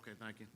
Okay, thank you.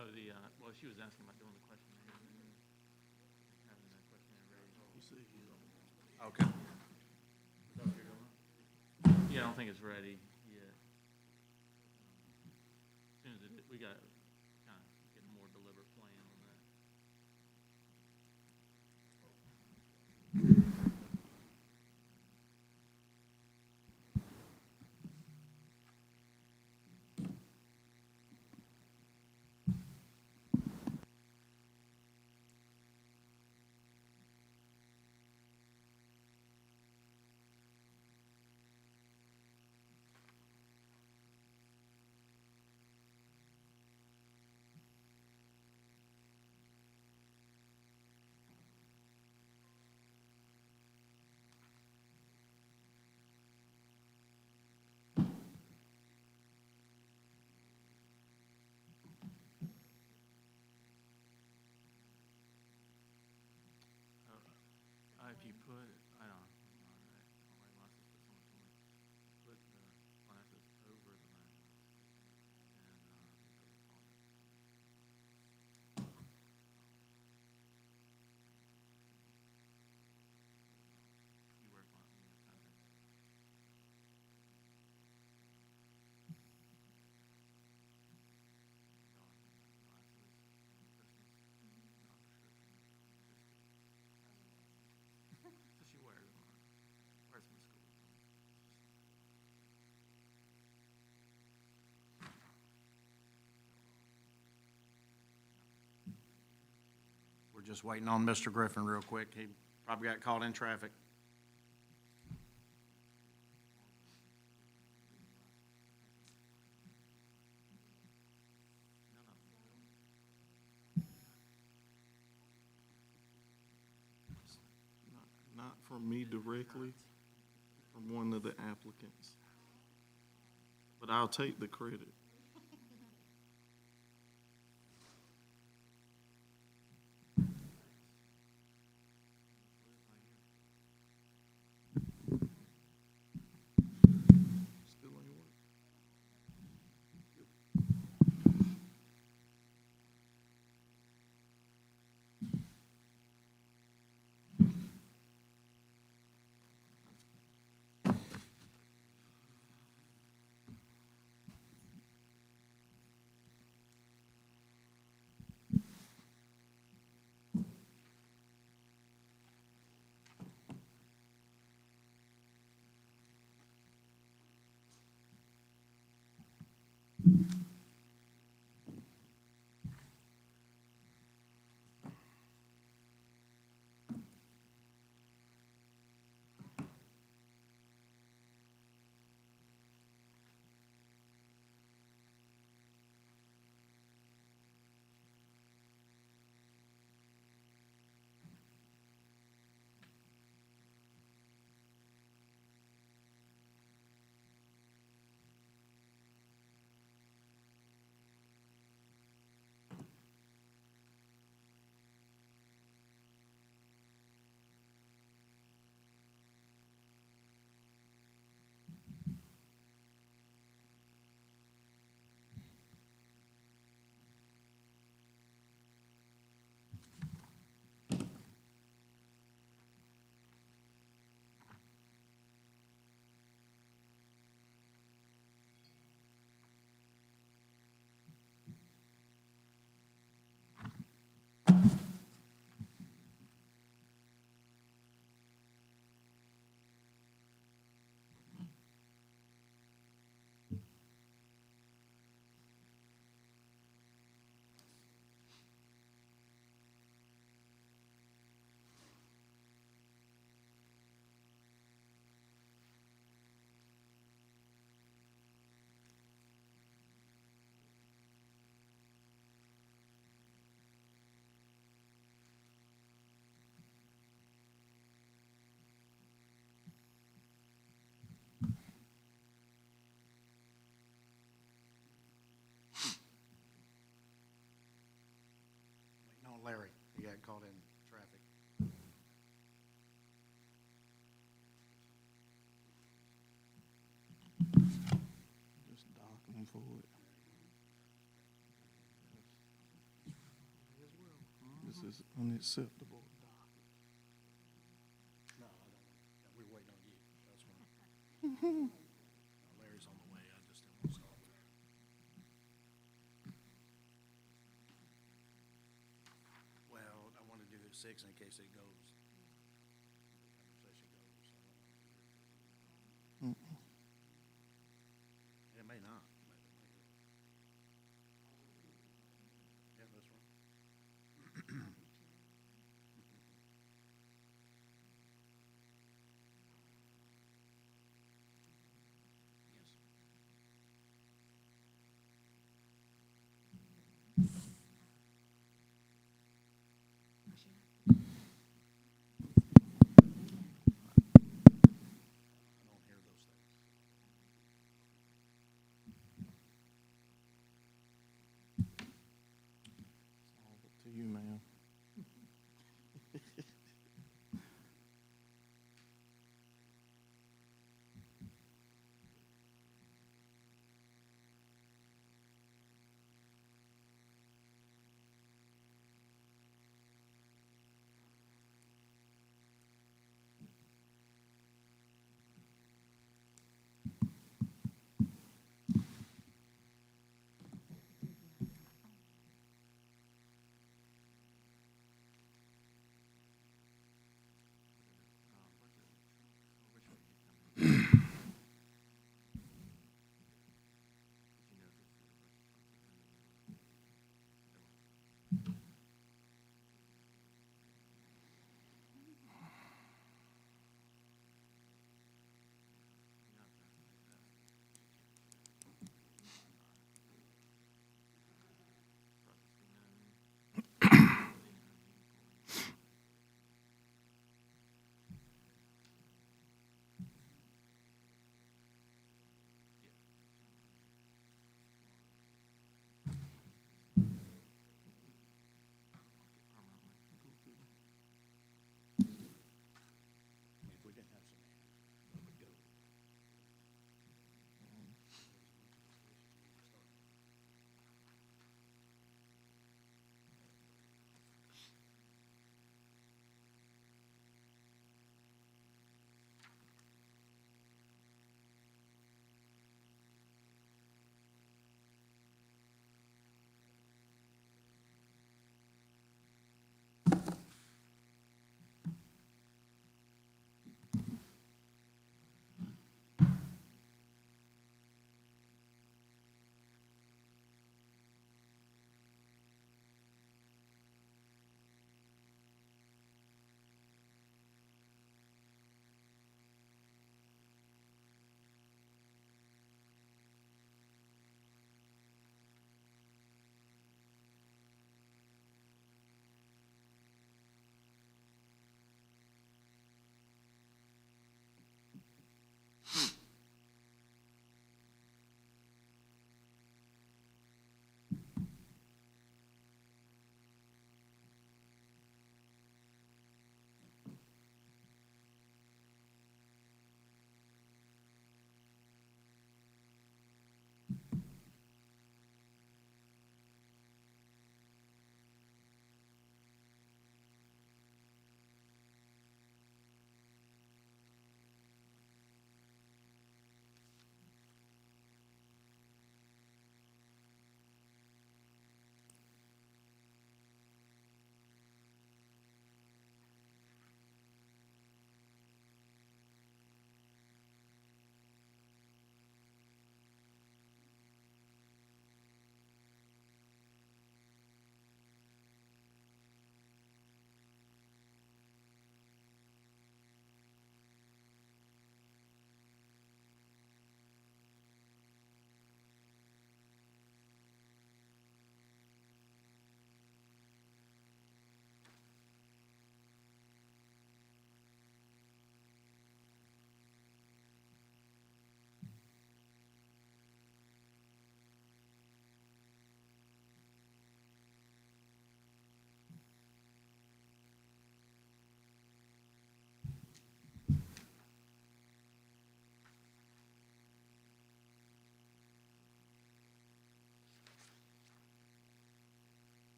Oh, well, she was asking about doing the questionnaire and then having that questionnaire ready. Okay. Is that what you're doing? Yeah, I don't think it's ready yet. As soon as we got to kind of get a more deliberate plan on that. If you put, I don't know, all right, glasses, but someone told me, put the glasses over the magnet, and it doesn't you wear glasses, so she wears them, wears them in school. We're just waiting on Mr. Griffin real quick. He probably got caught in traffic. Not from me directly, from one of the applicants. But I'll take the credit. Still ain't work. got caught in traffic. Just dock them for it. This is unacceptable. No, I don't. Yeah, we're waiting on you. That's why. Larry's on the way. I just didn't want to stop. Well, I want to do 6 in case it goes. The conversation goes. It may not. Yeah, this one. Yes.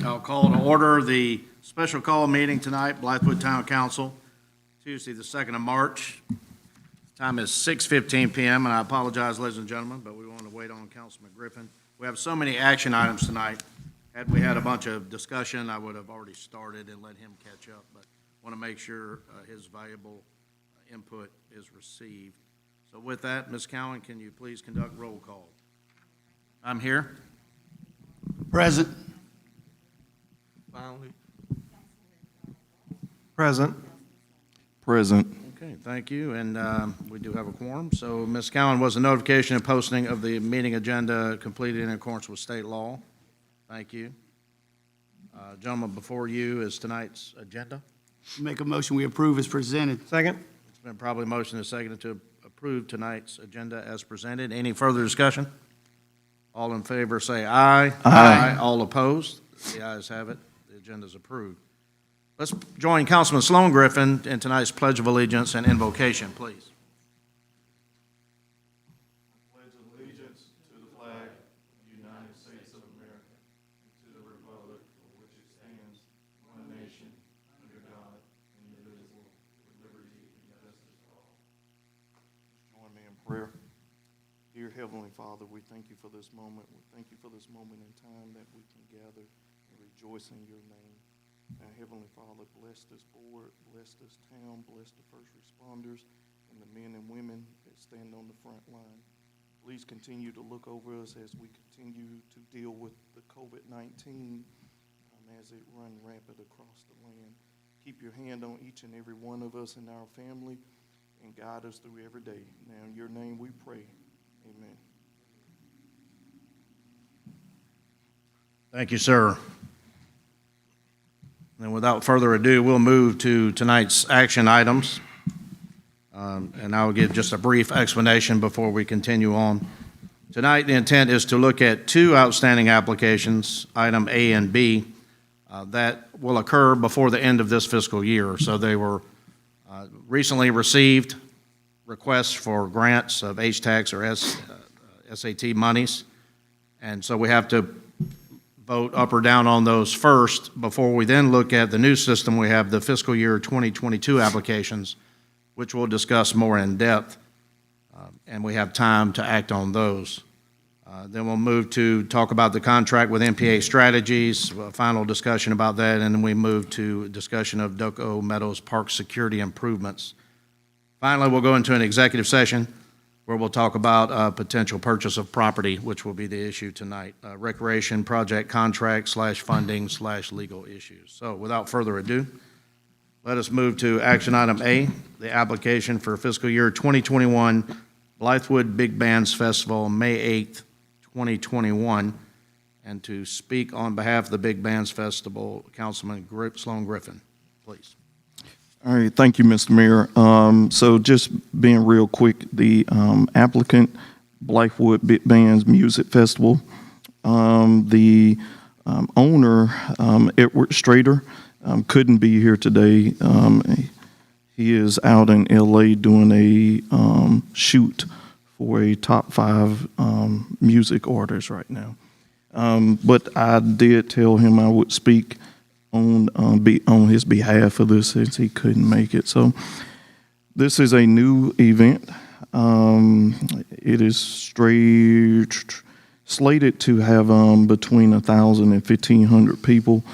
I'll call to order the special call meeting tonight, Blythewood Town Council, Tuesday, the 2nd of March. Time is 6:15 PM, and I apologize, ladies and gentlemen, but we want to wait on Councilman Griffin. We have so many action items tonight. Had we had a bunch of discussion, I would have already started and let him catch up, but want to make sure his valuable input is received. So with that, Ms. Cowan, can you please conduct roll call? I'm here. Present. Finally. Present. Present. Okay, thank you, and we do have a quorum. So, Ms. Cowan, was the notification and posting of the meeting agenda completed in accordance with state law? Thank you. Gentlemen, before you is tonight's agenda. Make a motion we approve as presented. Second. It's been probably motioned and seconded to approve tonight's agenda as presented. Any further discussion? All in favor say aye. Aye. All opposed? The ayes have it. The agenda is approved. Let's join Councilman Sloan Griffin in tonight's Pledge of Allegiance and invocation, please. Pledge allegiance to the flag of the United States of America and to the republic for which it stands, one nation, under God, indivisible, with liberty and justice for all. Join me in prayer. Dear Heavenly Father, we thank you for this moment. We thank you for this moment in time that we can gather and rejoice in your name. Now, Heavenly Father, bless this board, bless this town, bless the first responders and the men and women that stand on the front line. Please continue to look over us as we continue to deal with the COVID-19 as it runs rampant across the land. Keep your hand on each and every one of us and our family and guide us through every day. Now, in your name we pray. Amen. Thank you, sir. And without further ado, we'll move to tonight's action items. And I'll give just a brief explanation before we continue on. Tonight, the intent is to look at two outstanding applications, item A and B, that will occur before the end of this fiscal year. So they were recently received requests for grants of HTAX or SAT monies. And so we have to vote up or down on those first before we then look at the new system. We have the fiscal year 2022 applications, which we'll discuss more in depth, and we have time to act on those. Then we'll move to talk about the contract with MPA Strategies, a final discussion about that, and then we move to discussion of Doco Meadows Park security improvements. Finally, we'll go into an executive session where we'll talk about potential purchase of property, which will be the issue tonight, recreation project contract / funding / legal issues. So without further ado, let us move to action item A, the application for fiscal year 2021 Blythewood Big Bands Festival, May 8th, 2021. And to speak on behalf of the Big Bands Festival, Councilman Sloan Griffin, please. All right, thank you, Mr. Mayor. So just being real quick, the applicant, Blythewood Big Bands Music Festival, the owner, Edward Strader, couldn't be here today. He is out in LA doing a shoot for a top 5 music artist right now. But I did tell him I would speak on his behalf for this since he couldn't make it. So this is a new event. It is slated to have between 1,000 and 1,500 people.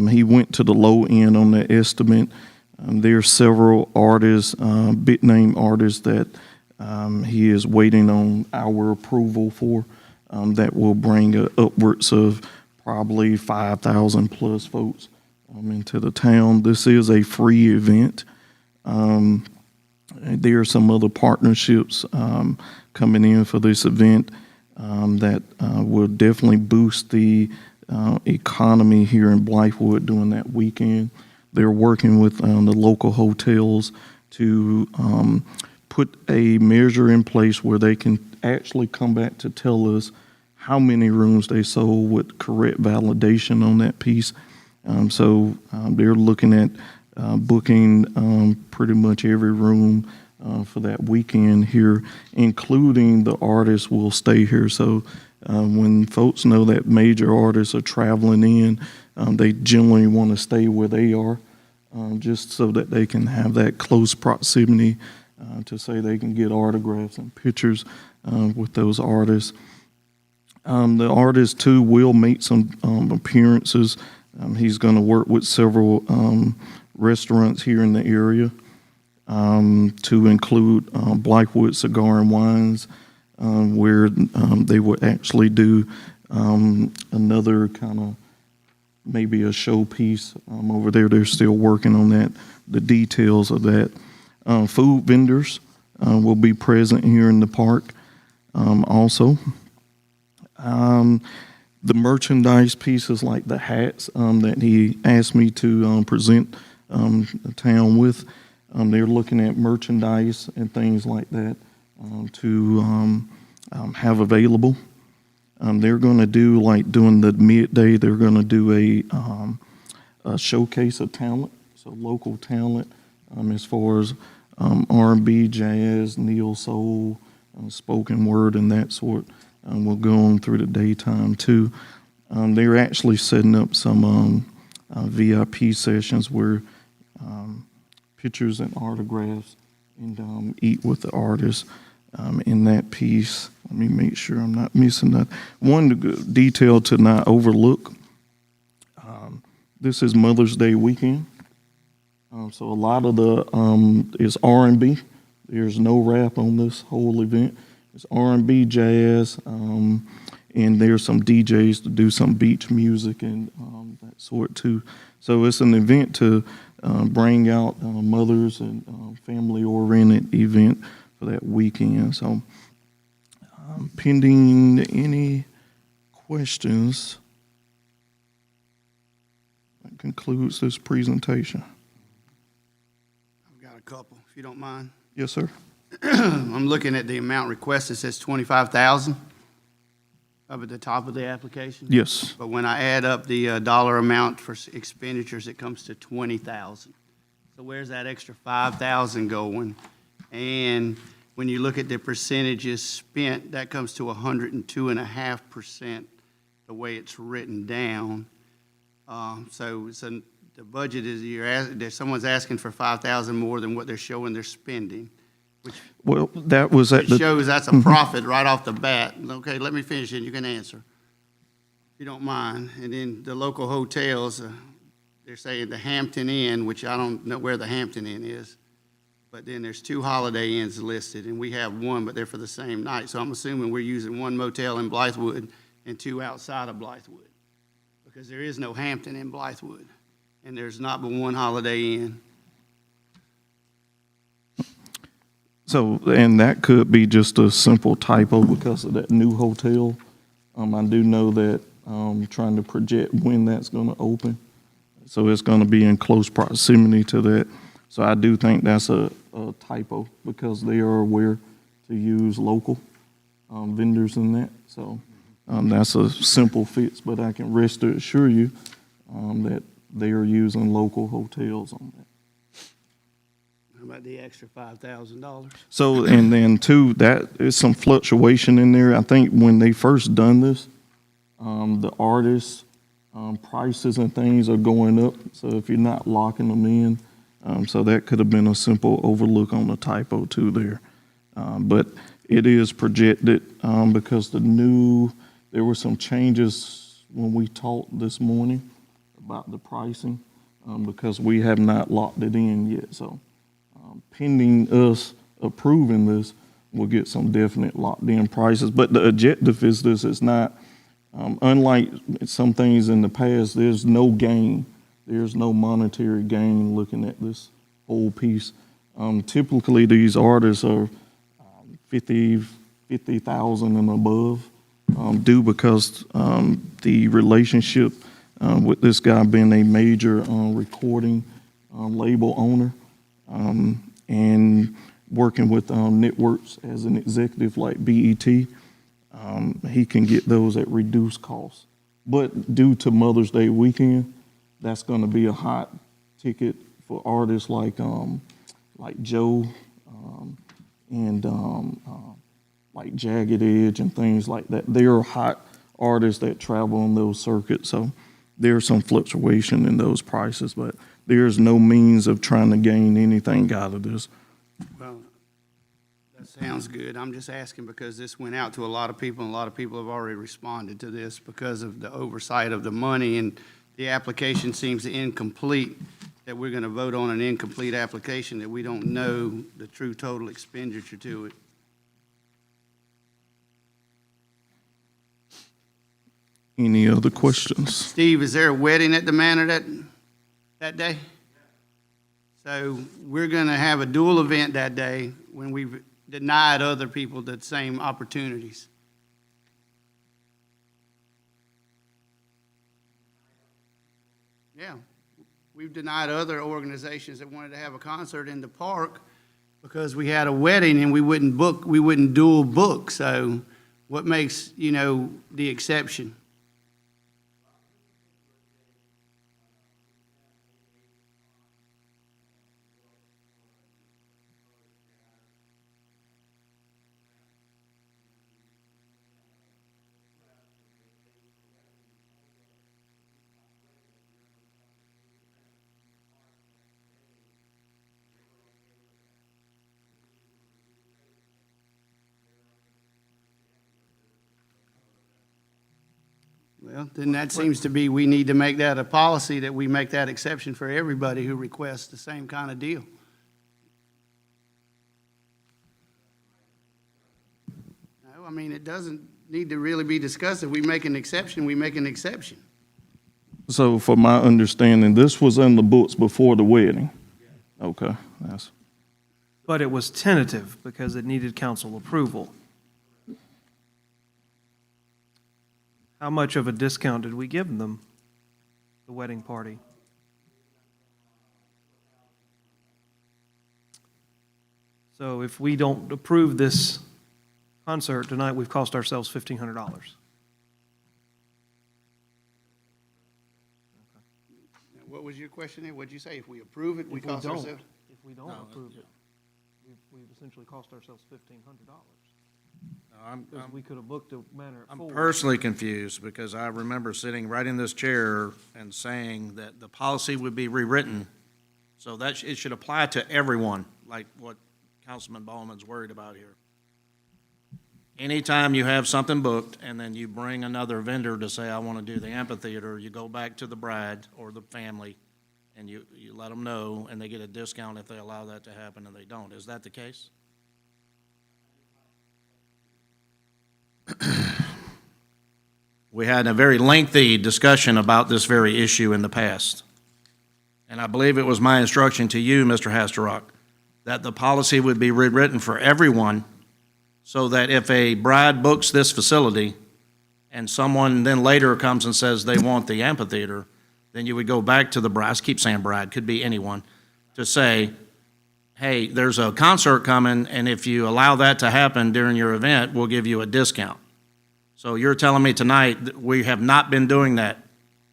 He went to the low end on the estimate. There are several artists, big name artists that he is waiting on our approval for that will bring upwards of probably 5,000 plus folks into the town. This is a free event. There are some other partnerships coming in for this event that will definitely boost the economy here in Blythewood during that weekend. They're working with the local hotels to put a measure in place where they can actually come back to tell us how many rooms they sold with correct validation on that piece. So they're looking at booking pretty much every room for that weekend here, including the artists will stay here. So When folks know that major artists are traveling in, they generally want to stay where they are, just so that they can have that close proximity to say they can get autographs and pictures with those artists. The artist, too, will make some appearances. He's going to work with several restaurants here in the area, to include Blythewood Cigar and Wines, where they would actually do another kind of maybe a showpiece over there. They're still working on that, the details of that. Food vendors will be present here in the park also. The merchandise pieces like the hats that he asked me to present the town with, they're looking at merchandise and things like that to have available. They're going to do, like during the midday, they're going to do a showcase of talent, so local talent as far as R&B, jazz, neo soul, spoken word, and that sort. Will go on through the daytime too. They're actually setting up some VIP sessions where pictures and autographs and eat with the artists in that piece. Let me make sure I'm not missing that. One detail to not overlook, this is Mother's Day weekend. So a lot of the is R&B. There's no rap on this whole event. It's R&B, jazz, and there's some DJs to do some beach music and that sort too. So it's an event to bring out mothers and family-oriented event for that weekend. So pending any questions, that concludes this presentation. I've got a couple, if you don't mind. Yes, sir. I'm looking at the amount requested. It says $25,000 up at the top of the application. Yes. But when I add up the dollar amount for expenditures, it comes to $20,000. So where's that extra $5,000 going? And when you look at the percentages spent, that comes to 102.5% the way it's written down. So the budget is someone's asking for $5,000 more than what they're showing they're spending. Well, that was at It shows that's a profit right off the bat. Okay, let me finish and you can answer, if you don't mind. And then the local hotels, they're saying the Hampton Inn, which I don't know where the Hampton Inn is, but then there's 2 Holiday Inns listed, and we have one, but they're for the same night. So I'm assuming we're using 1 motel in Blythewood and 2 outside of Blythewood, because there is no Hampton in Blythewood, and there's not but 1 Holiday Inn. So, and that could be just a simple typo because of that new hotel. I do know that trying to project when that's going to open. So it's going to be in close proximity to that. So I do think that's a typo because they are aware to use local vendors in that. So that's a simple fix, but I can rest assure you that they are using local hotels on that. How about the extra $5,000? So, and then too, that is some fluctuation in there. I think when they first done this, the artists' prices and things are going up. So if you're not locking them in, so that could have been a simple overlook on the typo too there. But it is projected because there were some changes when we talked this morning about the pricing because we have not locked it in yet. So pending us approving this, we'll get some definite locked-in prices. But the objective is this: it's not unlike some things in the past. There's no gain. There's no monetary gain looking at this whole piece. Typically, these artists are 50,000 and above, due because the relationship with this guy being a major recording label owner. And working with networks as an executive like BET, he can get those at reduced cost. But due to Mother's Day weekend, that's going to be a hot ticket for artists like Joe and like Jagged Edge and things like that. They're hot artists that travel on those circuits, so there's some fluctuation in those prices, but there's no means of trying to gain anything out of this. Well, that sounds good. I'm just asking because this went out to a lot of people, and a lot of people have already responded to this because of the oversight of the money, and the application seems incomplete, that we're going to vote on an incomplete application, that we don't know the true total expenditure to it. Any other questions? Steve, is there a wedding at the Manor that day? So we're going to have a dual event that day when we've denied other people the same opportunities. Yeah, we've denied other organizations that wanted to have a concert in the park because we had a wedding and we wouldn't dual book. So what makes, the exception? Well, then that seems to be, we need to make that a policy that we make that exception for everybody who requests the same kind of deal. No, I mean, it doesn't need to really be discussed. If we make an exception, we make an exception. So for my understanding, this was in the books before the wedding? Okay, that's, But it was tentative because it needed council approval. How much of a discount did we give them, the wedding party? So if we don't approve this concert tonight, we've cost ourselves $1,500. What was your question there? What'd you say? If we approve it, we cost ourselves? If we don't approve it, we've essentially cost ourselves $1,500. Because we could have booked a Manor at 4. I'm personally confused because I remember sitting right in this chair and saying that the policy would be rewritten so that it should apply to everyone, like what Councilman Ballman's worried about here. Anytime you have something booked and then you bring another vendor to say, I want to do the amphitheater, you go back to the bride or the family and you let them know and they get a discount if they allow that to happen and they don't. Is that the case? We had a very lengthy discussion about this very issue in the past. And I believe it was my instruction to you, Mr. Hastelrock, that the policy would be rewritten for everyone so that if a bride books this facility and someone then later comes and says they want the amphitheater, then you would go back to the bride, I keep saying bride, could be anyone, to say, hey, there's a concert coming, and if you allow that to happen during your event, we'll give you a discount. So you're telling me tonight that we have not been doing that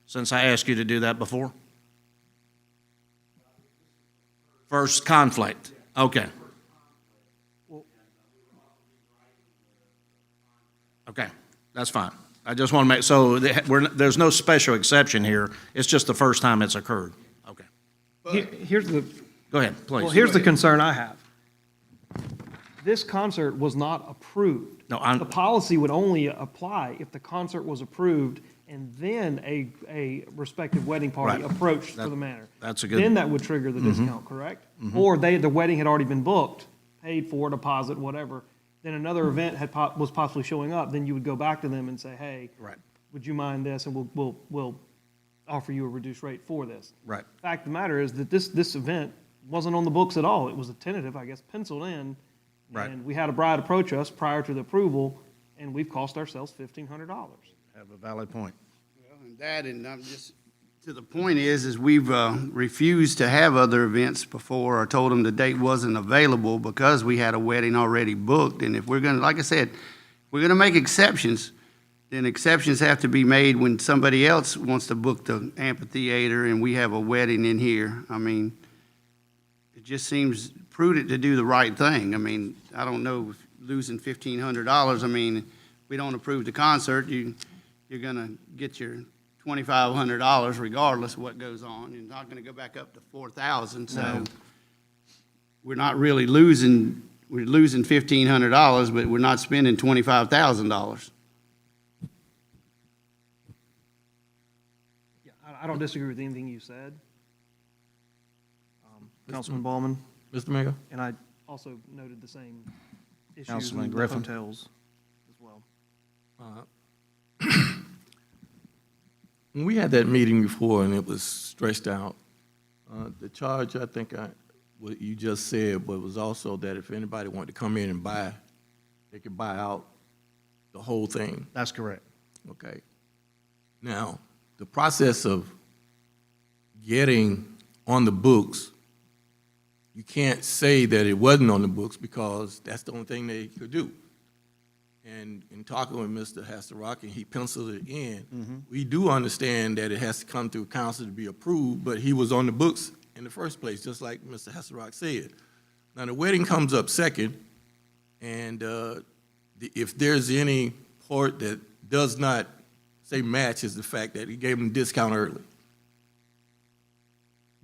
since I asked you to do that before? First conflict, okay. Okay, that's fine. I just want to make, so there's no special exception here, it's just the first time it's occurred, okay. Here's the, Go ahead, please. well, here's the concern I have. This concert was not approved. No, The policy would only apply if the concert was approved and then a respective wedding party Right. approached for That- the Manor. that's a good- Then that would trigger the discount, correct? Or the wedding had already been booked, paid for, deposit, whatever. Then another event was possibly showing up, then you would go back to them and say, hey, Right, would you mind this? And we'll offer you a reduced rate for this. right. Fact of the matter is that this event wasn't on the books at all. It was a tentative, I guess, penciled in. Right. And we had a bride approach us prior to the approval, and we've cost ourselves $1,500. Have a valid point. Well, and that, and I'm just, to the point is we've refused to have other events before or told them the date wasn't available because we had a wedding already booked. And if we're going to, like I said, we're going to make exceptions, then exceptions have to be made when somebody else wants to book the amphitheater and we have a wedding in here. I mean, it just seems prudent to do the right thing. I mean, I don't know, losing $1,500. I mean, we don't approve the concert, you're gonna get your $2,500 regardless of what goes on. You're not gonna go back up to 4,000, so we're not really losing, we're losing $1,500, but we're not spending $25,000. Yeah, I don't disagree with anything you said. Councilman Ballman, Mr. Mayor? and I also noted the same issues Councilman in the Griffin. hotels as well. When we had that meeting before and it was stretched out, the charge, I think what you just said, but it was also that if anybody wanted to come in and buy, they could buy out the whole thing, That's correct. okay? Now, the process of getting on the books, you can't say that it wasn't on the books because that's the only thing they could do. And in talking with Mr. Hasselrock, and he penciled it in, we do understand that it has to come through council to be approved, but he was on the books in the first place, just like Mr. Hasselrock said. Now, the wedding comes up second, and if there's any part that does not, say, match, is the fact that he gave them a discount early.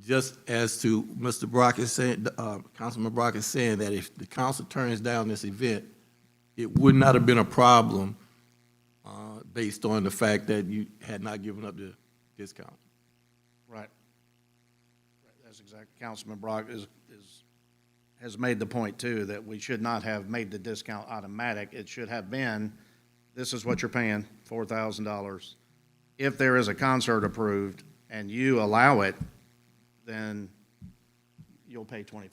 Just as to Mr. Brock is saying, Councilman Brock is saying that if the council turns down this event, it would not have been a problem based on the fact that you had not given up the discount. Right. That's exactly, Councilman Brock has made the point too, that we should not have made the discount automatic. It should have been, this is what you're paying, $4,000. If there is a concert approved and you allow it, then you'll pay $2,500.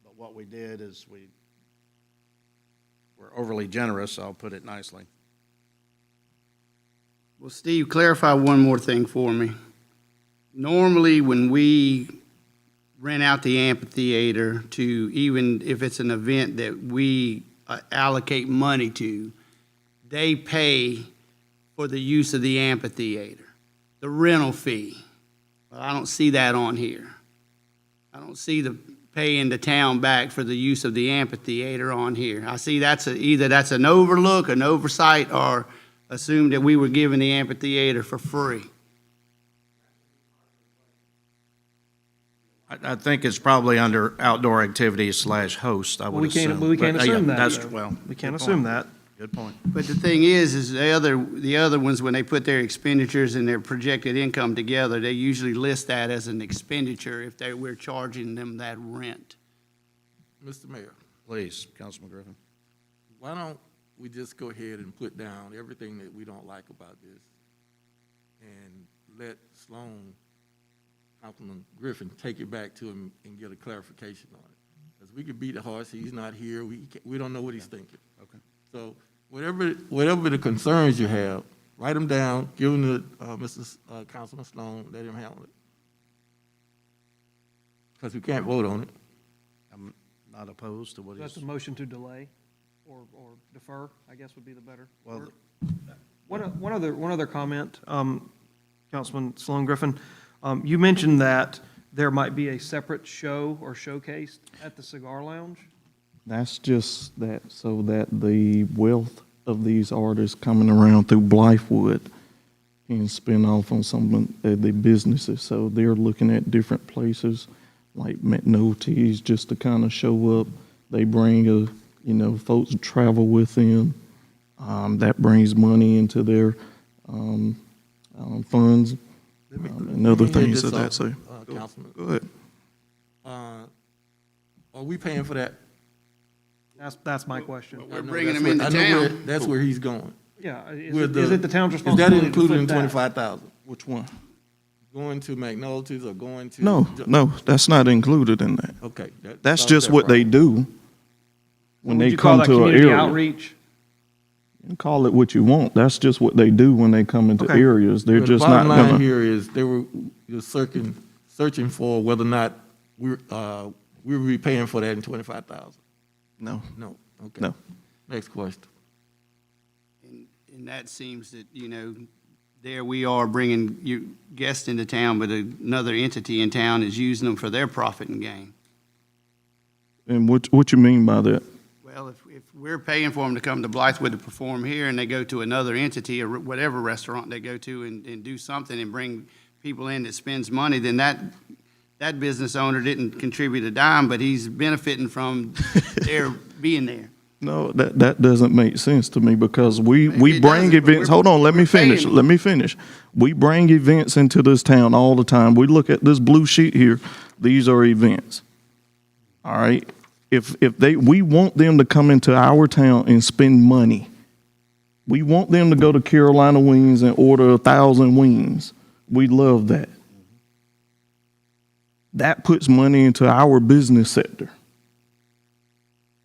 But what we did is we're overly generous, I'll put it nicely. Well, Steve, clarify one more thing for me. Normally, when we rent out the amphitheater to, even if it's an event that we allocate money to, they pay for the use of the amphitheater, the rental fee. Well, I don't see that on here. I don't see the paying the town back for the use of the amphitheater on here. I see either that's an overlook, an oversight, or assume that we were giving the amphitheater for free. I think it's probably under outdoor activities / host, I would assume. We can't But, yeah, assume that, that's- though. well, We can't good assume point. that. Good point. But the thing is the other ones, when they put their expenditures and their projected income together, they usually list that as an expenditure if we're charging them that rent. Mr. Mayor, Please, Councilman Griffin. why don't we just go ahead and put down everything that we don't like about this and let Sloan, Councilman Griffin, take it back to him and get a clarification on it? Because we could beat the horse, he's not here, we don't know what he's thinking. Okay. So whatever the concerns you have, write them down, give them to Mr. Councilman Sloan, let him handle it. Because we can't vote on it. I'm not opposed to what That's a he's, motion to delay or defer, I guess would be the better well, word. One other comment, Councilman Sloan Griffin. You mentioned that there might be a separate show or showcase at the Cigar Lounge. That's just that, so that the wealth of these artists coming around through Blythewood can spin off on some of the businesses. So they're looking at different places like McNulty's just to kind of show up. They bring folks travel with them. That brings money into their funds and other things of that. So, Councilman, go ahead. are we paying for that? That's my question. We're I know bringing that's them where- into I know where- town. That's where he's going. Yeah, With is it the town's Is that responsibility to included in foot that? 25,000? Which one? Going to McNulty's or going to? No, that's not included in that. Okay. That's just what they do when Would they you call come that to an community area. outreach? You call it what you want. That's just what they do when they come into Okay. areas. They're The just not bottom line gonna. here is they were searching for whether or not we would be paying for that in 25,000. No, No. Okay. no. Next question. And that seems that, there we are bringing you guests into town, but another entity in town is using them for their profit and gain. And what you mean by that? Well, if we're paying for them to come to Blythewood to perform here and they go to another entity or whatever restaurant they go to and do something and bring people in that spends money, then that business owner didn't contribute a dime, but he's benefiting from their being there. No, that doesn't make sense to me because we It bring doesn't, but events. Hold on, let me finish. paying. Let me finish. We bring events into this town all the time. We look at this blue sheet here. These are events. All right. If we want them to come into our town and spend money. We want them to go to Carolina Wings and order 1,000 wings. We love that. That puts money into our business sector.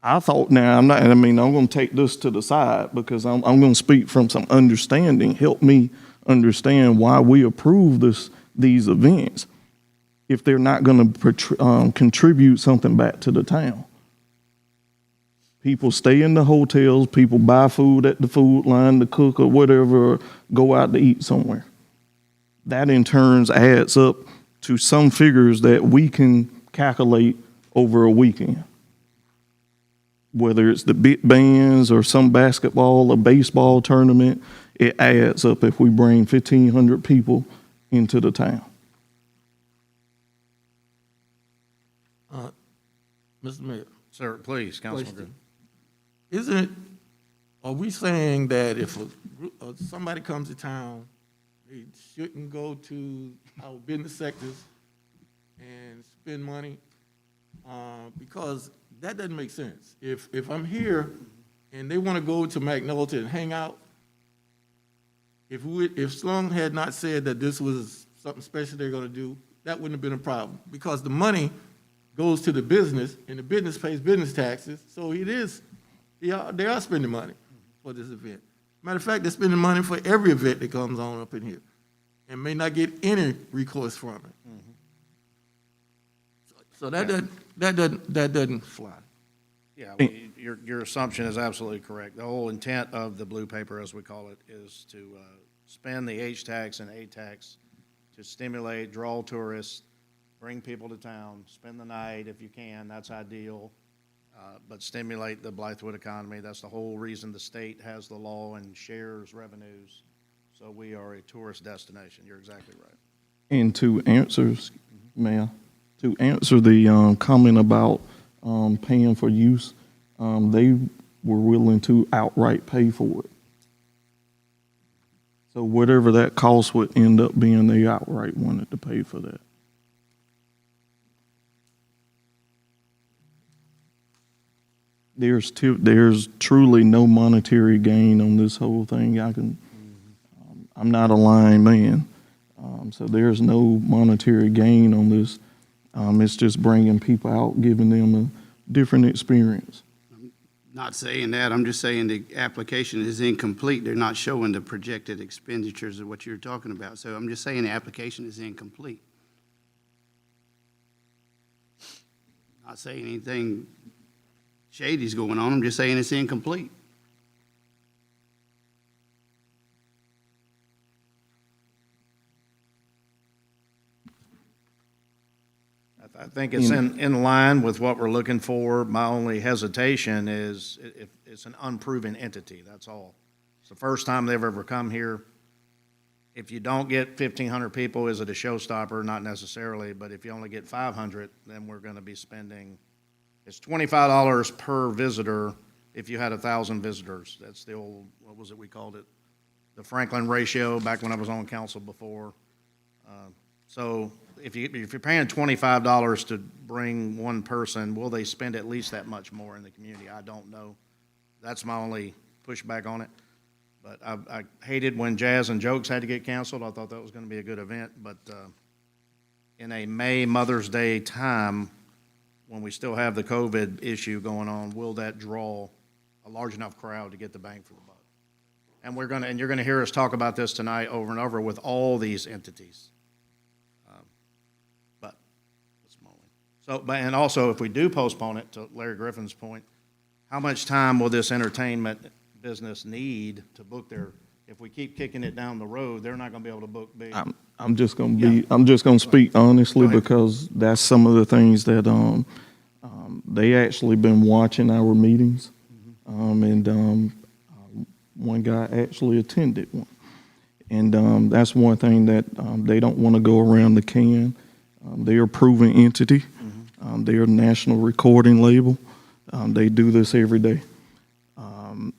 I thought now, I'm going to take this to the side because I'm going to speak from some understanding. Help me understand why we approve these events if they're not going to contribute something back to the town. People stay in the hotels, people buy food at the food line to cook or whatever, or go out to eat somewhere. That in turn adds up to some figures that we can calculate over a weekend. Whether it's the big bands or some basketball or baseball tournament, it adds up if we bring 1,500 people into the town. Mr. Mayor, Sir, please, Councilman Griffin. isn't it, are we saying that if somebody comes to town, they shouldn't go to our business sectors and spend money? Because that doesn't make sense. If I'm here and they want to go to Magnolia and hang out, if Sloan had not said that this was something special they're going to do, that wouldn't have been a problem because the money goes to the business and the business pays business taxes. So they are spending money for this event. Matter of fact, they're spending money for every event that comes on up in here and may not get any recourse from it. Mm-hmm. So that doesn't fly. Yeah, well, your assumption is absolutely correct. The whole intent of the blue paper, as we call it, is to spend the H-tax and A-tax to stimulate, draw tourists, bring people to town, spend the night if you can, that's ideal, but stimulate the Blythewood economy. That's the whole reason the state has the law and shares revenues. So we are a tourist destination. You're exactly right. And to answer, Mayor, to answer the comment about paying for use, they were willing to outright pay for it. So whatever that cost would end up being, they outright wanted to pay for that. There's truly no monetary gain on this whole thing. I'm not a lying man, so there's no monetary gain on this. It's just bringing people out, giving them a different experience. Not saying that, I'm just saying the application is incomplete. They're not showing the projected expenditures of what you're talking about. So I'm just saying the application is incomplete. Not saying anything shady's going on, I'm just saying it's incomplete. I think it's in line with what we're looking for. My only hesitation is if it's an unproven entity, that's all. It's the first time they've ever come here. If you don't get 1,500 people, is it a showstopper? Not necessarily, but if you only get 500, then we're going to be spending, it's $25 per visitor if you had 1,000 visitors. That's the old, what was it we called it? The Franklin ratio back when I was on council before. So if you're paying $25 to bring one person, will they spend at least that much more in the community? I don't know. That's my only pushback on it. But I hated when Jazz and Jokes had to get canceled. I thought that was going to be a good event. But in a May Mother's Day time, when we still have the COVID issue going on, will that draw a large enough crowd to get the bang for the buck? And you're going to hear us talk about this tonight over and over with all these entities. And also, if we do postpone it, to Larry Griffin's point, how much time will this entertainment business need to book their, if we keep kicking it down the road, they're not going to be able to book big. I'm just going to speak honestly because that's some of the things that they actually been watching our meetings One guy actually attended one. And that's one thing that they don't want to go around the can. They're a proven entity. They're a national recording label. They do this every day.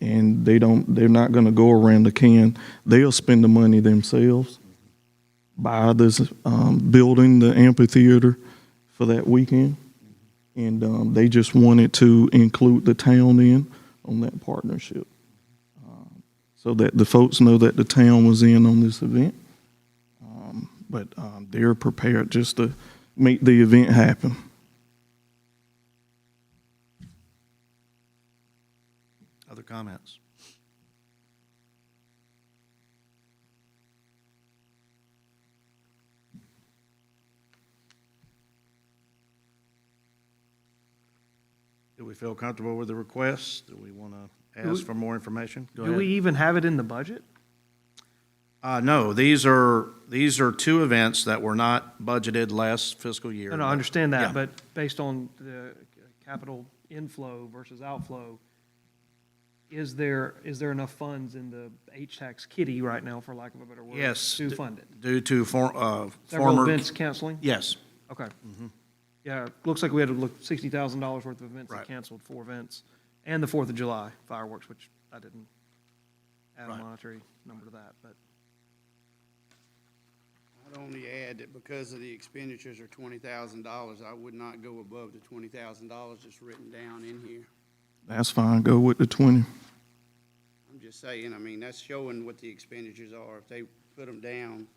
And they're not going to go around the can. They'll spend the money themselves, buy this building, the amphitheater for that weekend. And they just wanted to include the town in on that partnership. So that the folks know that the town was in on this event. But they're prepared just to make the event happen. Other comments? Do we feel comfortable with the request? Do we want to ask for more information? Go Do we ahead. even have it in the budget? No, these are two events that were not budgeted last fiscal year. No, I understand Yeah. that, but based on the capital inflow versus outflow, is there enough funds in the H-Tax kitty right now, for lack of a better word? Yes. To fund it? Due to Several former. events canceling? Yes, Okay. Yeah, it looks like we had to look $60,000 worth of events that Right. canceled, 4 events, and the 4th of July fireworks, which I didn't add a Right. monetary number to that, but. I'd only add that because of the expenditures are $20,000, I would not go above the $20,000 that's written down in here. That's fine. Go with the 20. I'm just saying, I mean, that's showing what the expenditures are. If they put them down,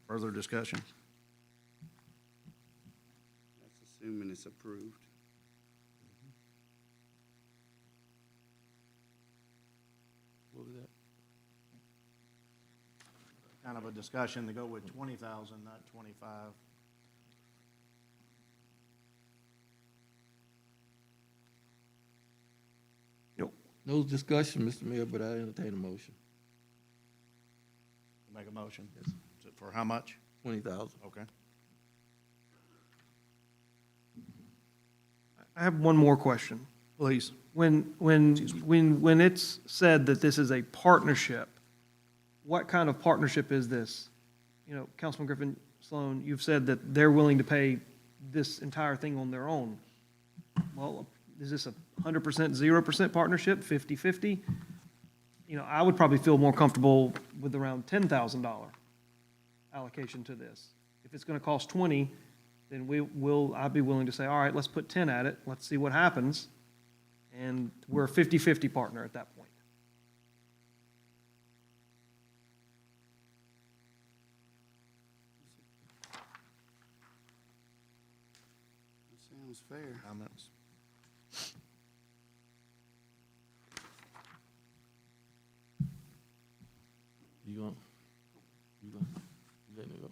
further discussion? that's assuming it's approved. What was that? Kind of a discussion to go with 20,000, not 25. No discussion, Mr. Mayor, but I entertain a motion. Make a motion. Is it for how much? 20,000. Okay. I have one more question. Please. When it's said that this is a partnership, what kind of partnership is this? You know, Councilman Griffin Sloan, you've said that they're willing to pay this entire thing on their own. Well, is this a 100%, 0% partnership, 50/50? You know, I would probably feel more comfortable with around $10,000 allocation to this. If it's going to cost 20, then I'd be willing to say, all right, let's put 10 at it, let's see what happens. And we're a 50/50 partner at that point. Sounds fair. Comments? You letting it go?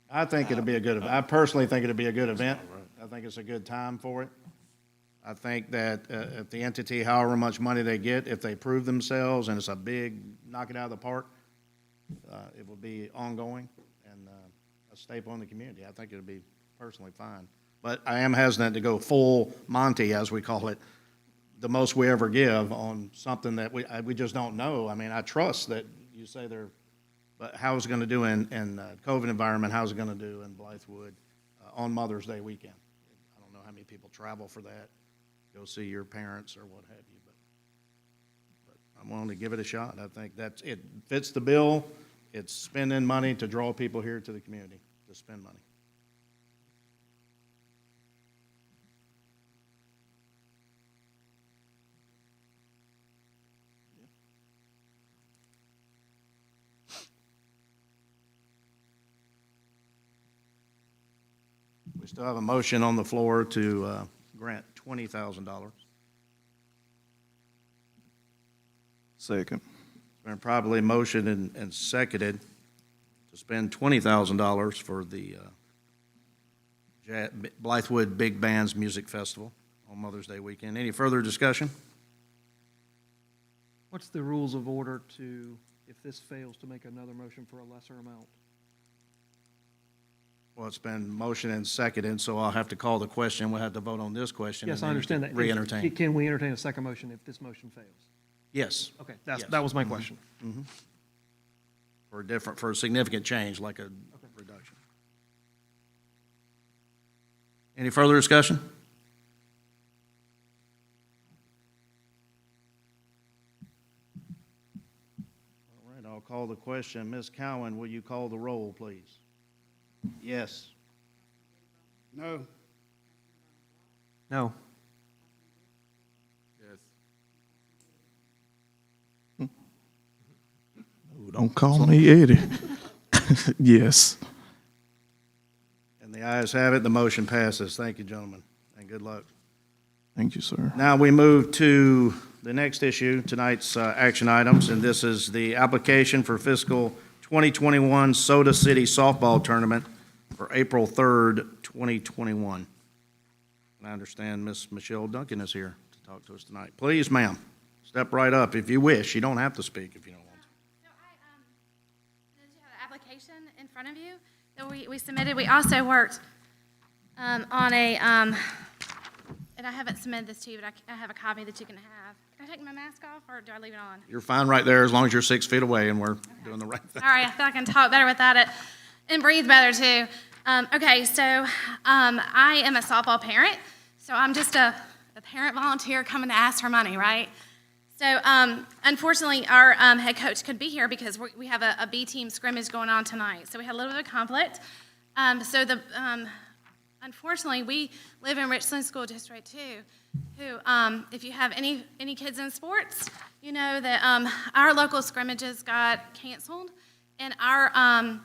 I think it'll be a good, I personally think it'll be a good event. I think it's a good time for it. I think that if the entity, however much money they get, if they prove themselves and it's a big knock it out of the park, it will be ongoing and a staple in the community. I think it'll be personally fine. But I am hesitant to go full Monty, as we call it, the most we ever give on something that we just don't know. I mean, I trust that you say they're, but how is it going to do in COVID environment? How's it going to do in Blythewood on Mother's Day weekend? I don't know how many people travel for that, go see your parents or what have you, but I'm willing to give it a shot. I think it fits the bill. It's spending money to draw people here to the community to spend money. We still have a motion on the floor to grant $20,000. Second. It's been probably motioned and seconded to spend $20,000 for the Blythewood Big Bands Music Festival on Mother's Day weekend. Any further discussion? What's the rules of order to if this fails, to make another motion for a lesser amount. Well, it's been motioned and seconded, so I'll have to call the question. We'll have to vote on this question. Yes, and I then understand that. Re-entertain. Can we entertain a second motion if this motion fails? Yes, Okay, Yes. that was my question. for a significant change, like a reduction. Any further discussion? All right, I'll call the question. Ms. Cowan, will you call the roll, please? Yes. No. No. Yes. Oh, don't call me Eddie. Yes. And the ayes have it, the motion passes. Thank you, gentlemen, and good luck. Thank you, sir. Now we move to the next issue, tonight's action items, and this is the application for fiscal 2021 Soda City Softball Tournament for April 3rd, 2021. And I understand Miss Michelle Duncan is here to talk to us tonight. Please, ma'am, step right up if you wish. You don't have to speak if you don't want to. So did you have an application in front of you that we submitted? We also worked on a, and I haven't submitted this to you, but I have a copy that you can have. Can I take my mask off, or do I leave it on? You're fine right there as long as you're 6 feet away and we're doing the right thing. All right, I feel I can talk better without it and breathe better, too. Okay, so I am a softball parent, so I'm just a parent volunteer coming to ask for money, right? So unfortunately, our head coach couldn't be here because we have a B team scrimmage going on tonight. So we had a little bit of conflict. Unfortunately, we live in Richland School District 2, who, if you have any kids in sports, you know that our local scrimmages got canceled, and our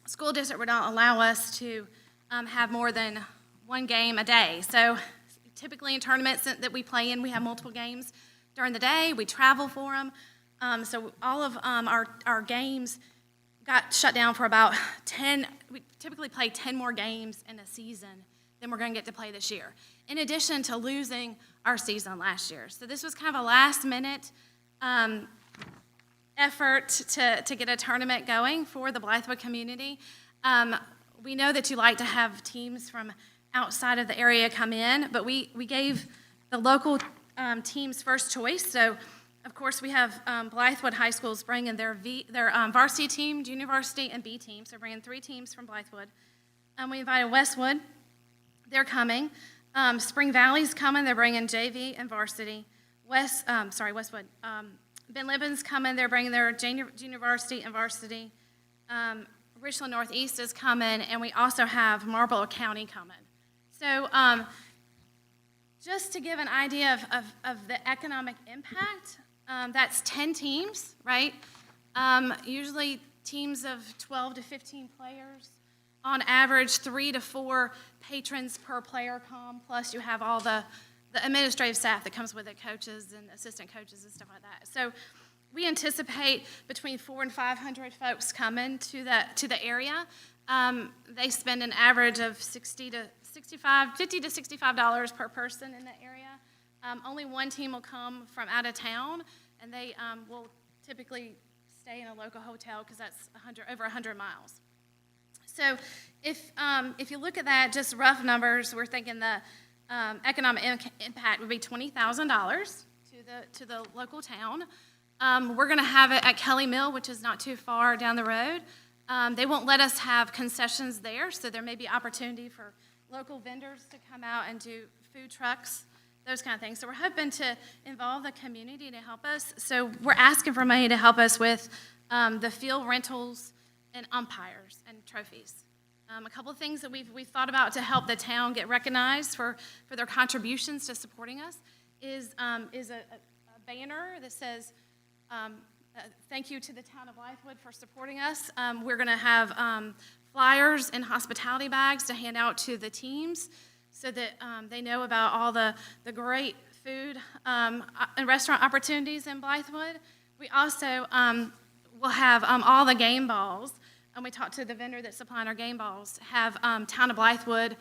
school district would not allow us to have more than one game a day. So typically in tournaments that we play in, we have multiple games during the day. We travel for them. So all of our games got shut down for about 10. We typically play 10 more games in a season than we're going to get to play this year, in addition to losing our season last year. So this was kind of a last-minute effort to get a tournament going for the Blythewood community. We know that you like to have teams from outside of the area come in, but we gave the local teams first choice. So, of course, we have Blythewood High School's bringing their varsity team, junior varsity, and B team. So bringing 3 teams from Blythewood. We invited Westwood. They're coming. Spring Valley's coming. They're bringing JV and varsity. Westwood. Ben Libben's coming. They're bringing their junior varsity and varsity. Richland Northeast is coming, and we also have Marlboro County coming. So just to give an idea of the economic impact, that's 10 teams, right? Usually teams of 12 to 15 players. On average, 3 to 4 patrons per player come, plus you have all the administrative staff that comes with it, coaches and assistant coaches and stuff like that. So we anticipate between 400 and 500 folks coming to the area. They spend an average of $50 to $65 per person in the area. Only one team will come from out of town, and they will typically stay in a local hotel because that's over 100 miles. So if you look at that, just rough numbers, we're thinking the economic impact would be $20,000 to the local town. We're going to have it at Kelly Mill, which is not too far down the road. They won't let us have concessions there, so there may be opportunity for local vendors to come out and do food trucks, those kind of things. So we're hoping to involve the community to help us. So we're asking for money to help us with the field rentals and umpires and trophies. A couple of things that we've thought about to help the town get recognized for their contributions to supporting us is a banner that says, thank you to the town of Blythewood for supporting us. We're going to have flyers and hospitality bags to hand out to the teams so that they know about all the great food and restaurant opportunities in Blythewood. We also will have all the game balls, and we talked to the vendor that's supplying our game balls, have town of Blythewood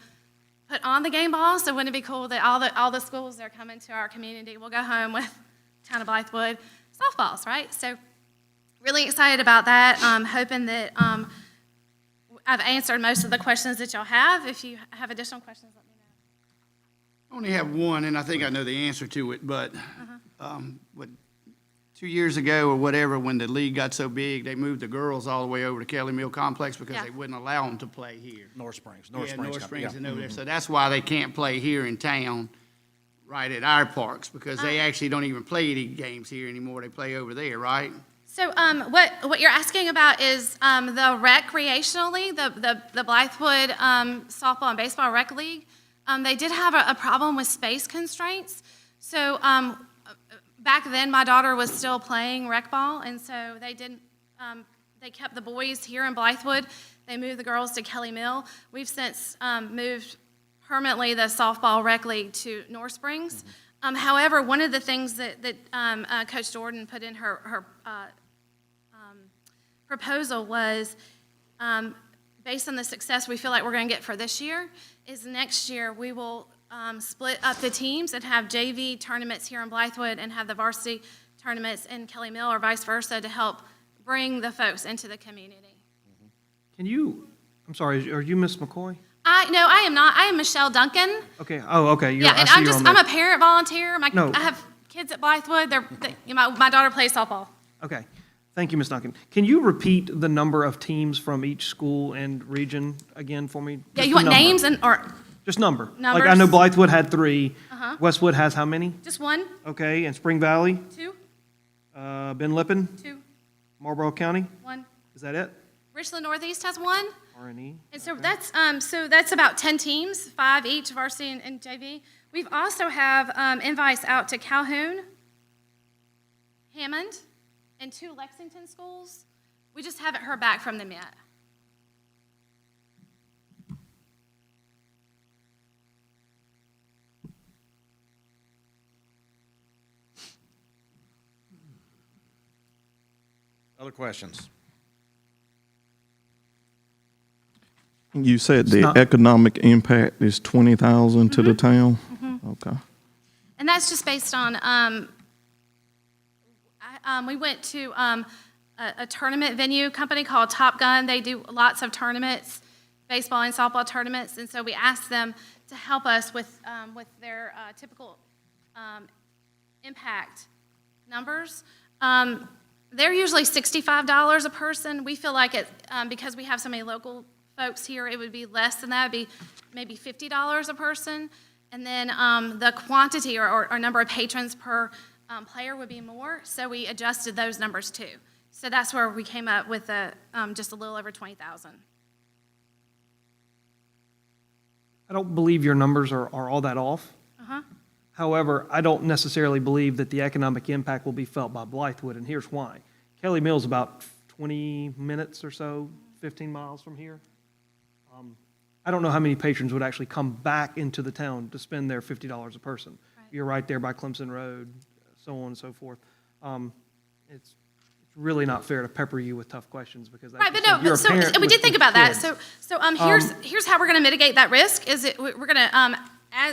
put on the game balls. So wouldn't it be cool that all the schools that are coming to our community will go home with town of Blythewood softballs, right? So really excited about that. Hoping that I've answered most of the questions that y'all have. If you have additional questions, let me know. I only have one, and I think I know the answer to it, but, what, 2 years ago or whatever, when the league got so big, they moved the girls all the way over to Kelly Mill Complex because Yeah. they wouldn't allow them to play here. North Springs. Yeah, North Springs and over there. So that's why they can't play here in town, right at our parks, because they actually don't even play any games here anymore. They play over there, right? So what you're asking about is the recreational league, the Blythewood softball and baseball rec league. They did have a problem with space constraints. So back then, my daughter was still playing rec ball, and so they didn't. They kept the boys here in Blythewood. They moved the girls to Kelly Mill. We've since moved permanently the softball rec league to North Springs. However, one of the things that Coach Jordan put in her proposal was, based on the success we feel like we're going to get for this year, is next year we will split up the teams and have JV tournaments here in Blythewood and have the varsity tournaments in Kelly Mill or vice versa to help bring the folks into the community. Can you, I'm sorry, are you Miss McCoy? No, I am not. I am Michelle Duncan. Okay, oh, okay. Yeah, and I see you're on I'm there. a parent volunteer. No. I have kids at Blythewood. My daughter plays softball. Okay, thank you, Ms. Duncan. Can you repeat the number of teams from each school and region again for me? Yeah, Just you the want number. names or Just number. Like, Numbers? I know Blythewood had 3. Uh-huh. Westwood has how many? just one, Okay, and Spring Valley, 2, Ben Lippen, 2, Marlboro County, 1. is that it? Richland Northeast has 1. RNE. And so that's about 10 teams, 5 each, varsity and JV. We've also have invites out to Calhoun, Hammond, and 2 Lexington schools. We just haven't heard back from them yet. Other questions? You said It's the not- economic impact is 20,000 to Mm-hmm. the town? Okay. And that's just based on, we went to a tournament venue company called Top Gun. They do lots of tournaments, baseball and softball tournaments, and so we asked them to help us with their typical impact numbers. They're usually $65 a person. We feel like it, because we have so many local folks here, it would be less than that. It'd be maybe $50 a person. And then the quantity or number of patrons per player would be more, so we adjusted those numbers too. So that's where we came up with just a little over 20,000. I don't believe your numbers are all that off. Uh-huh. However, I don't necessarily believe that the economic impact will be felt by Blythewood, and here's why. Kelly Mill's about 20 minutes or so, 15 miles from here. I don't know how many patrons would actually come back into the town to spend their $50 a person. Right. You're right there by Clemson Road, so on and so forth. It's really not fair to pepper you with tough questions because Right, but you're no, a so parent we did with think about that. kids. Here's how we're going to mitigate that risk. We're going to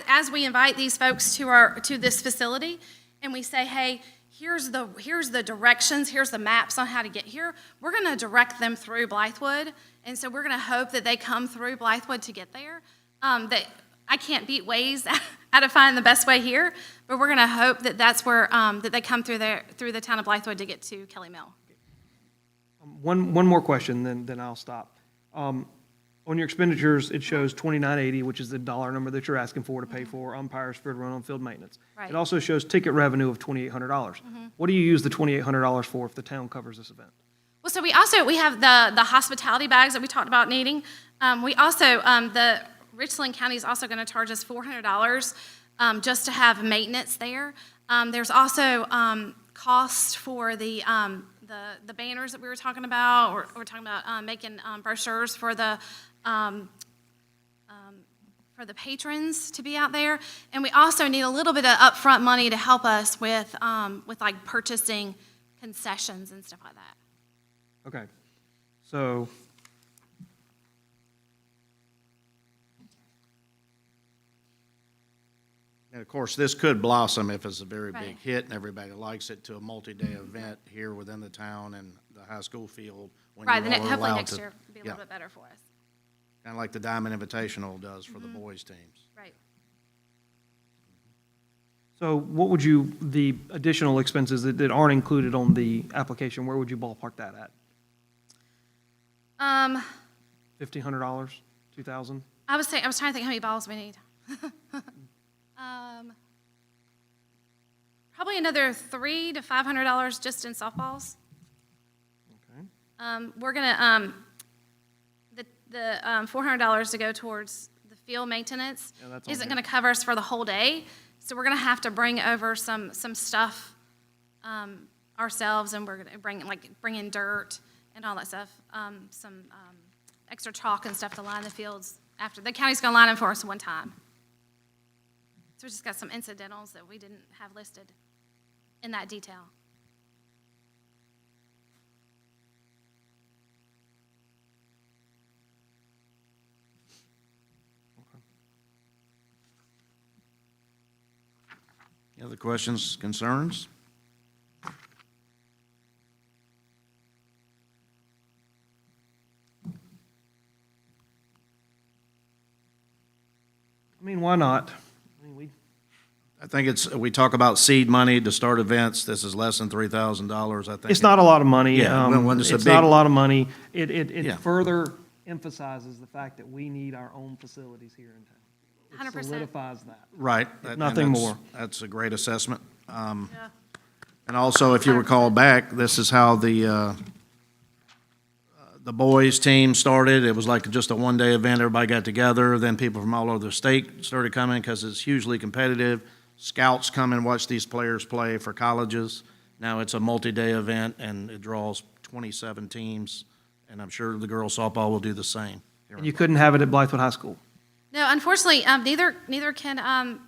as we invite these folks to this facility, and we say, hey, here's the directions, here's the maps on how to get here. We're going to direct them through Blythewood, and so we're going to hope that they come through Blythewood to get there. I can't beat ways how to find the best way here, but we're going to hope that that's where that they come through the town of Blythewood to get to Kelly Mill. One more question, then I'll stop. On your expenditures, it shows $29.80, which is the dollar number that you're asking for to pay for umpires, field run, on-field maintenance. Right. It also shows ticket revenue of $2,800. What do you use the $2,800 for if the town covers this event? Well, so we have the hospitality bags that we talked about needing. We also, the Richland County is also going to charge us $400 just to have maintenance there. There's also cost for the banners that we were talking about, or we're talking about making brochures for the patrons to be out there. And we also need a little bit of upfront money to help us with like purchasing concessions and stuff like that. Okay, so And of course, this could blossom if it's a very big Right. hit and everybody likes it to a multi-day event here within the town and the high school field. When Right, you then all are hopefully allowed next to- year will be a yeah. little bit better for us. Kind of like the Diamond Invitational does for the boys' teams. Right. So what would you, the additional expenses that aren't included on the application, where would you ballpark that at? $1,500, 2,000? I was trying to think how many balls we need. Probably another $300 to $500 just in softballs. Okay. We're gonna, the $400 to go towards the field maintenance Yeah, that's on isn't here. gonna cover us for the whole day. So we're gonna have to bring over some stuff, ourselves, and we're gonna bring in dirt and all that stuff. Some extra chalk and stuff to line the fields after, the county's gonna line them for us one time. So we just got some incidentals that we didn't have listed in that detail. Any other questions, concerns? I mean, why not? I mean, I think we talk about seed money to start events. This is less than $3,000, I think. it's not a lot of money. Yeah, when it's a It's not big- a lot of money. It Yeah. further emphasizes the fact that we need our own facilities here in town. It 100%. solidifies that. Right. If and nothing that's- more. That's a great assessment. Yeah. And also, if you recall back, this is how the boys' team started. It was like just a one-day event. Everybody got together. Then people from all over the state started coming because it's hugely competitive. Scouts come and watch these players play for colleges. Now it's a multi-day event, and it draws 27 teams, and I'm sure the girls' softball will do the same. And you couldn't have it at Blythewood High School. No, unfortunately, neither can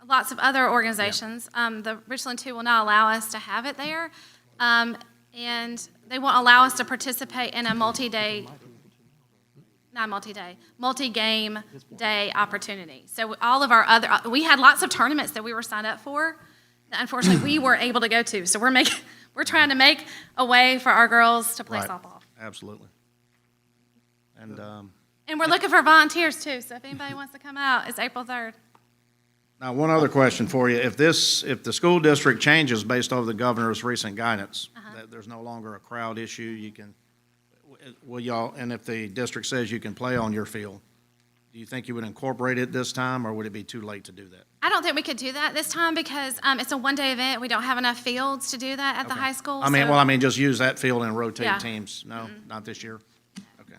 lots of other organizations. The Richland 2 will not allow us to have it there, and they won't allow us to participate in a multi-game day opportunity. So all of our we had lots of tournaments that we were signed up for that unfortunately we weren't able to go to. So we're trying to make a way for our girls to play Right. softball. Absolutely. And And we're looking for volunteers too, so if anybody wants to come out, it's April 3rd. now, one other question for you. If the school district changes based off the governor's recent guidance, that there's no longer a crowd issue, you can, will y'all, and if the district says you can play on your field, do you think you would incorporate it this time, or would it be too late to do that? I don't think we could do that this time because it's a one-day event. We don't have enough fields to do that at the high school. I mean, so- well, I mean, just use that field and rotate Yeah. teams. No, not this year? Okay.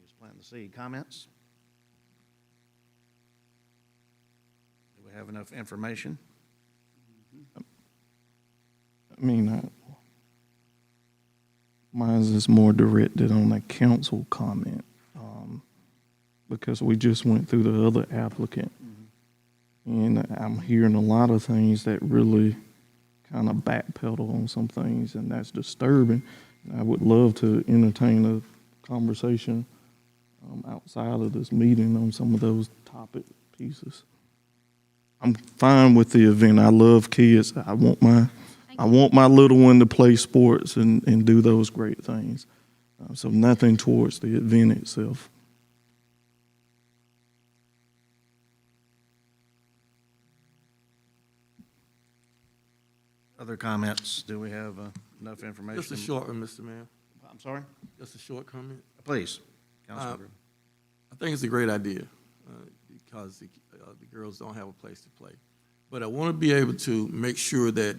Just planting the seed. Comments? Do we have enough information? I mean, mine's is more directed on a council comment, because we just went through the other applicant. And I'm hearing a lot of things that really kind of backpedal on some things, and that's disturbing. I would love to entertain a conversation outside of this meeting on some of those topic pieces. I'm fine with the event. I love kids. I want my little one to play sports and do those great things. So nothing towards the event itself. Other comments? Do we have enough information? Just a short one, Mr. Mayor. I'm sorry? Just a short comment. Please, Councilman Griffin. I think it's a great idea because the girls don't have a place to play. But I want to be able to make sure that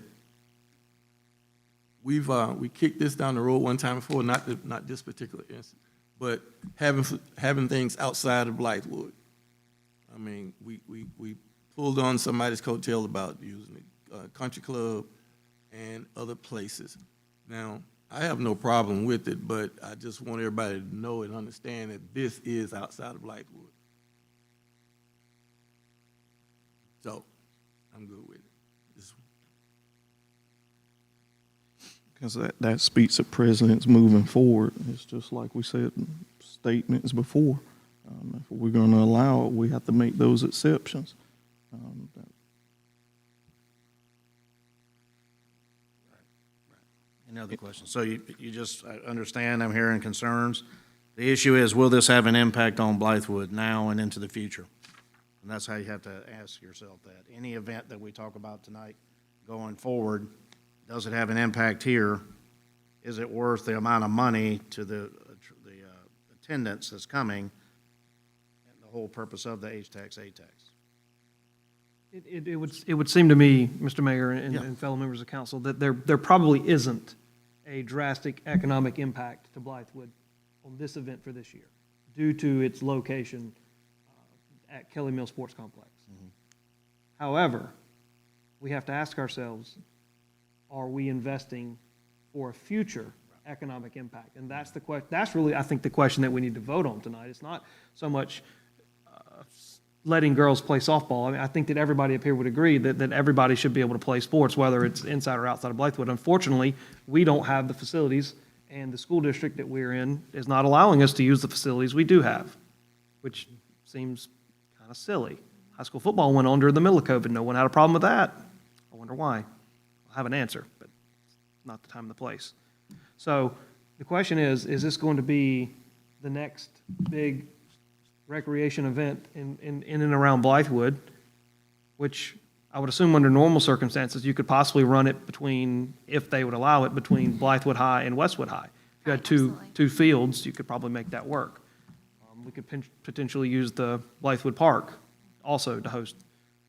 we kicked this down the road one time before, not this particular instance, but having things outside of Blythewood. I mean, we pulled on somebody's coattail about using the country club and other places. Now, I have no problem with it, but I just want everybody to know and understand that this is outside of Blythewood. So, I'm good with it. Because that speaks of presidents moving forward. It's just like we said, statements before. If we're going to allow it, we have to make those exceptions. Any other questions? So you just understand, I'm hearing concerns. The issue is, will this have an impact on Blythewood now and into the future? And that's how you have to ask yourself that. Any event that we talk about tonight going forward, does it have an impact here? Is it worth the amount of money to the attendance that's coming and the whole purpose of the H-tax, A-tax? It would seem to me, Mr. Mayor and Yeah. and fellow members of council, that there probably isn't a drastic economic impact to Blythewood on this event for this year due to its location at Kelly Mill Sports Complex. However, we have to ask ourselves, are we investing for a future economic impact? And that's the that's really, I think, the question that we need to vote on tonight. It's not so much letting girls play softball. I mean, I think that everybody up here would agree that everybody should be able to play sports, whether it's inside or outside of Blythewood. Unfortunately, we don't have the facilities, and the school district that we're in is not allowing us to use the facilities we do have, which seems kind of silly. High school football went on during the middle of COVID. No one had a problem with that. I wonder why. I'll have an answer, but it's not the time and the place. So the question is this going to be the next big recreation event in and around Blythewood, which I would assume under normal circumstances, you could possibly run it between, if they would allow it, between Blythewood High and Westwood High. If you had Absolutely. two fields, you could probably make that work. We could potentially use the Blythewood Park also to host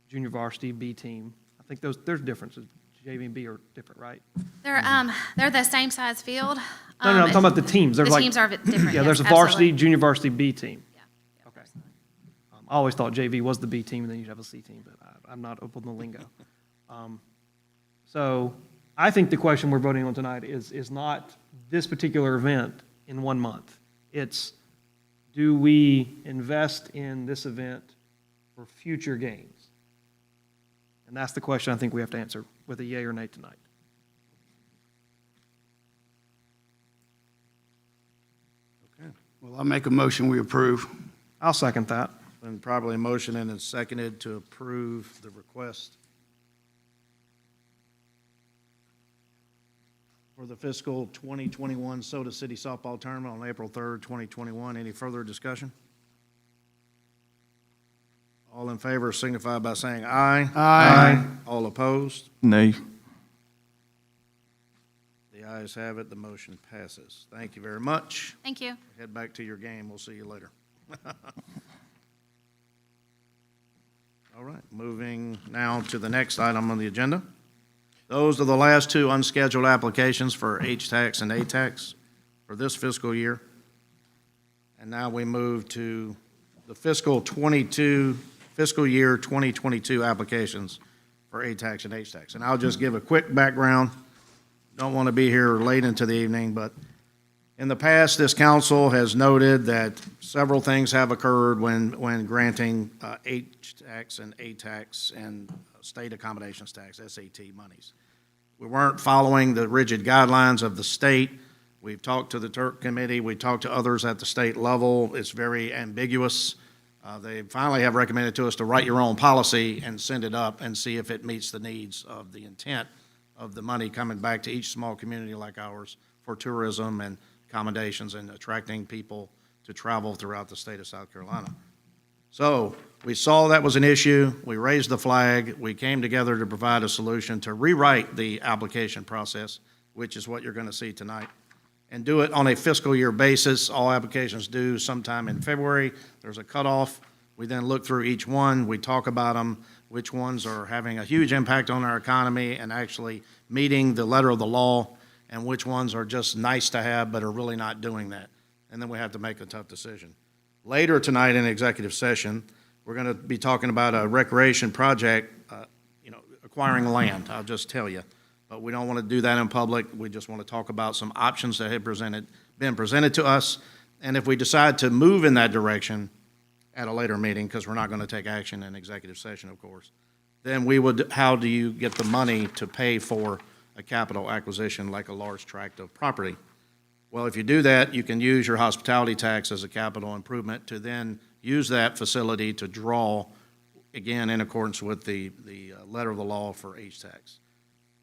junior varsity B team. I think there's differences. JV and B are different, right? They're the same size field. No, I'm talking about the teams. There's The like, teams are different, yeah, there's a yes, varsity, absolutely. junior varsity B team. Yeah. Okay. I always thought JV was the B team, and then you'd have a C team, but I'm not up on the lingo. So I think the question we're voting on tonight is not this particular event in 1 month. It's, do we invest in this event for future gains? And that's the question I think we have to answer with a yea or nay tonight. Well, I make a motion, we approve. I'll second that. Been properly motioned and seconded to approve the request for the fiscal 2021 Soda City Softball Tournament on April 3rd, 2021. Any further discussion? All in favor signify by saying aye. Aye. All opposed? Nay. The ayes have it, the motion passes. Thank you very much. Thank you. Head back to your game, we'll see you later. All right, moving now to the next item on the agenda. Those are the last two unscheduled applications for H-tax and A-tax for this fiscal year. And now we move to the fiscal year 2022 applications for A-tax and H-tax. And I'll just give a quick background. Don't want to be here late into the evening, but in the past, this council has noted that several things have occurred when granting H-tax and A-tax and state accommodations tax, SAT monies. We weren't following the rigid guidelines of the state. We've talked to the Turk Committee. We talked to others at the state level. It's very ambiguous. They finally have recommended to us to write your own policy and send it up and see if it meets the needs of the intent of the money coming back to each small community like ours for tourism and accommodations and attracting people to travel throughout the state of South Carolina. So we saw that was an issue. We raised the flag. We came together to provide a solution to rewrite the application process, which is what you're going to see tonight, and do it on a fiscal year basis. All applications due sometime in February. There's a cutoff. We then look through each one. We talk about them, which ones are having a huge impact on our economy and actually meeting the letter of the law, and which ones are just nice to have but are really not doing that. And then we have to make a tough decision. Later tonight in executive session, we're going to be talking about a recreation project, acquiring land, I'll just tell you. But we don't want to do that in public. We just want to talk about some options that have been presented to us. And if we decide to move in that direction at a later meeting, because we're not going to take action in executive session, of course, then how do you get the money to pay for a capital acquisition like a large tract of property? Well, if you do that, you can use your hospitality tax as a capital improvement to then use that facility to draw, again, in accordance with the letter of the law for H-tax.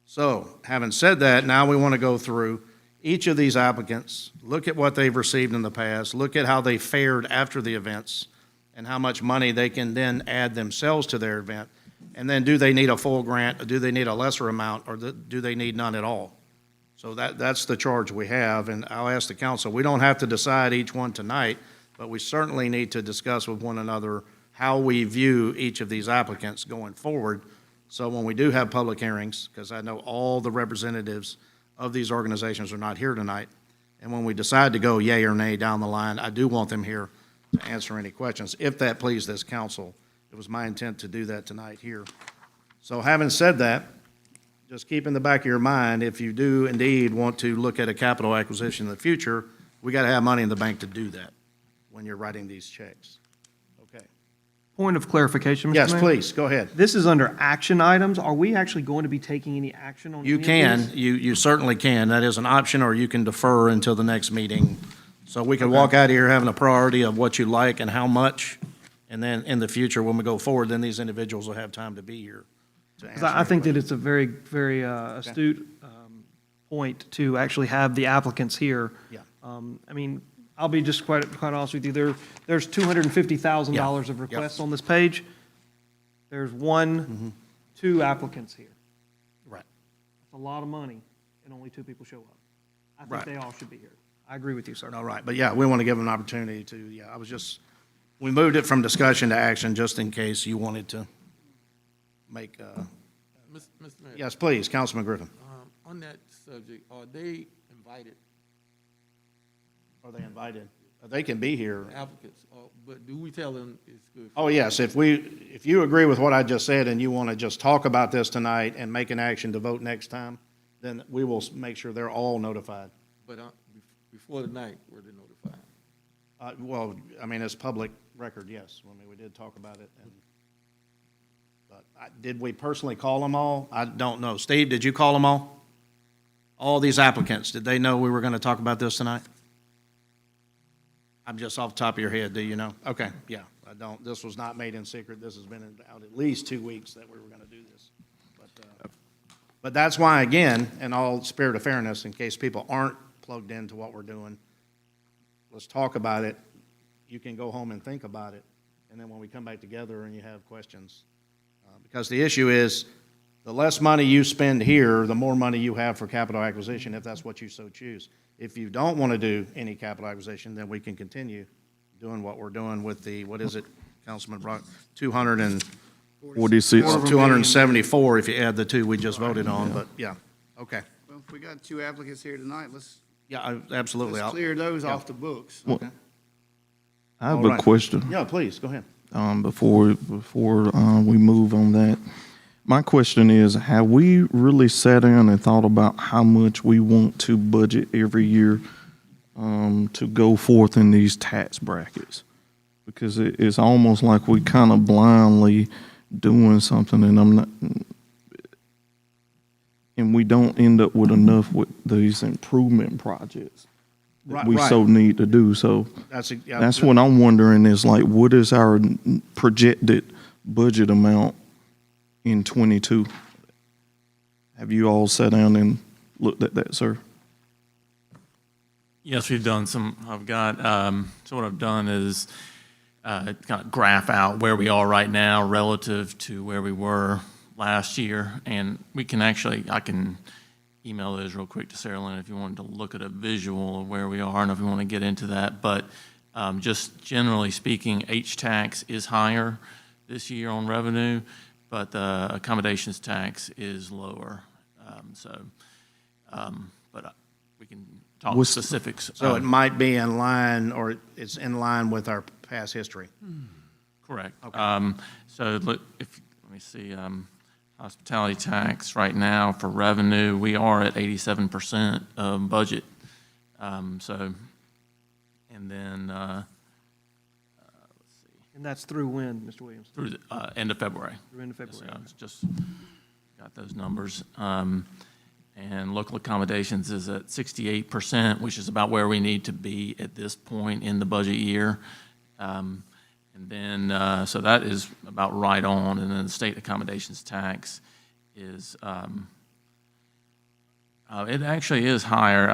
So, having said that, now we want to go through each of these applicants, look at what they've received in the past, look at how they fared after the events, and how much money they can then add themselves to their event. And then do they need a full grant, or do they need a lesser amount, or do they need none at all? So that's the charge we have, and I'll ask the council, we don't have to decide each one tonight, but we certainly need to discuss with one another how we view each of these applicants going forward. So when we do have public hearings, because I know all the representatives of these organizations are not here tonight, and when we decide to go yay or nay down the line, I do want them here to answer any questions, if that please this council. It was my intent to do that tonight here. So having said that, just keep in the back of your mind, if you do indeed want to look at a capital acquisition in the future, we got to have money in the bank to do that when you're writing these checks. Okay. Point of clarification, Mr. Mayor? Yes, please, go ahead. This is under action items. Are we actually going to be taking any action on You any of can, these? you certainly can. That is an option, or you can defer until the next meeting. So we can walk out of here having a priority of what you like and how much, and then in the future, when we go forward, then these individuals will have time to be here to 'Cause answer. I any think that questions. it's a very, very astute point to actually have the applicants here. Yeah. I mean, I'll be just quite honest with you, there's $250,000 of Yeah. Yep. requests on this page. There's two applicants here. Right. That's a lot of money, and only two people show up. I think Right. they all should be here. I agree with you, sir. All right, but yeah, we want to give them an opportunity to, yeah, we moved it from discussion to action just in case you wanted to make, Mr. Mayor. yes, please, Councilman Griffin. On that subject, are they invited, Are they invited? They can be here. applicants, but do we tell them it's good? Oh, yes, if you agree with what I just said and you want to just talk about this tonight and make an action to vote next time, then we will make sure they're all notified. But before the night, were they notified? Well, I mean, it's public record, yes. I mean, we did talk about it. But did we personally call them all? I don't know. Steve, did you call them all? All these applicants, did they know we were going to talk about this tonight? I'm just off the top of your head, do you know? Okay, yeah, I don't, this was not made in secret. This has been out at least 2 weeks that we were going to do this. But that's why, again, in all spirit of fairness, in case people aren't plugged into what we're doing, let's talk about it. You can go home and think about it, and then when we come back together and you have questions. Because the issue is, the less money you spend here, the more money you have for capital acquisition, if that's what you so choose. If you don't want to do any capital acquisition, then we can continue doing what we're doing with the, what is it, Councilman Brock? 46. 274 if you add the two we just voted on, but yeah, okay. Well, if we got two applicants here tonight, let's Yeah, absolutely. clear those off the books. I have All a right. question. Yeah, please, go ahead. Before we move on that. My question is, have we really sat down and thought about how much we want to budget every year to go forth in these tax brackets? Because it's almost like we kind of blindly doing something, and we don't end up with enough with these improvement projects that Right, we right. so need to do. So Yeah, that's what I'm wondering is like, what is our projected budget amount in '22? Have you all sat down and looked at that, sir? Yes, we've done some, I've got, so what I've done is kind of graph out where we are right now relative to where we were last year. And we can actually, I can email those real quick to Sarah Lynn if you wanted to look at a visual of where we are and if you want to get into that. But just generally speaking, H-tax is higher this year on revenue, but the accommodations tax is lower. But we can talk What's- specifics. So it might be in line, or it's in line with our past history. Correct. So look, let me see, hospitality tax right now for revenue, we are at 87% of budget. And then, let's see, And that's through when, Mr. Williams? through the end of February. Through end of February. So I was just got those numbers. and local accommodations is at 68%, which is about where we need to be at this point in the budget year. And then, so that is about right on, and then the state accommodations tax is, it actually is higher.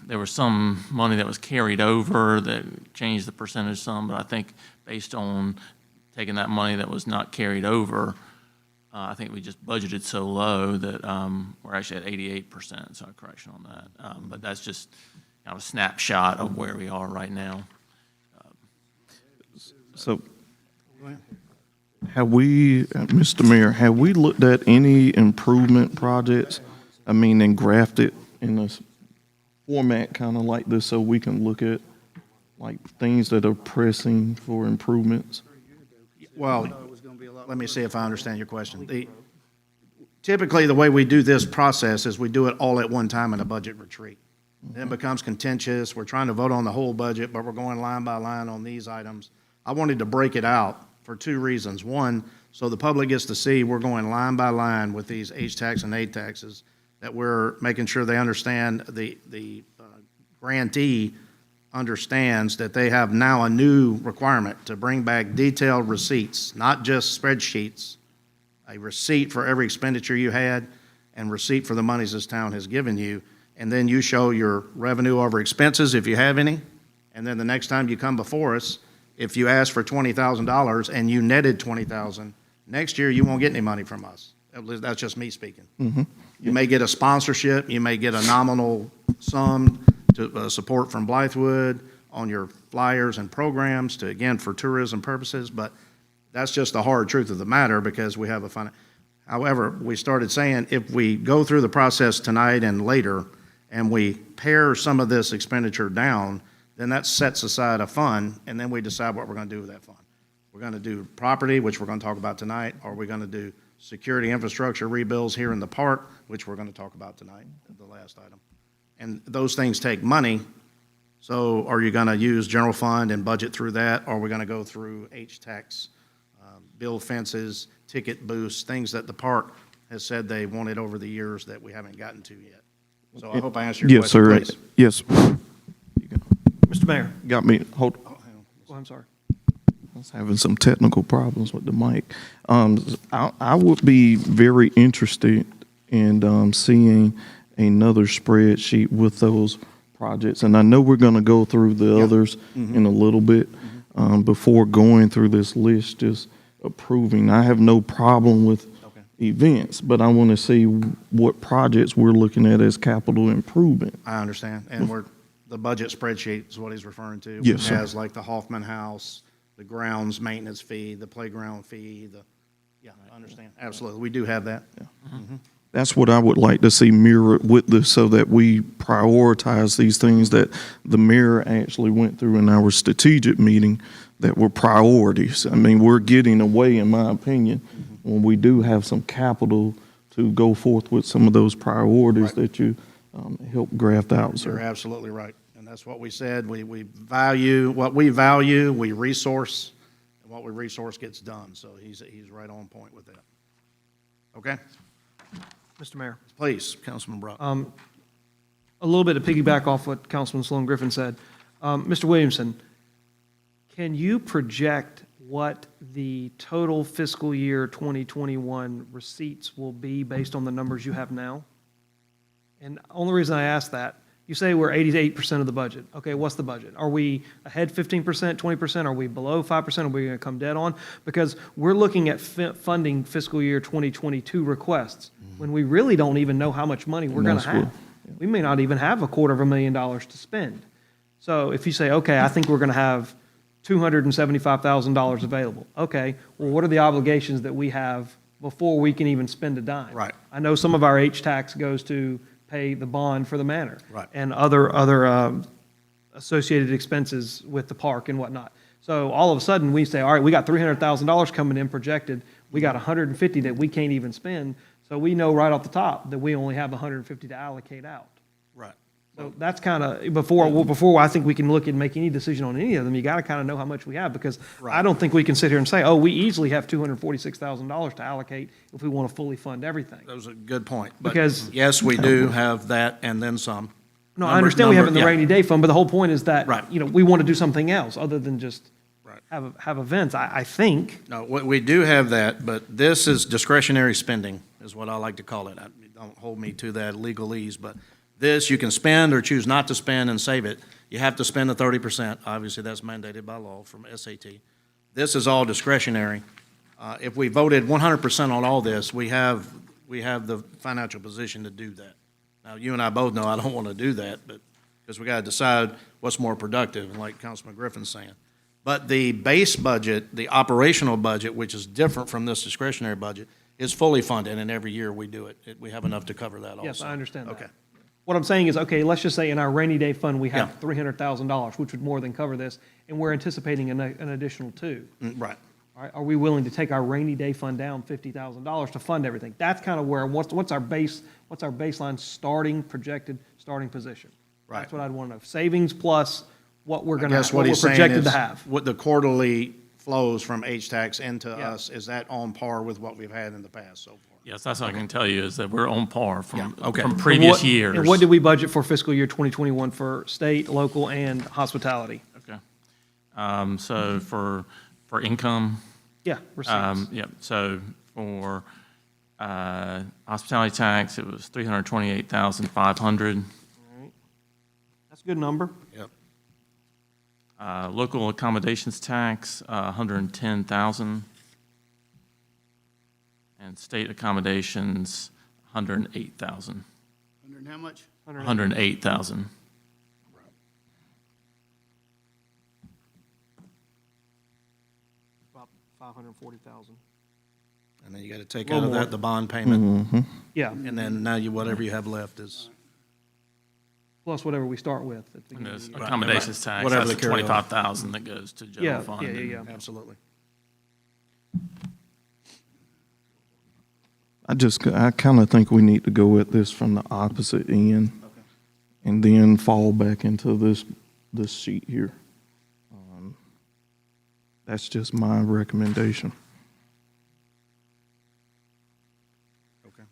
There was some money that was carried over that changed the percentage some, but I think based on taking that money that was not carried over, I think we just budgeted so low that we're actually at 88%, so a correction on that. But that's just kind of a snapshot of where we are right now. So, have we, Mr. Mayor, have we looked at any improvement projects? I mean, and grafted in a format kind of like this so we can look at like things that are pressing for improvements? Well, let me see if I understand your question. Typically, the way we do this process is we do it all at one time in a budget retreat. Then it becomes contentious. We're trying to vote on the whole budget, but we're going line by line on these items. I wanted to break it out for two reasons. One, so the public gets to see we're going line by line with these H-tax and A-taxes, that we're making sure they understand the grantee understands that they have now a new requirement to bring back detailed receipts, not just spreadsheets, a receipt for every expenditure you had and receipt for the monies this town has given you. And then you show your revenue over expenses if you have any. And then the next time you come before us, if you ask for $20,000 and you netted $20,000, next year you won't get any money from us. That's just me speaking. You may get a sponsorship, you may get a nominal sum to support from Blythewood on your flyers and programs to, again, for tourism purposes, but that's just the hard truth of the matter because we have a however, we started saying if we go through the process tonight and later and we pare some of this expenditure down, then that sets aside a fund, and then we decide what we're going to do with that fund. We're going to do property, which we're going to talk about tonight, or we're going to do security infrastructure rebuilds here in the park, which we're going to talk about tonight, the last item. And those things take money, so are you going to use general fund and budget through that, or are we going to go through H-tax, build fences, ticket booths, things that the park has said they wanted over the years that we haven't gotten to yet? So I hope I answered your question, Yes, sir. please. Yes. Mr. Mayor, Got me, hold, oh, I'm sorry. I was having some technical problems with the mic. I would be very interested in seeing another spreadsheet with those projects. And I know we're going to go through the others in a little bit before going through this list, just approving. I have no problem with events, but I want to see what projects we're looking at as capital improvement. I understand, and the budget spreadsheet is what he's referring to. Yes, Which sir. has like the Hoffman House, the grounds maintenance fee, the playground fee, I understand, absolutely, we do have that. That's what I would like to see mirrored with this so that we prioritize these things that the mayor actually went through in our strategic meeting that were priorities. I mean, we're getting away, in my opinion, when we do have some capital to go forth with some of those priorities that you help graft out, You're sir. absolutely right, and that's what we said, we value, what we value, we resource, and what we resource gets done, so he's right on point with that. Okay, Mr. Mayor. please, Councilman Brock. A little bit to piggyback off what Councilman Sloan Griffin said. Mr. Williamson, can you project what the total fiscal year 2021 receipts will be based on the numbers you have now? And the only reason I ask that, you say we're 88% of the budget. Okay, what's the budget? Are we ahead 15%, 20%? Are we below 5%? Are we going to come dead on? Because we're looking at funding fiscal year 2022 requests when we really don't even know how much money we're going to that's what- have. We may not even have $250,000 to spend. So if you say, okay, I think we're going to have $275,000 available. Okay, well, what are the obligations that we have before we can even spend a dime? Right. I know some of our H-tax goes to pay the bond for the manor. Right. And other associated expenses with the park and whatnot. So all of a sudden, we say, all right, we got $300,000 coming in projected. We got $150 that we can't even spend. So we know right off the top that we only have $150 to allocate out. Right. So that's kind of, before I think we can look and make any decision on any of them, you got to kind of know how much we have, because I don't think we can sit here and say, oh, we easily have $246,000 to allocate if we want to fully fund everything. That was a good point. But Because- yes, we do have that and then some. No, I understand we have it in the yeah. rainy day fund, but the whole point is that, Right. we want to do something else other than just Right. have events, I think. No, we do have that, but this is discretionary spending, is what I like to call it. Don't hold me to that legalese, but this, you can spend or choose not to spend and save it. You have to spend the 30%. Obviously, that's mandated by law from SAT. This is all discretionary. If we voted 100% on all this, we have the financial position to do that. Now, you and I both know I don't want to do that, but, because we got to decide what's more productive, and like Councilman Griffin's saying. But the base budget, the operational budget, which is different from this discretionary budget, is fully funded, and every year we do it. We have enough to cover that also. Yes, I understand that. Okay. What I'm saying is, okay, let's just say in our rainy day fund, we have Yeah. $300,000, which would more than cover this, and we're anticipating an additional two. Right. All right, are we willing to take our rainy day fund down $50,000 to fund everything? That's kind of where, what's our baseline projected starting position? Right. That's what I'd want to know. Savings plus what we're I going to, guess what what we're he's saying projected to is, have. what the quarterly flows from H-Tax into Yeah. us, is that on par with what we've had in the past so far? Yes, that's what I can tell you, is that we're on par Yeah, from, okay. from And previous years. And what did we budget for fiscal year 2021 for state, local, and hospitality? Okay. So for income, Yeah, receipts. yep, so for hospitality tax, it was 328,500. That's a good number. Yep. Local accommodations tax, 110,000. And state accommodations, 108,000. Under how much? 108,000. About 540,000. And then you got to take A out little of more. that the bond payment, Yeah, and then now whatever you have left is, plus whatever we start with at the And beginning this of the year. accommodations tax, Whatever that's the carryover. 25,000 that goes to Yeah, general fund. yeah, and- yeah. absolutely. I kind of think we need to go at this from the opposite end and then fall back into this sheet here. That's just my recommendation. Okay.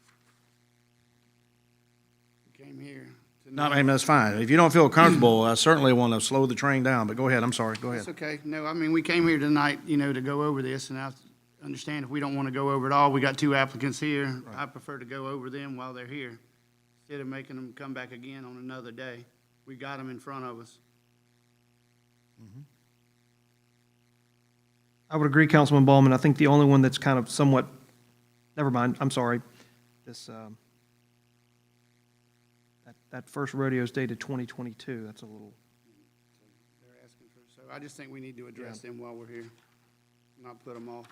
We came here No, I mean, that's fine. If you don't feel comfortable, I certainly want to slow the train down, but go ahead, I'm sorry, go ahead. That's okay. No, I mean, we came here tonight, to go over this, and I understand if we don't want to go over it all, we got two applicants here. I prefer to go over them while they're here, instead of making them come back again on another day. We got them in front of us. I would agree, Councilman Ballman. I think the only one that's kind of somewhat, never mind, I'm sorry. This, that first rodeo is dated 2022. That's a little, They're asking for, so I just think we need to address them while we're here, not put them off.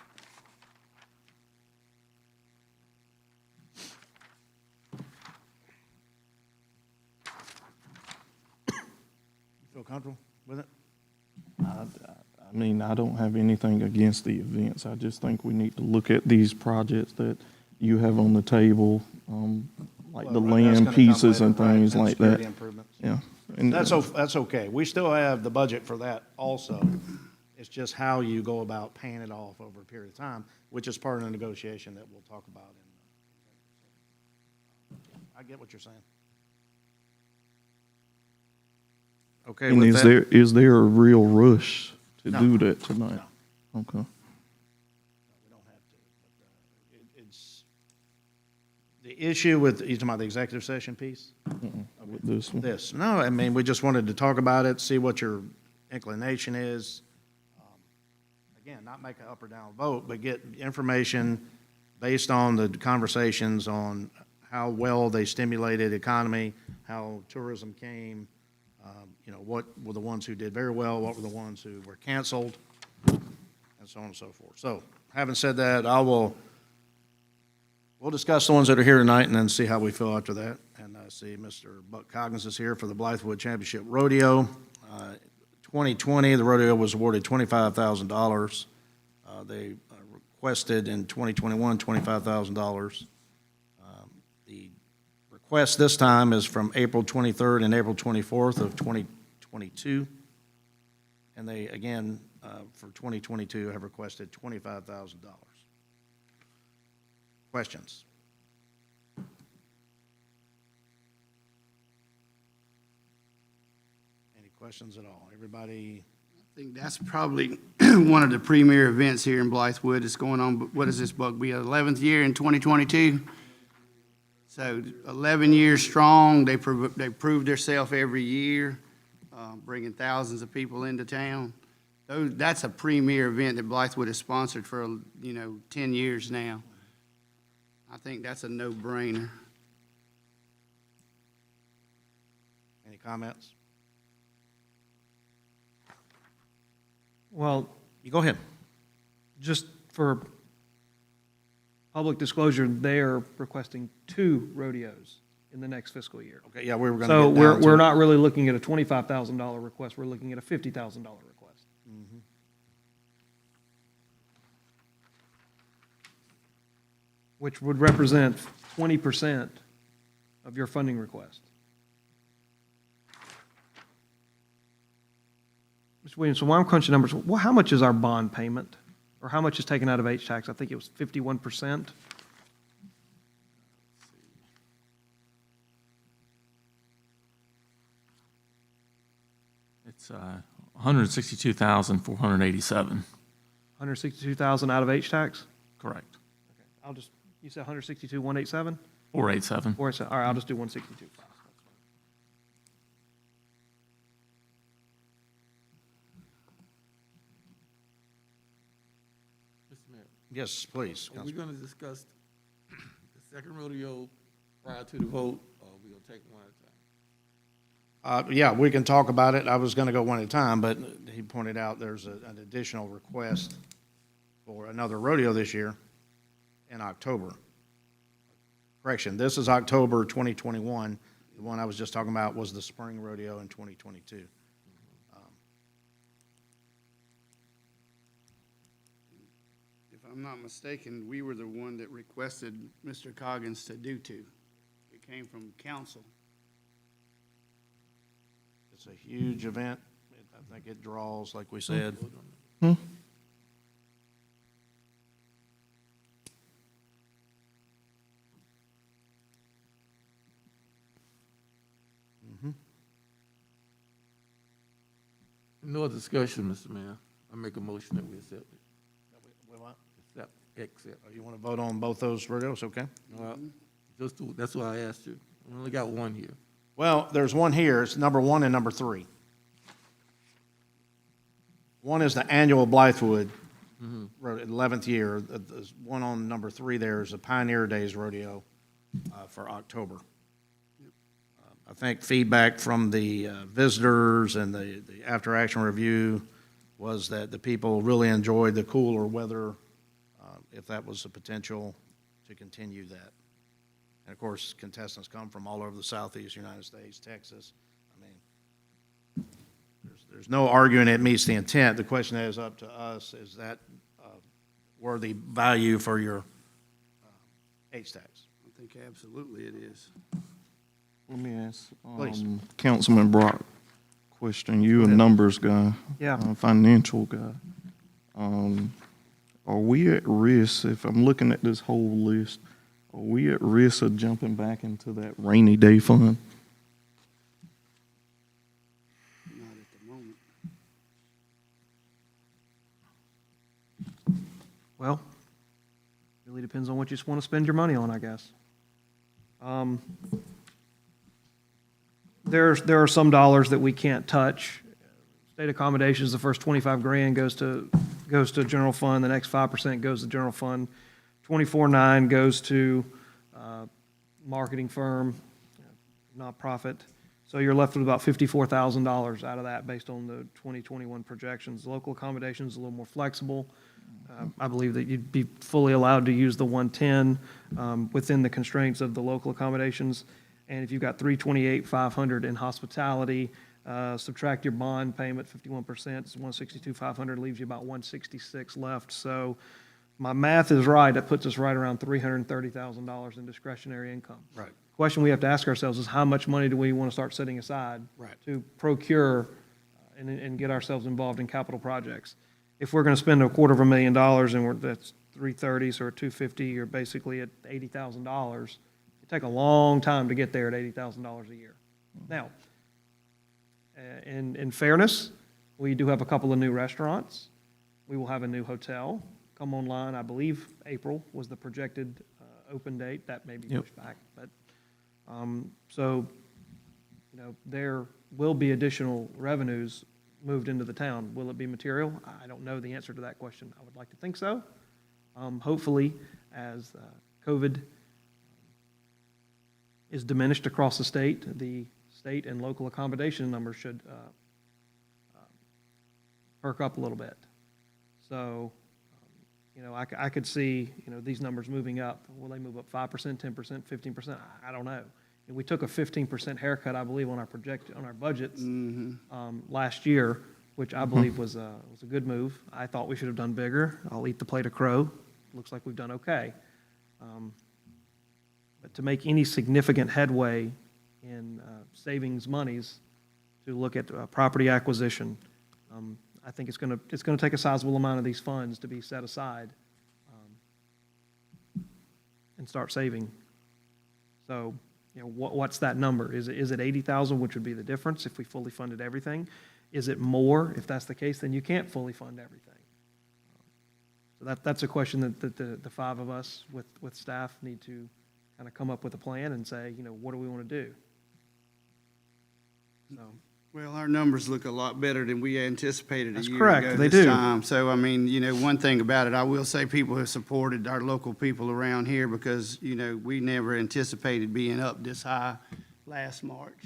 Feel comfortable with it? I mean, I don't have anything against the events. I just think we need to look at these projects that you have on the table, like the Well, right, that's land gonna come pieces later, and right, things and like security that. improvements. Yeah. And That's okay. We still have the budget for that also. It's just how you go about paying it off over a period of time, which is part of the negotiation that we'll talk about. I get what you're saying. Okay, And with that. is there a real rush to No. do that tonight? Okay. We don't have to, but it's, the issue with, you talking about the executive session piece? With this one. This, no, I mean, we just wanted to talk about it, see what your inclination is. Again, not make an up or down vote, but get information based on the conversations on how well they stimulated economy, how tourism came, what were the ones who did very well, what were the ones who were canceled, and so on and so forth. So, having said that, we'll discuss the ones that are here tonight and then see how we feel after that. And I see Mr. Buck Coggins is here for the Blythewood Championship Rodeo. 2020, the rodeo was awarded $25,000. They requested in 2021, $25,000. The request this time is from April 23rd and April 24th of 2022. And they, again, for 2022, have requested $25,000. Questions? Any questions at all? Everybody? I think that's probably one of the premier events here in Blythewood. It's going on, what is this, Buck? We had 11th year in 2022? So 11 years strong. They proved themselves every year, bringing thousands of people into town. That's a premier event that Blythewood has sponsored for, 10 years now. I think that's a no-brainer. Any comments? Well, You go ahead. just for public disclosure, they are requesting 2 rodeos in the next fiscal year. Okay, yeah, we were going to So get down to we're not really looking at a $25,000 request, we're looking at a $50,000 request. Which would represent 20% of your funding request. Mr. Williams, so while I'm crunching numbers, how much is our bond payment? Or how much is taken out of H-tax? I think it was 51%. It's 162,487. 162,000 out of H-tax? Correct. I'll just, you said 162,187? 487. All right, I'll just do 162. Mr. Mayor, Yes, please. are we going to discuss the second rodeo prior to the vote, or we going to take one at a time? Yeah, we can talk about it. I was going to go one at a time, but he pointed out there's an additional request for another rodeo this year in October. Correction, this is October 2021. The one I was just talking about was the spring rodeo in 2022. If I'm not mistaken, we were the one that requested Mr. Coggins to do 2. It came from council. It's a huge event. I think it draws, like we said. No other discussion, Mr. Mayor. I make a motion that we accept it. Accept. Oh, you want to vote on both those rodeos, okay? Well, that's why I asked you. We only got one here. Well, there's one here. It's number 1 and number 3. One is the annual Blythewood, 11th year. The one on number 3 there is the Pioneer Days Rodeo for October. I think feedback from the visitors and the after-action review was that the people really enjoyed the cooler weather, if that was a potential to continue that. And of course, contestants come from all over the southeast United States, Texas. I mean, there's no arguing it meets the intent. The question is up to us, is that worthy value for your H-tax? I think absolutely it is. Let me ask, Please. Councilman Brock, question. You a numbers guy. Yeah. Financial guy. Are we at risk, if I'm looking at this whole list, are we at risk of jumping back into that rainy day fund? Not at the moment. Well, really depends on what you just want to spend your money on, I guess. There are some dollars that we can't touch. State accommodations, the first 25 grand goes to general fund, the next 5% goes to general fund. 24.9 goes to marketing firm, nonprofit. So you're left with about $54,000 out of that based on the 2021 projections. Local accommodations a little more flexible. I believe that you'd be fully allowed to use the 110 within the constraints of the local accommodations. And if you've got 328,500 in hospitality, subtract your bond payment, 51%, it's 162,500, leaves you about 166 left. So my math is right, that puts us right around $330,000 in discretionary income. Right. question we have to ask ourselves is how much money do we want to start setting aside Right. to procure and get ourselves involved in capital projects? If we're going to spend $250,000 and that's 330, so we're 250, you're basically at $80,000. It take a long time to get there at $80,000 a year. Now, in fairness, we do have a couple of new restaurants. We will have a new hotel come online. I believe April was the projected open date. That may be pushed back, but so there will be additional revenues moved into the town. Will it be material? I don't know the answer to that question. I would like to think so. Hopefully, as COVID is diminished across the state and local accommodation numbers should perk up a little bit. So, I could see, these numbers moving up. Will they move up 5%, 10%, 15%? I don't know. And we took a 15% haircut, I believe, on our budgets last year, which I believe was a good move. I thought we should have done bigger. I'll eat the plate of crow. Looks like we've done okay. But to make any significant headway in savings monies to look at property acquisition, I think it's going to take a sizable amount of these funds to be set aside and start saving. So, what's that number? Is it 80,000, which would be the difference if we fully funded everything? Is it more? If that's the case, then you can't fully fund everything. So that's a question that the five of us with staff need to kind of come up with a plan and say, what do we want to do? So. Well, our numbers look a lot better than we anticipated a That's year correct. ago They this do. time. So, I mean, one thing about it, I will say people have supported our local people around here because, we never anticipated being up this high last March.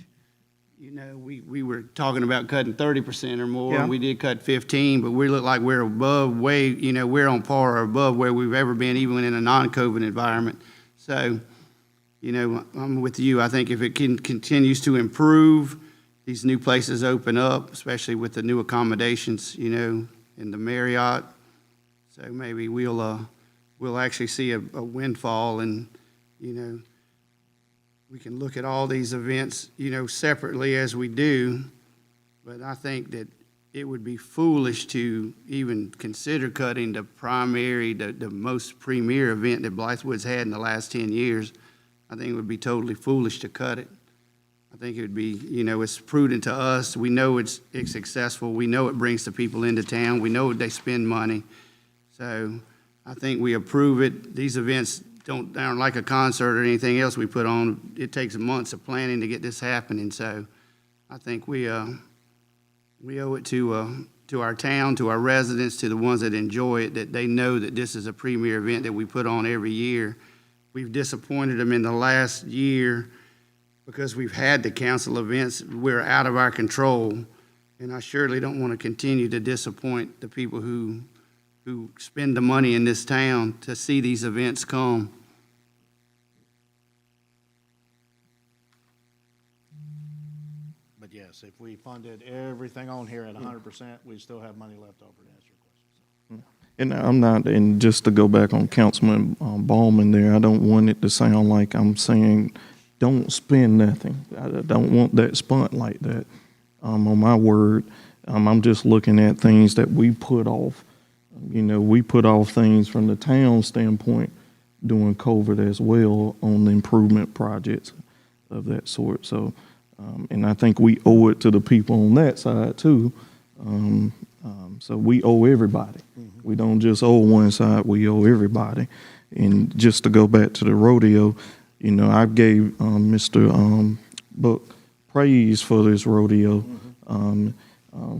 We were talking about cutting 30% or more. Yeah. We did cut 15, but we look like we're above we're on par or above where we've ever been, even in a non-COVID environment. So, I'm with you. I think if it continues to improve, these new places open up, especially with the new accommodations, in the Marriott. So maybe we'll actually see a windfall, and, we can look at all these events, separately as we do. But I think that it would be foolish to even consider cutting the most premier event that Blythewood's had in the last 10 years. I think it would be totally foolish to cut it. I think it would be, it's prudent to us. We know it's successful. We know it brings the people into town. We know they spend money. So I think we approve it. These events aren't like a concert or anything else we put on. It takes months of planning to get this happening. So I think we owe it to our town, to our residents, to the ones that enjoy it, that they know that this is a premier event that we put on every year. We've disappointed them in the last year because we've had to cancel events. We're out of our control, and I surely don't want to continue to disappoint the people who spend the money in this town to see these events come. But yes, if we funded everything on here at 100%, we still have money left over to answer your question. And I'm not, and just to go back on Councilman Ballman there, I don't want it to sound like I'm saying, don't spend nothing. I don't want that spent like that, on my word. I'm just looking at things that we put off. We put off things from the town standpoint during COVID as well on the improvement projects of that sort. So, and I think we owe it to the people on that side too. So we owe everybody. We don't just owe one side, we owe everybody. And just to go back to the rodeo, I gave Mr. Book praise for this rodeo,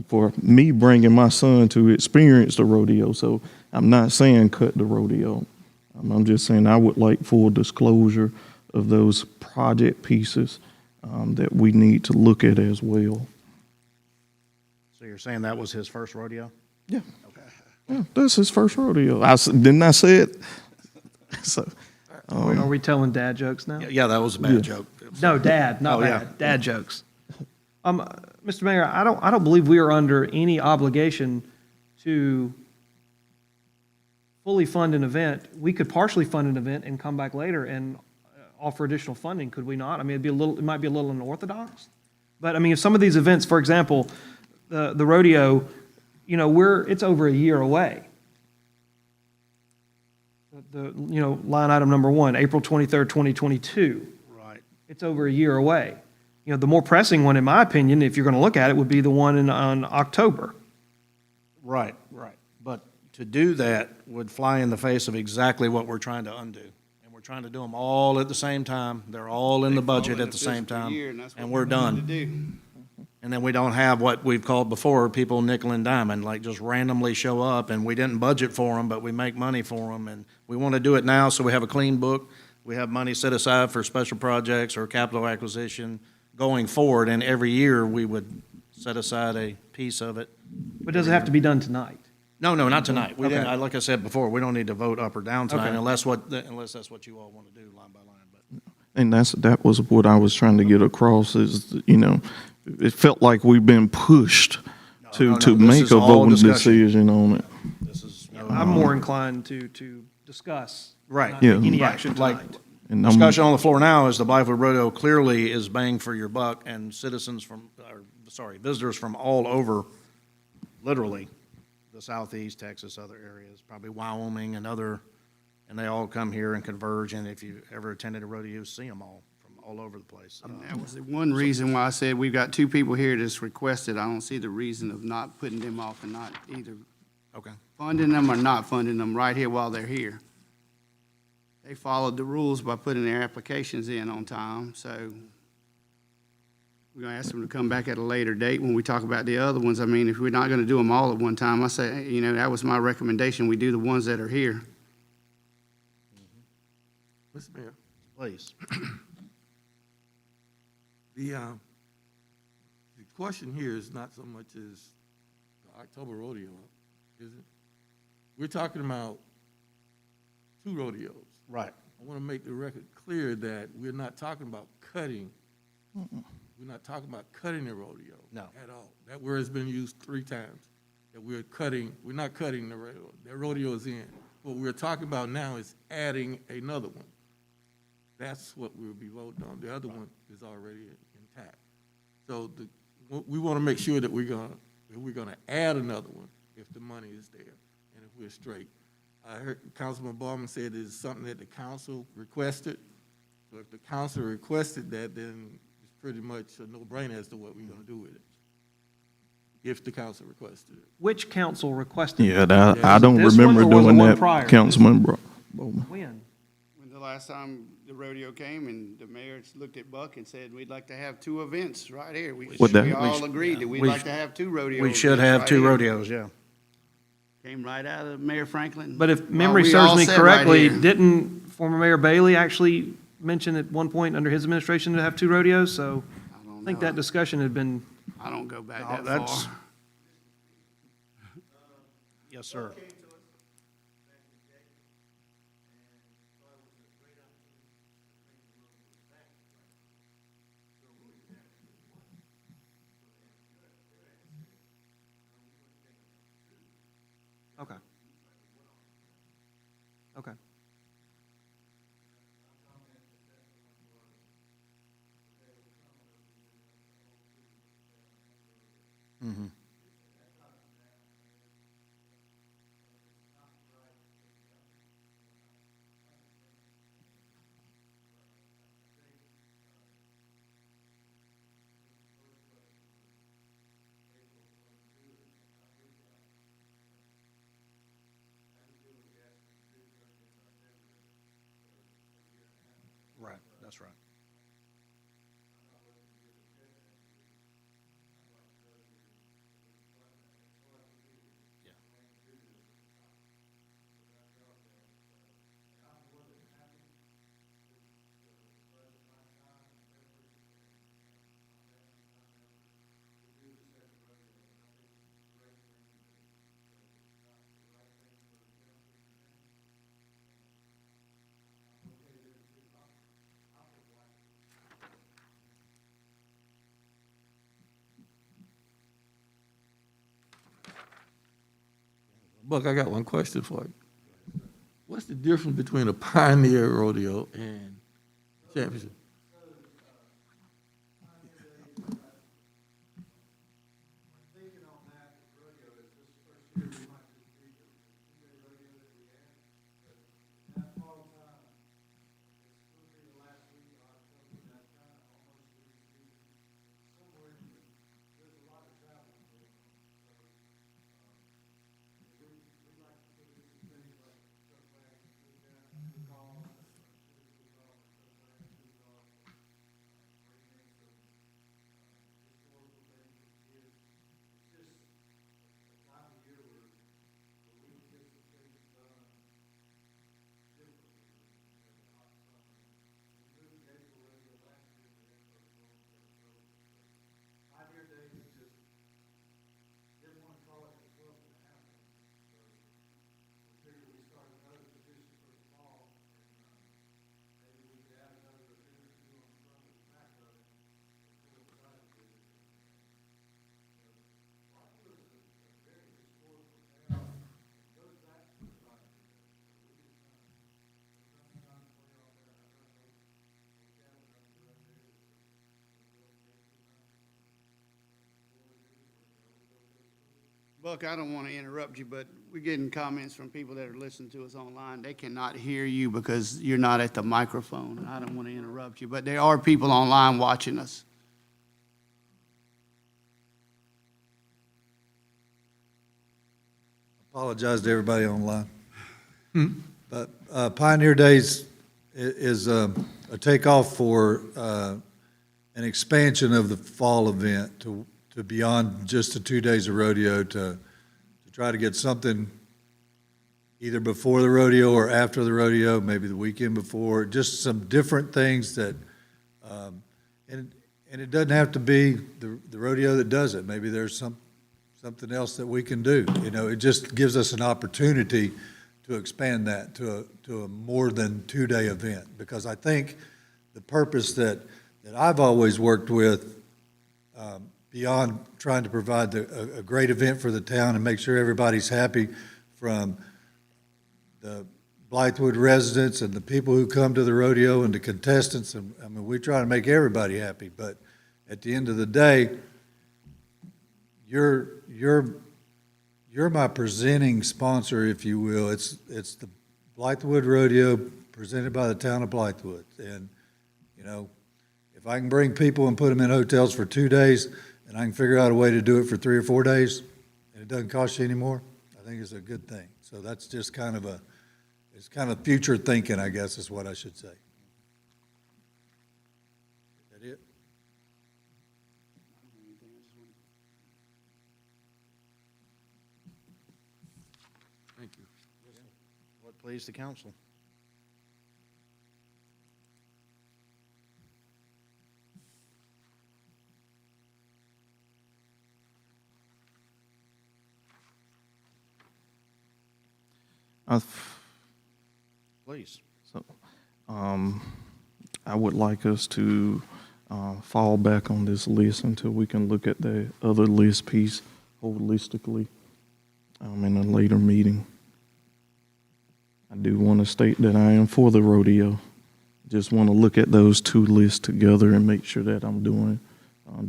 for me bringing my son to experience the rodeo. So I'm not saying cut the rodeo. I'm just saying I would like full disclosure of those project pieces that we need to look at as well. So you're saying that was his first rodeo? Yeah. Yeah, that's his first rodeo. Didn't I say it? So, Are we telling dad jokes now? Yeah, that was a bad joke. No, dad, not Oh, yeah. bad. Dad jokes. Mr. Mayor, I don't believe we are under any obligation to fully fund an event. We could partially fund an event and come back later and offer additional funding, could we not? I mean, it might be a little unorthodox. But I mean, if some of these events, for example, the rodeo, you know, it's over a year away. You know, line item number 1, April 23rd, 2022. Right. It's over a year away. You know, the more pressing one, in my opinion, if you're going to look at it, would be the one on October. Right, right. But to do that would fly in the face of exactly what we're trying to undo. And we're trying to do them all at the same time. They're all in the budget at the same time. And we're done. And then we don't have what we've called before, people nickel and diamond, like just randomly show up, and we didn't budget for them, but we make money for them. And we want to do it now, so we have a clean book. We have money set aside for special projects or capital acquisition going forward, and every year we would set aside a piece of it. But does it have to be done tonight? No, not tonight. We didn't, Okay. like I said before, we don't need to vote up or down tonight Okay. unless that's what you all want to do line by line. But And that was what I was trying to get across is, you know, it felt like we've been pushed no, to this make is a all voting discussion. decision on it. this is, I'm more inclined to discuss. Right. Not take any Right. action Like, tonight. And discussion on the floor now is the Blythewood Rodeo clearly is bang for your buck, and visitors from all over, literally, the southeast, Texas, other areas, probably Wyoming and and they all come here and converge, and if you ever attended a rodeo, you see them all from all over the place. That was the one reason why I said we've got 2 people here that's requested. I don't see the reason of not putting them off and not either Okay. funding them or not funding them right here while they're here. They followed the rules by putting their applications in on time, so we're gonna ask them to come back at a later date when we talk about the other ones. I mean, if we're not gonna do them all at one time, I say, you know, that was my recommendation. We do the ones that are here. Mr. Mayor, Please. the question here is not so much as the October rodeo, is it? We're talking about 2 rodeos. Right. I want to make the record clear that we're not talking about cutting. We're not talking about cutting the rodeo. No. At all. That word has been used 3 times, that we're not cutting the rodeo. That rodeo is in. What we're talking about now is adding another one. That's what we'll be voting on. The other one is already intact. So we want to make sure that we're gonna add another one if the money is there and if we're straight. I heard Councilman Bowman said it's something that the council requested. So if the council requested that, then it's pretty much a no-brainer as to what we're gonna do with it. If the council requested it. Which council requested? Yeah, it? I don't This one remember or was it doing one that, prior? Councilman Bowman. When? When the last time the rodeo came and the mayor looked at Buck and said, we'd like to have 2 events right here. We all agreed that we'd we like to have 2 rodeos. We should events have right 2 here. rodeos, yeah. Came right out of Mayor Franklin. But if While memory we serves all me sat right correctly, here. didn't former Mayor Bailey actually mention at one point under his administration to have 2 rodeos? So I don't I think know. that discussion had been, I don't go back No, that that's- far. Yes, sir. okay. Okay. Right, that's right. Buck, I got one question for you. What's the difference between a pioneer rodeo and Championship. Buck, I don't want to interrupt you, but we're getting comments from people that are listening to us online. They cannot hear you because you're not at the microphone. I don't want to interrupt you, but there are people online watching us. Apologize to everybody online. But Pioneer Days is a takeoff for an expansion of the fall event to beyond just the 2 days of rodeo to try to get something either before the rodeo or after the rodeo, maybe the weekend before, just some different things that, and it doesn't have to be the rodeo that does it. Maybe there's something else that we can do. You know, it just gives us an opportunity to expand that to a more than 2 day event. Because I think the purpose that I've always worked with, beyond trying to provide a great event for the town and make sure everybody's happy, from the Blythewood residents and the people who come to the rodeo and the contestants, and I mean, we try to make everybody happy, but at the end of the day, you're my presenting sponsor, if you will. It's the Blythewood Rodeo presented by the town of Blythewood. And, you know, if I can bring people and put them in hotels for 2 days, and I can figure out a way to do it for 3 or 4 days, and it doesn't cost you any more, I think it's a good thing. So that's just kind of it's kind of future thinking, I guess, is what I should say. Is that it? Thank you. What pleased the council? Please. So, I would like us to fall back on this list until we can look at the other list piece holistically in a later meeting. I do want to state that I am for the rodeo. Just want to look at those two lists together and make sure that I'm doing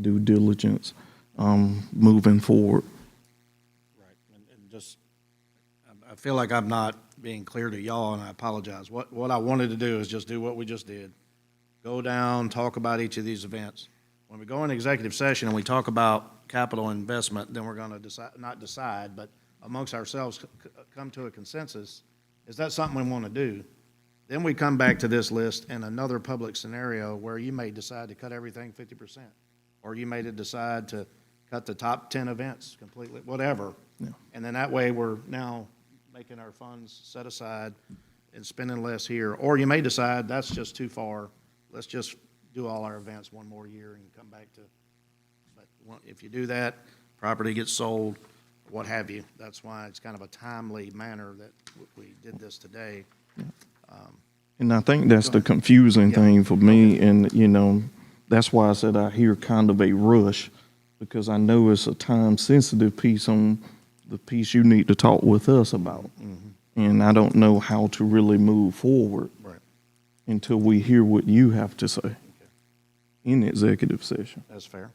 due diligence moving forward. Right, and just, I feel like I'm not being clear to y'all, and I apologize. What I wanted to do is just do what we just did. Go down, talk about each of these events. When we go in executive session and we talk about capital investment, then we're going to not decide, but amongst ourselves, come to a consensus. Is that something we want to do? Then we come back to this list in another public scenario where you may decide to cut everything 50%, or you may decide to cut the top 10 events completely, whatever. Yeah. And then that way, we're now making our funds set aside and spending less here. Or you may decide that's just too far. Let's just do all our events one more year and come back to, but if you do that, property gets sold, what have you. That's why it's kind of a timely manner that we did this today. And I think that's the confusing thing for me, and, you know, that's why I said I hear kind of a rush, because I know it's a time-sensitive piece on the piece you need to talk with us about. And I don't know how to really move forward. Right. until we hear what you have to say in executive session. That's fair.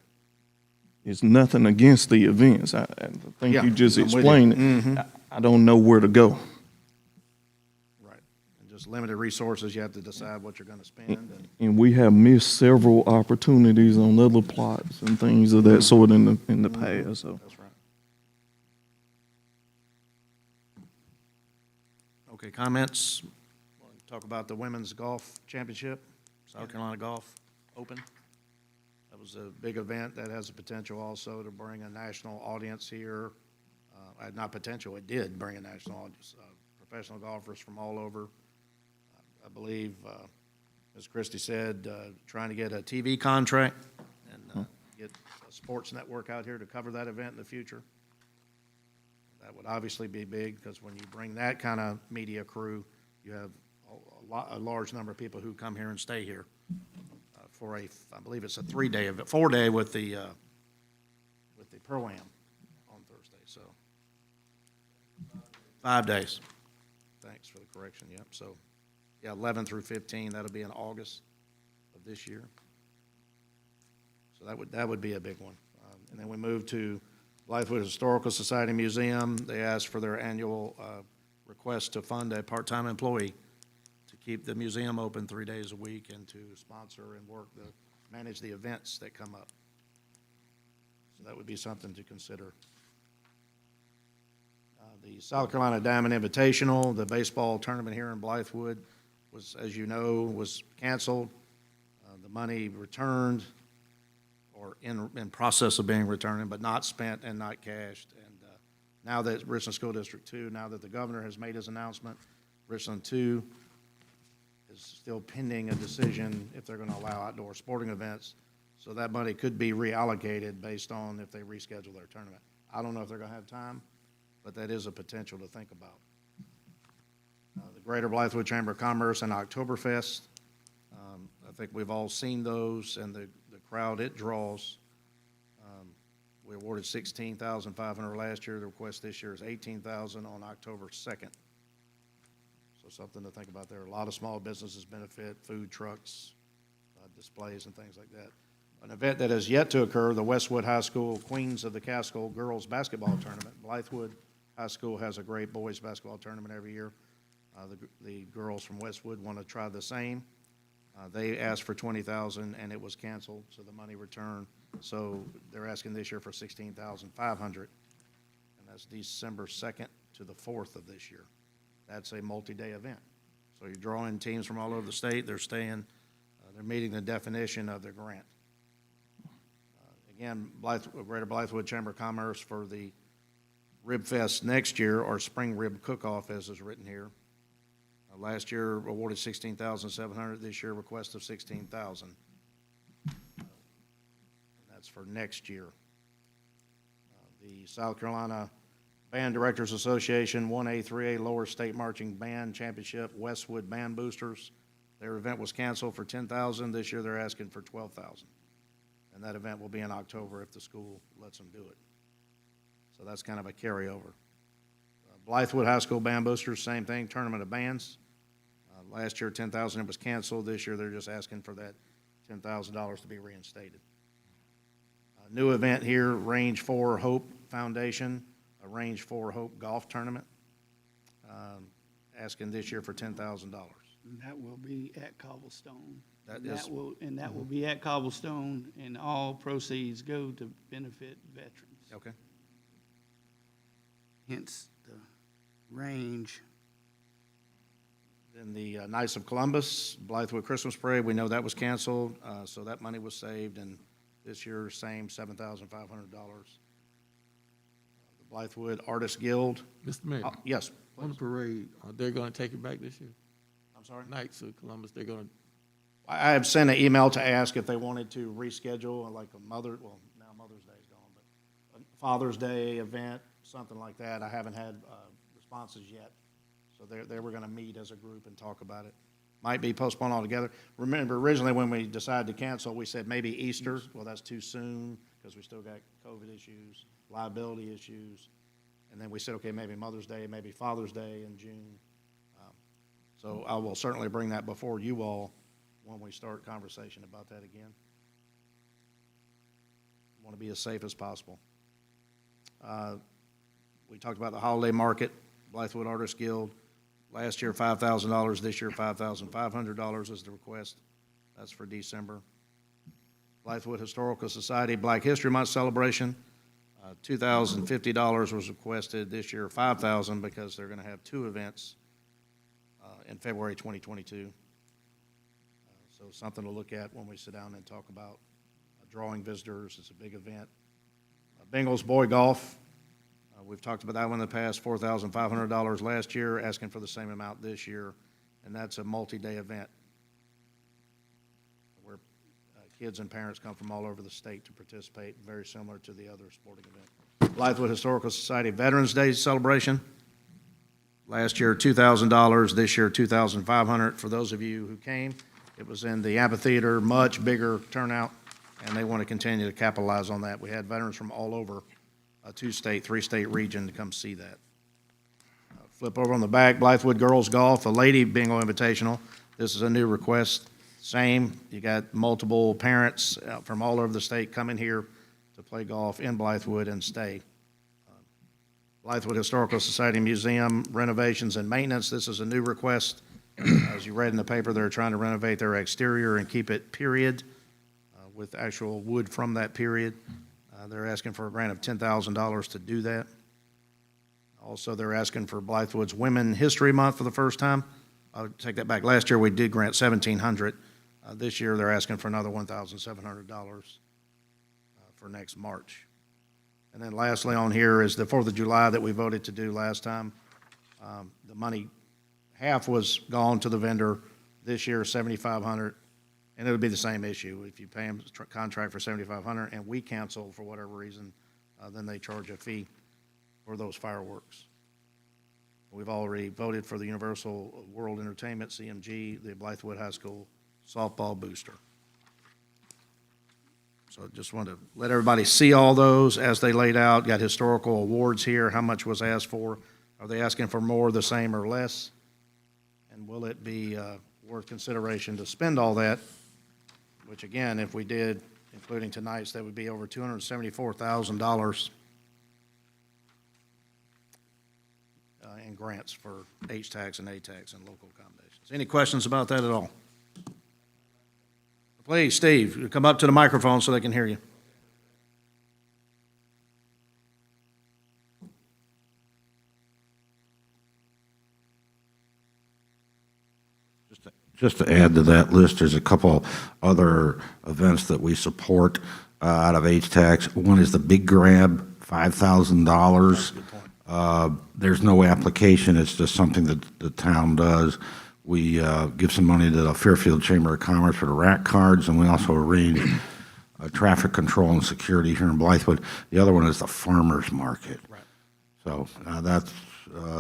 It's nothing against the events. I think Yeah, you just I'm with you. explained it. I don't know where to go. Right. And just limited resources, you have to decide what you're going to spend. And we have missed several opportunities on other plots and things of that sort in the past, so. That's right. Okay, comments? Want to talk about the Women's Golf Championship, South Carolina Golf Open? That was a big event that has the potential also to bring a national audience here. Not potential, it did bring a national audience, professional golfers from all over. I believe, as Christie said, trying to get a TV contract and get a sports network out here to cover that event in the future. That would obviously be big, because when you bring that kind of media crew, you have a large number of people who come here and stay here for I believe it's a 3-day event, 4-day with the Pro-Am on Thursday, so. 5 days. Thanks for the correction, yep, so, yeah, 11 through 15, that'll be in August of this year. So that would be a big one. And then we move to Blythewood Historical Society Museum. They asked for their annual request to fund a part-time employee to keep the museum open 3 days a week and to sponsor and manage the events that come up. So that would be something to consider. The South Carolina Diamond Invitational, the baseball tournament here in Blythewood was, as you know, was canceled. The money returned, or in process of being returned, but not spent and not cashed. And now that Richland School District 2, now that the governor has made his announcement, Richland 2 is still pending a decision if they're going to allow outdoor sporting events. So that money could be reallocated based on if they reschedule their tournament. I don't know if they're going to have time, but that is a potential to think about. The Greater Blythewood Chamber of Commerce and Oktoberfest, I think we've all seen those, and the crowd it draws. We awarded $16,500 last year. The request this year is $18,000 on October 2nd. So something to think about there. A lot of small businesses benefit, food trucks, displays and things like that. An event that has yet to occur, the Westwood High School Queens of the Castle Girls Basketball Tournament. Blythewood High School has a great boys basketball tournament every year. The girls from Westwood want to try the same. They asked for $20,000 and it was canceled, so the money returned. So they're asking this year for $16,500, and that's December 2nd to the 4th of this year. That's a multi-day event. So you're drawing teams from all over the state. They're staying. They're meeting the definition of the grant. Again, Greater Blythewood Chamber of Commerce for the Rib Fest next year, or Spring Rib Cook-Off, as is written here. Last year awarded $16,700. This year request of $16,000. That's for next year. The South Carolina Band Directors Association 1A, 3A Lower State Marching Band Championship, Westwood Band Boosters. Their event was canceled for $10,000. This year they're asking for $12,000. And that event will be in October if the school lets them do it. So that's kind of a carryover. Blythewood High School Band Boosters, same thing, tournament of bands. Last year, $10,000, it was canceled. This year, they're just asking for that $10,000 to be reinstated. New event here, Range 4 Hope Foundation, a Range 4 Hope Golf Tournament, asking this year for $10,000. That will be at Cobblestone. That will be at Cobblestone, and all proceeds go to benefit veterans. Okay. Hence the range. Then the Knights of Columbus, Blythewood Christmas Parade, we know that was canceled, so that money was saved, and this year, same, $7,500. The Blythewood Artists Guild. Mr. Mayor, Yes. on the parade, are they going to take it back this year? I'm sorry? Knights of Columbus, they're going to, I have sent an email to ask if they wanted to reschedule, like now Mother's Day is gone, but a Father's Day event, something like that. I haven't had responses yet. So they were going to meet as a group and talk about it. Might be postponed altogether. Remember, originally when we decided to cancel, we said maybe Easter. Well, that's too soon because we still got COVID issues, liability issues. And then we said, okay, maybe Mother's Day, maybe Father's Day in June. So I will certainly bring that before you all when we start conversation about that again. Want to be as safe as possible. We talked about the holiday market, Blythewood Artists Guild. Last year, $5,000. This year, $5,500 is the request. That's for December. Blythewood Historical Society Black History Month celebration, $2,050 was requested. This year, $5,000 because they're going to have two events in February 2022. So something to look at when we sit down and talk about drawing visitors. It's a big event. Bengals Boy Golf. We've talked about that one in the past, $4,500 last year, asking for the same amount this year, and that's a multi-day event where kids and parents come from all over the state to participate, very similar to the other sporting event. Blythewood Historical Society Veterans Day celebration. Last year, $2,000. This year, $2,500. For those of you who came, it was in the amphitheater, much bigger turnout, and they want to continue to capitalize on that. We had veterans from all over a two-state, three-state region to come see that. Flip over on the back, Blythewood Girls Golf, a lady bingo invitational. This is a new request. Same, you got multiple parents from all over the state coming here to play golf in Blythewood and stay. Blythewood Historical Society Museum renovations and maintenance. This is a new request. As you read in the paper, they're trying to renovate their exterior and keep it period with actual wood from that period. They're asking for a grant of $10,000 to do that. Also, they're asking for Blythewood's Women History Month for the first time. I'll take that back. Last year, we did grant $1,700. This year, they're asking for another $1,700 for next March. And then lastly on here is the 4th of July that we voted to do last time. The money, half was gone to the vendor. This year, $7,500. And it would be the same issue. If you pay them a contract for $7,500 and we cancel for whatever reason, then they charge a fee for those fireworks. We've already voted for the Universal World Entertainment, CMG, the Blythewood High School softball booster. So just wanted to let everybody see all those as they laid out. Got historical awards here. How much was asked for? Are they asking for more, the same, or less? And will it be worth consideration to spend all that? Which again, if we did, including tonight's, that would be over $274,000 in grants for H-Tax and A-Tax and local accommodations. Any questions about that at all? Please, Steve, come up to the microphone so they can hear you. Just to add to that list, there's a couple other events that we support out of H-Tax. One is the Big Grab, $5,000. There's no application, it's just something that the town does. We give some money to the Fairfield Chamber of Commerce for the rack cards, and we also arrange traffic control and security here in Blythewood. The other one is the farmers market. Right. So that's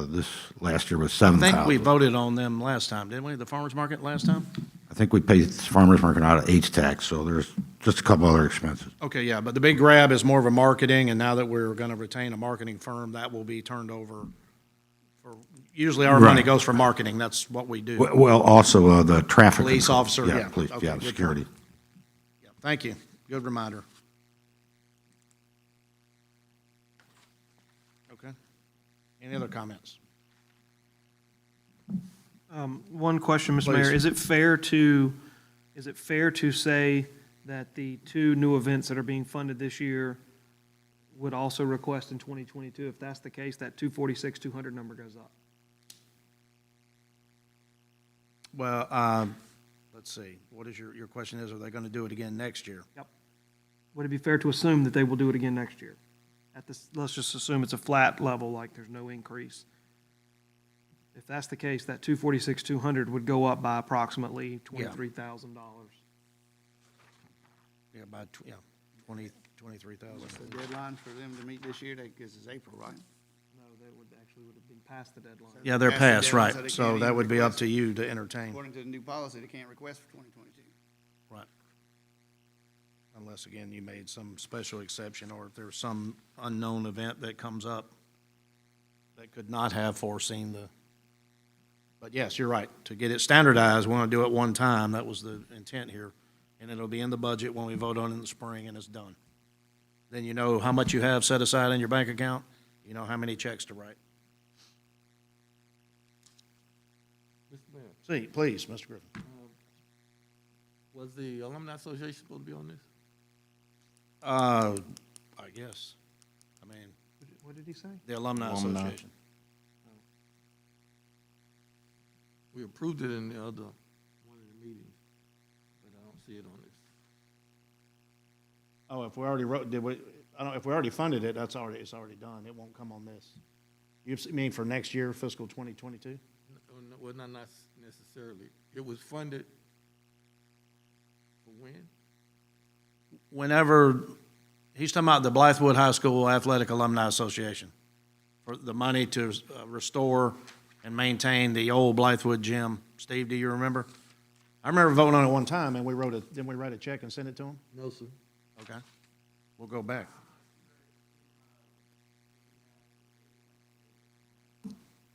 this last year was $7,000. I think we voted on them last time, didn't we? The farmers market last time? I think we paid farmers market out of H-Tax, so there's just a couple other expenses. Okay, yeah, but the Big Grab is more of a marketing, and now that we're going to retain a marketing firm, that will be turned over for, usually our money Right. goes for marketing. That's what we do. Well, also the traffic. Police control. officer, yeah. Police, Okay, yeah, good security. point. Yeah, thank you. Good reminder. Okay. Any other comments? One question, Mr. Please. Mayor. Is it fair to say that the two new events that are being funded this year would also request in 2022? If that's the case, that 246,200 number goes up. Well, let's see. What is your question is, are they going to do it again next year? Yep. Would it be fair to assume that they will do it again next year? Let's just assume it's a flat level, like there's no increase. If that's the case, that 246,200 would go up by approximately $23,000. Yeah, about, 23,000. What's the deadline for them to meet this year? Because it's April, right? No, they would have been past the deadline. Yeah, they're Past the passed, deadline, right. so they So can't that even would be up request. to you to entertain. According to the new policy, they can't request for 2022. Right. Unless, again, you made some special exception, or if there's some unknown event that comes up that could not have foreseen the, but But yes, you're right. To get it standardized, we want to do it one time. That was the intent here. And it'll be in the budget when we vote on it in the spring and it's done. Then you know how much you have set aside in your bank account. You know how many checks to write. Mr. Mayor, See, please, Mr. Griffin. was the Alumni Association supposed to be on this? I guess. I mean, What did he say? the Alumni Alumni. Association. We approved it in the other, one of the meetings, but I don't see it on this. Oh, if we already wrote, did we, I don't, if we already funded it, it's already done. It won't come on this. You mean for next year, fiscal 2022? No, well, not necessarily. It was funded for when? Whenever, he's talking about the Blythewood High School Athletic Alumni Association, for the money to restore and maintain the old Blythewood gym. Steve, do you remember? I remember voting on it one time, and didn't we write a check and send it to him? No, sir. Okay, we'll go back.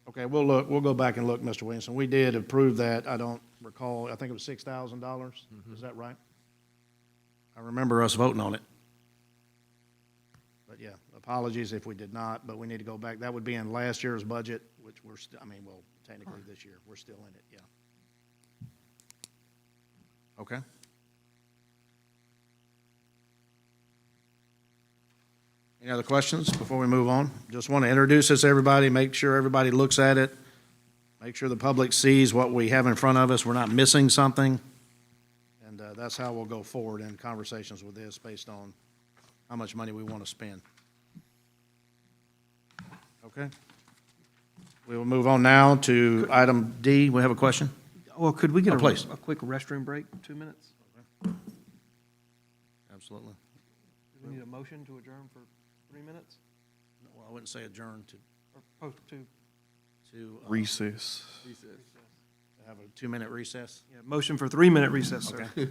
Okay, we'll go back and look, Mr. Williamson. We did approve that. I don't recall, I think it was $6,000. Is that right? I remember us voting on it. But yeah, apologies if we did not, but we need to go back. That would be in last year's budget, which we're still, well, technically this year, we're still in it, yeah. Okay. Any other questions before we move on? Just want to introduce this to everybody, make sure everybody looks at it, make sure the public sees what we have in front of us, we're not missing something. And that's how we'll go forward in conversations with this based on how much money we want to spend. Okay? We will move on now to item D. We have a question? Well, could we get Oh, please. a quick restroom break, 2 minutes? Absolutely. Do we need a motion to adjourn for 3 minutes? Well, I wouldn't say adjourn Or post to, Recess. have a 2-minute recess. yeah, motion for 3-minute recess, sir. Okay.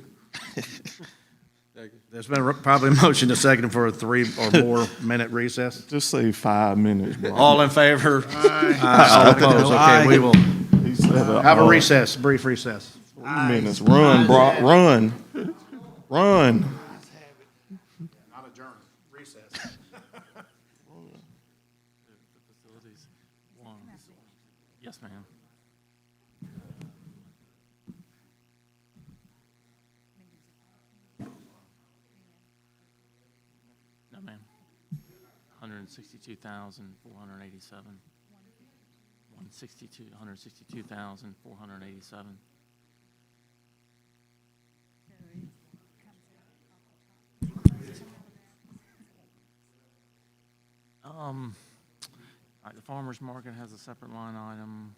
There's been probably a motion to second for a 3 or more minute recess. Just say 5 minutes, bro. All in favor? Aye. All opposed? Okay, we will He said, have a recess, brief recess. 3 minutes. Run, bro, run. Run. Not adjourn, recess. The facilities, one. Yes, ma'am. No, ma'am. 162,487. 162,487. All right, the farmer's market has a separate line item.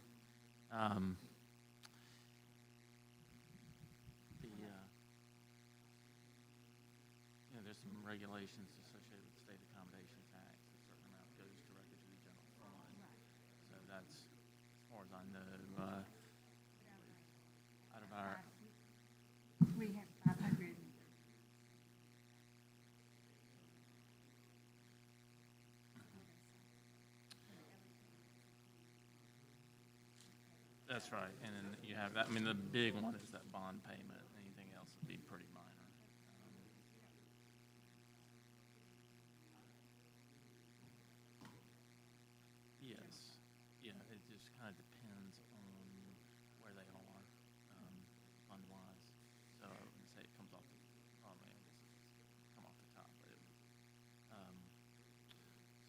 There's some regulations associated with the state accommodation tax. A certain amount goes directly to the general fund. So that's, as far as I know, out of our, We have 500. that's right. And then you have that, I mean, the big one is that bond payment. Anything else would be pretty minor. Yes, yeah, it just kind of depends on where they are, fund-wise. So I wouldn't say it comes off, probably, I guess it's come off the top, but it would,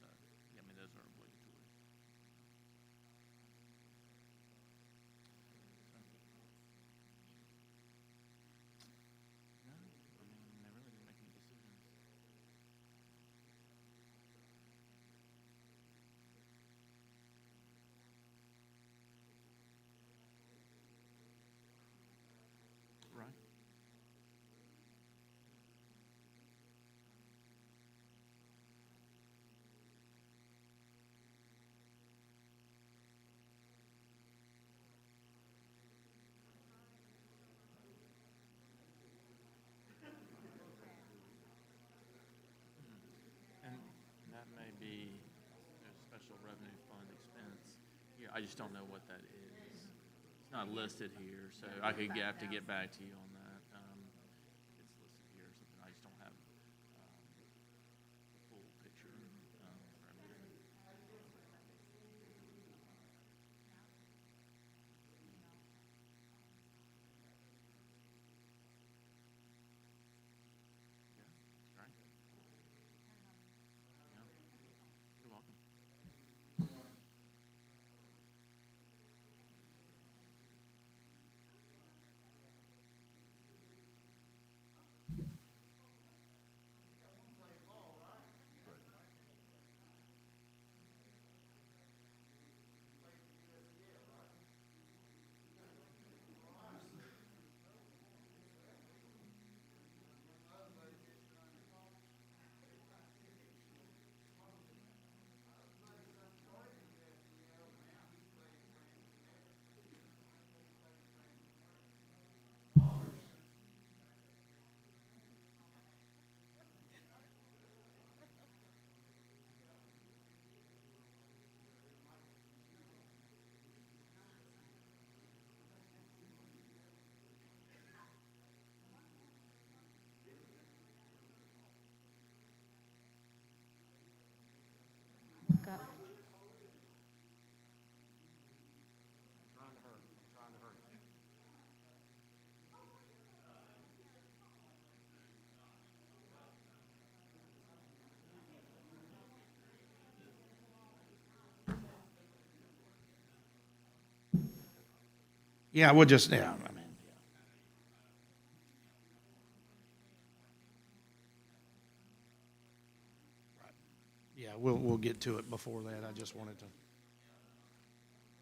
so, yeah, I mean, those are obligatory. No, I mean, they really didn't make any decisions. Right. And that may be a special revenue fund expense here. I just don't know what that is. not listed here, so I could have to get back to you on that. It's listed here or something, I just don't have, the full picture, for everything. Yeah, right. Yeah, you're welcome. Yeah, we'll just, yeah, I mean, yeah, we'll get to it before that. I just wanted to.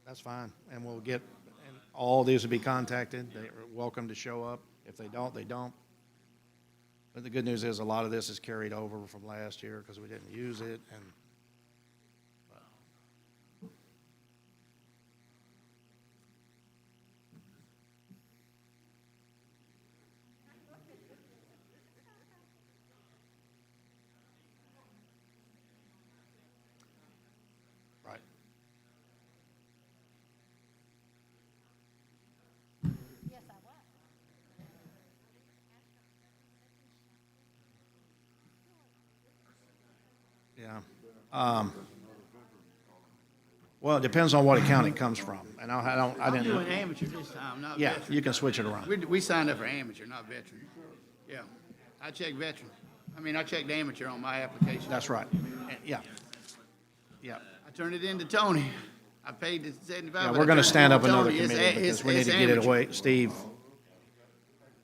That's fine, and we'll get, and all these will be contacted. They're welcome to show up. If they don't, they don't. But the good news is a lot of this is carried over from last year because we didn't use it, and right. Yes, I was. Yeah. Well, it depends on what account it comes from, and I I'm didn't. doing amateur this time, not Yeah, veteran. you can switch it around. We signed up for amateur, not veteran. Yeah, I checked veteran. I checked amateur on my application. That's right. Yeah. Yeah. I turned it in to Tony. I paid the 75. Yeah, but we're I going to turned it stand in up to another Tony. It's committee a- because we need it's to get it amateur. away. Steve,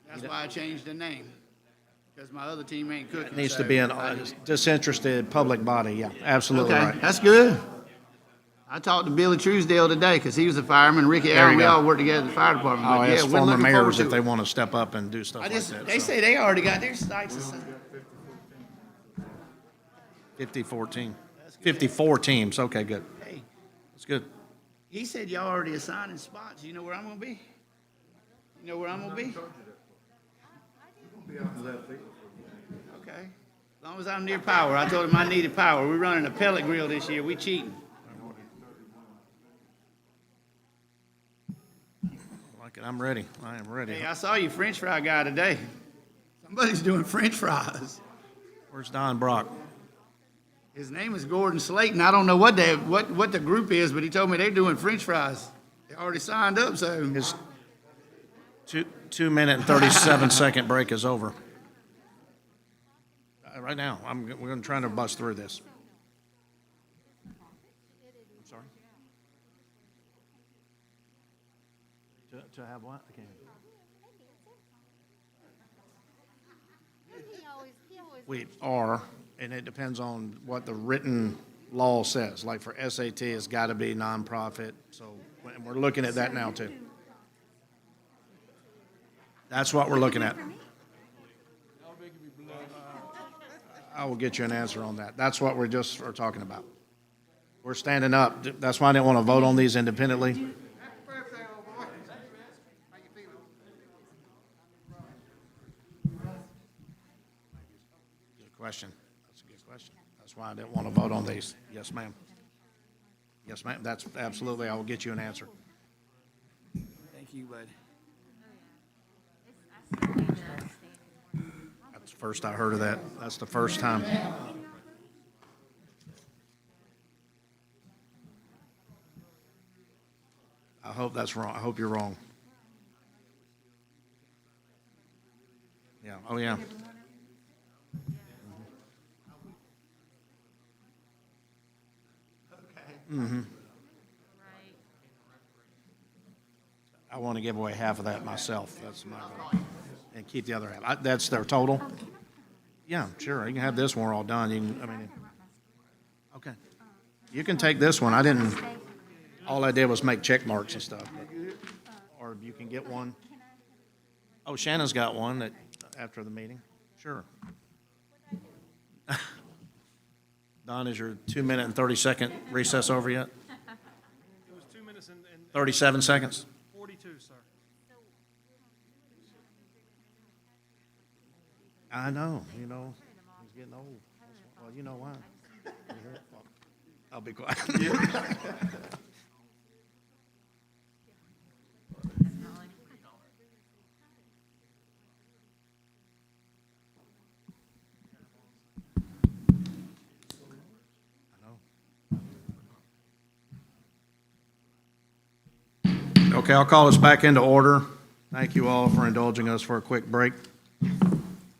That's why I changed the name, because my other team ain't cooking. it needs to so be an I just- disinterested public body. Yeah, absolutely Okay, right. that's good. I talked to Billy Truesdale today, because he was a fireman, Ricky There Allen, you we go. all work together at the fire department. I'll But yeah, ask we're former looking forward mayors to if they it. want to step up and do stuff like that. They so. say they already got their sights assigned. 54 teams. Okay, good. Hey, That's good. he said y'all already assigning spots. You know where I'm gonna be? You know where I'm gonna be? Okay. As long as I'm near power. I told him I needed power. We're running a pellet grill this year. We cheating. Like it. I'm ready. I am ready. Hey, I saw your French fry guy today. Somebody's doing French fries. Where's Don Brock? His name is Gordon Slayton. I don't know what the group is, but he told me they're doing French fries. They already signed up, so. His 2 minute and 37-second break is over. Right now, we're going to try to bust through this. I'm sorry? To have what? I can't. He always We are, and it depends on what the written law says. Like for SAT, it's got to be nonprofit, so, and we're looking at that now too. That's what we're looking at. I will get you an answer on that. That's what we're talking about. We're standing up. That's why I didn't want to vote on these independently. Good question. That's a good question. That's why I didn't want to vote on these. Yes, ma'am. Yes, ma'am. That's absolutely, I will get you an answer. Thank you, bud. That's the first I heard of that. That's the first time. I hope that's wrong. I hope you're wrong. Yeah, oh, yeah. I want to give away half of that myself. That's my goal. And keep the other half. That's their total? Yeah, sure. You can have this when we're all done. You can, I mean, okay. You can take this one. I didn't, all I did was make check marks and stuff. Or you can get one. Oh, Shannon's got one that, after the meeting. Sure. Don, is your 2-minute and 30-second recess over yet? It was 2 minutes and 37 seconds? 42, sir. I know, he's getting old. Well, you know why. I'll be quiet. Okay, I'll call us back into order. Thank you all for indulging us for a quick break.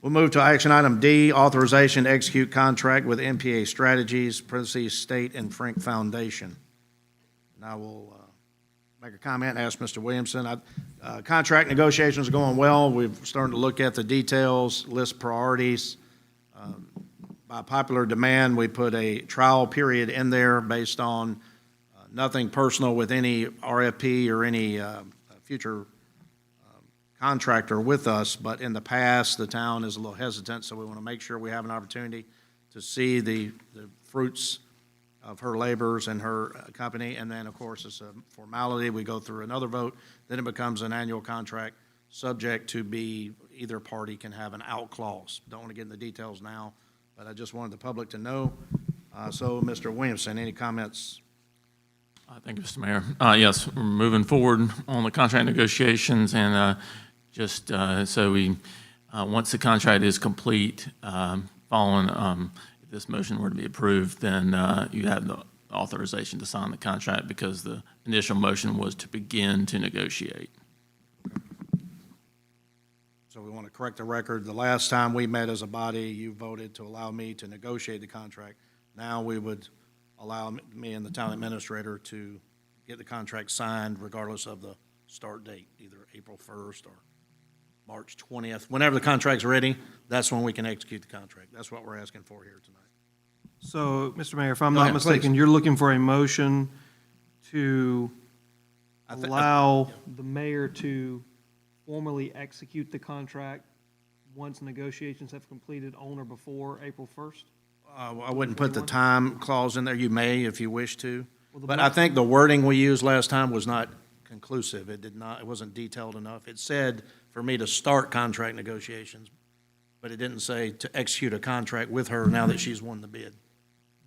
We'll move to action item D, authorization to execute contract with MPA Strategies, parentheses, State and Frank Foundation. And I will make a comment and ask Mr. Williamson. Contract negotiations are going well. We've started to look at the details, list priorities. By popular demand, we put a trial period in there based on nothing personal with any RFP or any future contractor with us, but in the past, the town is a little hesitant, so we want to make sure we have an opportunity to see the fruits of her labors and her company, and then, of course, it's a formality. We go through another vote, then it becomes an annual contract, subject to be, either party can have an out clause. Don't want to get into the details now, but I just wanted the public to know. So, Mr. Williamson, any comments? Thank you, Mr. Mayor. Yes, we're moving forward on the contract negotiations, and just so we, once the contract is complete, following, if this motion were to be approved, then you have the authorization to sign the contract because the initial motion was to begin to negotiate. So we want to correct the record. The last time we met as a body, you voted to allow me to negotiate the contract. Now we would allow me and the town administrator to get the contract signed regardless of the start date, either April 1st or March 20th. Whenever the contract's ready, that's when we can execute the contract. That's what we're asking for here tonight. So, Mr. Mayor, if I'm Go not ahead, mistaken, please. you're looking for a motion to I thi- allow the mayor to formally execute the contract once negotiations have completed on or before April 1st? I wouldn't put the time clause in there. You may if you wish to. Well, the But mo- I think the wording we used last time was not conclusive. It wasn't detailed enough. It said for me to start contract negotiations, but it didn't say to execute a contract with her now that she's won the bid.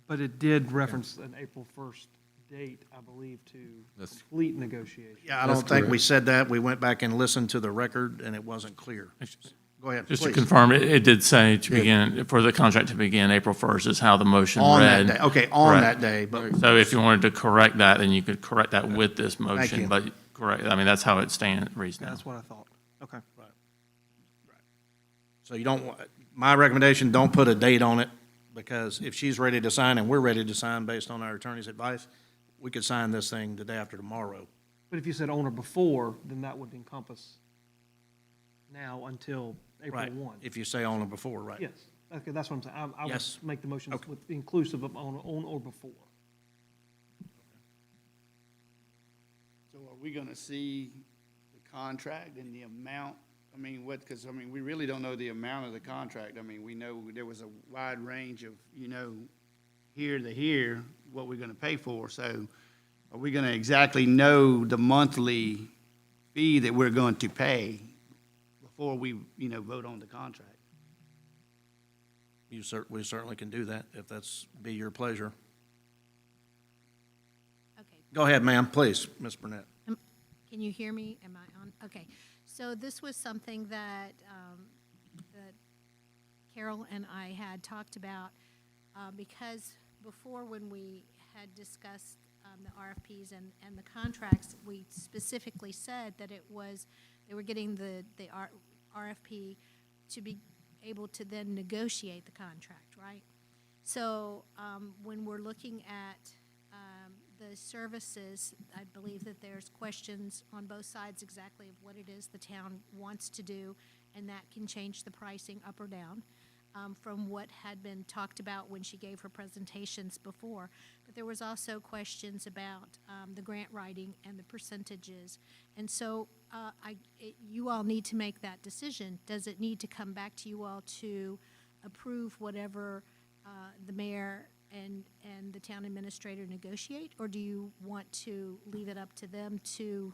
But it did reference an April 1st date, I believe, to That's- complete negotiations. Yeah, I That's don't think we correct. said that. We went back and listened to the record, and it wasn't clear. Go ahead, Just to please. confirm, it did say to begin, for the contract to begin April 1st is how the motion On read. that day, okay, on Right. that day, but So if you wanted to correct that, then you could correct that with this motion. you. But correct, I mean, that's how it reads now. That's what I thought. Okay. so you don't, my recommendation, don't put a date on it, because if she's ready to sign and we're ready to sign based on our attorney's advice, we could sign this thing the day after tomorrow. But if you said on or before, then that would encompass now until April Right, 1. if you say on or before, right? Yes, okay, that's what I'm saying. I would Yes. make the motion Okay. with inclusive of on or before. So are we gonna see the contract and the amount? I mean, because, I mean, we really don't know the amount of the contract. I mean, we know there was a wide range of, here to here, what we're gonna pay for. So are we gonna exactly know the monthly fee that we're going to pay before we, vote on the contract? We certainly can do that, if that's be your pleasure. Okay, Go ahead, ma'am, please, Ms. Burnett. can Can you hear me? Am I on? Okay. So this was something that, that Carol and I had talked about, because before when we had discussed the RFPs and the contracts, we specifically said that it was, they were getting the RFP to be able to then negotiate the contract, right? So when we're looking at the services, I believe that there's questions on both sides exactly of what it is the town wants to do, and that can change the pricing up or down from what had been talked about when she gave her presentations before. But there was also questions about the grant writing and the percentages. And so you all need to make that decision. Does it need to come back to you all to approve whatever the mayor and the town administrator negotiate, or do you want to leave it up to them to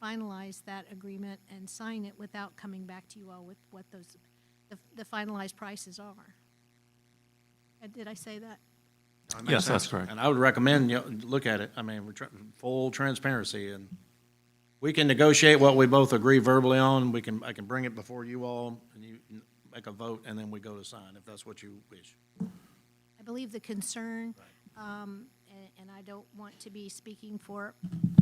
finalize that agreement and sign it without coming back to you all with what those, the finalized prices are? Did I say that? That makes Yes, that's sense. correct. And I would recommend you look at it. I mean, full transparency, and we can negotiate what we both agree verbally on. I can bring it before you all, and you make a vote, and then we go to sign, if that's what you wish. I believe the concern, and I don't want to be speaking for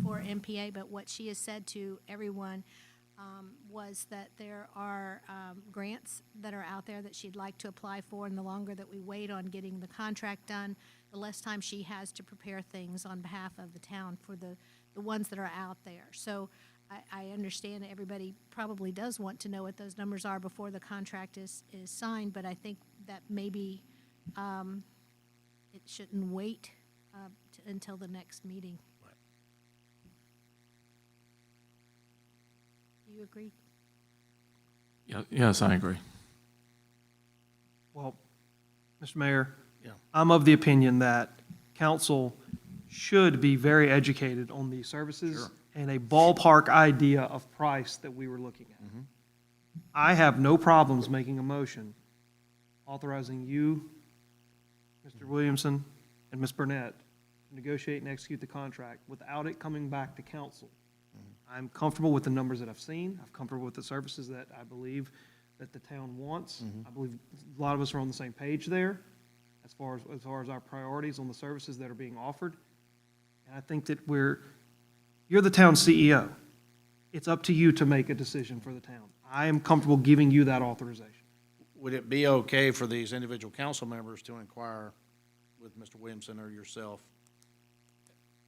MPA, but what she has said to everyone was that there are grants that are out there that she'd like to apply for, and the longer that we wait on getting the contract done, the less time she has to prepare things on behalf of the town for the ones that are out there. So I understand that everybody probably does want to know what those numbers are before the contract is signed, but I think that maybe it shouldn't wait until the next meeting. Do you agree? Yes, I agree. Well, Mr. Mayor, Yeah. I'm of the opinion that council should be very educated on these services Sure. and a ballpark idea of price that we were looking at. I have no problems making a motion authorizing you, Mr. Williamson, and Ms. Burnett to negotiate and execute the contract without it coming back to council. I'm comfortable with the numbers that I've seen. I'm comfortable with the services that I believe that the town wants. I believe a lot of us are on the same page there as far as our priorities on the services that are being offered. And I think that you're the town CEO. It's up to you to make a decision for the town. I am comfortable giving you that authorization. Would it be okay for these individual council members to inquire with Mr. Williamson or yourself?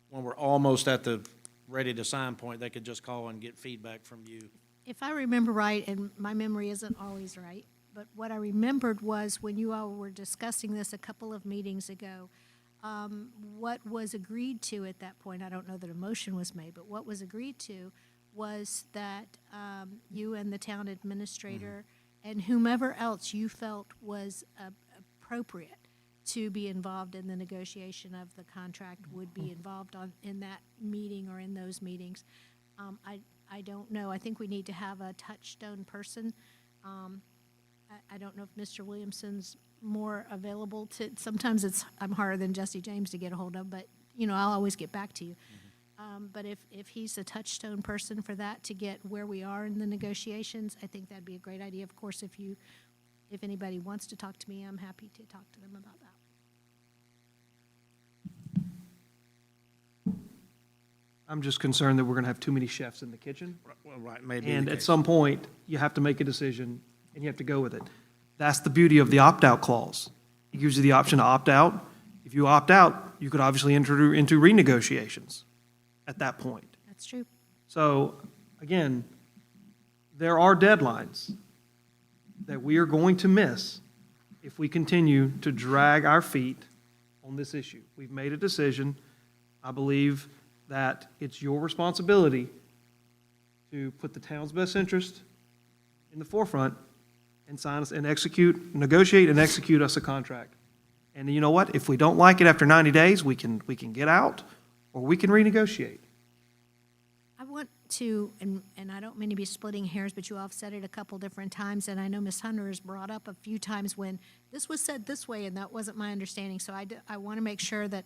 When we're almost at the ready to sign point, they could just call and get feedback from you. If I remember right, and my memory isn't always right, but what I remembered was when you all were discussing this a couple of meetings ago, what was agreed to at that point, I don't know that a motion was made, but what was agreed to was that you and the town administrator and whomever else you felt was appropriate to be involved in the negotiation of the contract would be involved in that meeting or in those meetings. I don't know. I think we need to have a touchstone person. I don't know if Mr. Williamson's more available to, sometimes I'm harder than Jesse James to get a hold of, but, I'll always get back to you. But if he's a touchstone person for that to get where we are in the negotiations, I think that'd be a great idea. Of course, if anybody wants to talk to me, I'm happy to talk to them about that. I'm just concerned that we're going to have too many chefs in the kitchen. Well, right, maybe. And at some point, you have to make a decision, and you have to go with it. That's the beauty of the opt-out clause. It gives you the option to opt out. If you opt out, you could obviously enter into renegotiations at that point. That's true. So, again, there are deadlines that we are going to miss if we continue to drag our feet on this issue. We've made a decision. I believe that it's your responsibility to put the town's best interest in the forefront and sign us and negotiate and execute us a contract. And you know what? If we don't like it after 90 days, we can get out, or we can renegotiate. I want to, and I don't mean to be splitting hairs, but you all have said it a couple different times, and I know Ms. Hunter has brought up a few times when this was said this way, and that wasn't my understanding. So I want to make sure that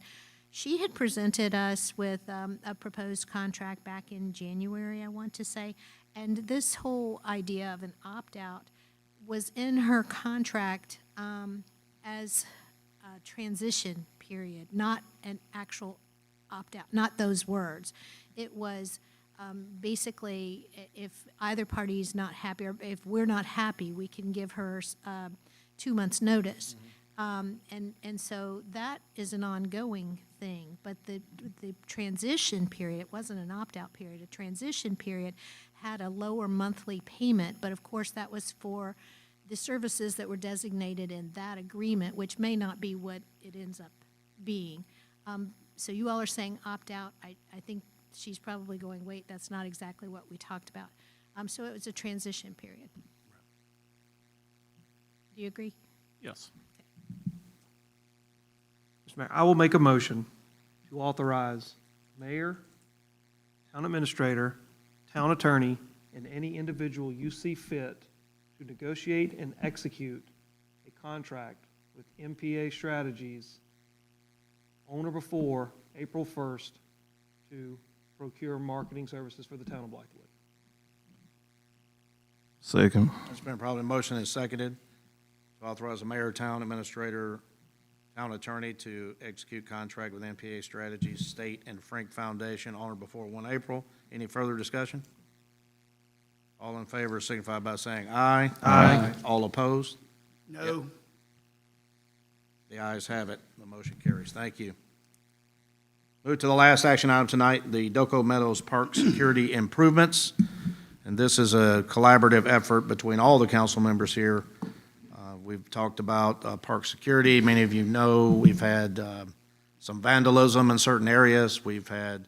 She had presented us with a proposed contract back in January, I want to say, and this whole idea of an opt-out was in her contract as a transition period, not an actual opt-out, not those words. It was basically, if either party is not happy, or if we're not happy, we can give her 2 months' notice. And so that is an ongoing thing, but the transition period, it wasn't an opt-out period, a transition period had a lower monthly payment, but of course that was for the services that were designated in that agreement, which may not be what it ends up being. So you all are saying opt-out. I think she's probably going, wait, that's not exactly what we talked about. So it was a transition period. Do you agree? Yes. Mr. Mayor, I will make a motion to authorize mayor, town administrator, town attorney, and any individual you see fit to negotiate and execute a contract with MPA Strategies on or before April 1st to procure marketing services for the town of Blythewood. Second. It's been probably motion and seconded to authorize the mayor, town administrator, town attorney to execute contract with NPA Strategies, State, and Frank Foundation on or before 1 April. Any further discussion? All in favor signify by saying aye. Aye. All opposed? No. The ayes have it. The motion carries. Thank you. Move to the last action item tonight, the Doco Meadows Park Security Improvements. And this is a collaborative effort between all the council members here. We've talked about park security. Many of you know we've had some vandalism in certain areas. We've had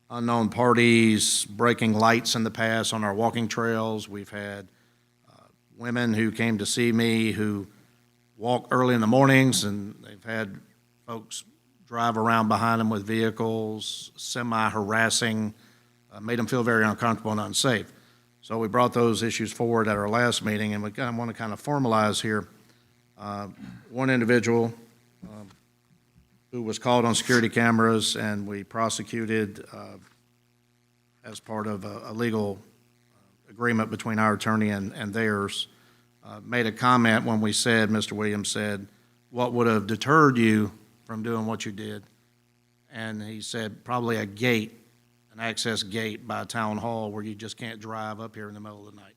unknown parties breaking lights in the past on our walking trails. We've had women who came to see me who walk early in the mornings, and they've had folks drive around behind them with vehicles, semi-harassing, made them feel very uncomfortable and unsafe. So we brought those issues forward at our last meeting, and we want to kind of formalize here. One individual who was caught on security cameras, and we prosecuted as part of a legal agreement between our attorney and theirs, made a comment when we said, Mr. Williams said, what would have deterred you from doing what you did? And he said, probably a gate, an access gate by a town hall where you just can't drive up here in the middle of the night.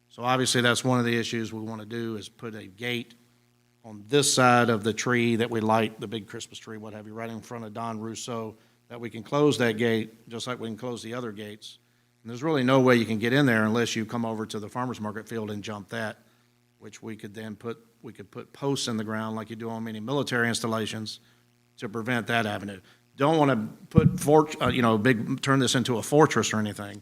So obviously that's one of the issues we want to do, is put a gate on this side of the tree that we light, the big Christmas tree, what have you, right in front of Don Rousseau, that we can close that gate just like we can close the other gates. And there's really no way you can get in there unless you come over to the farmer's market field and jump that, which we could then put posts in the ground like you do on many military installations to prevent that avenue. Don't want to put turn this into a fortress or anything,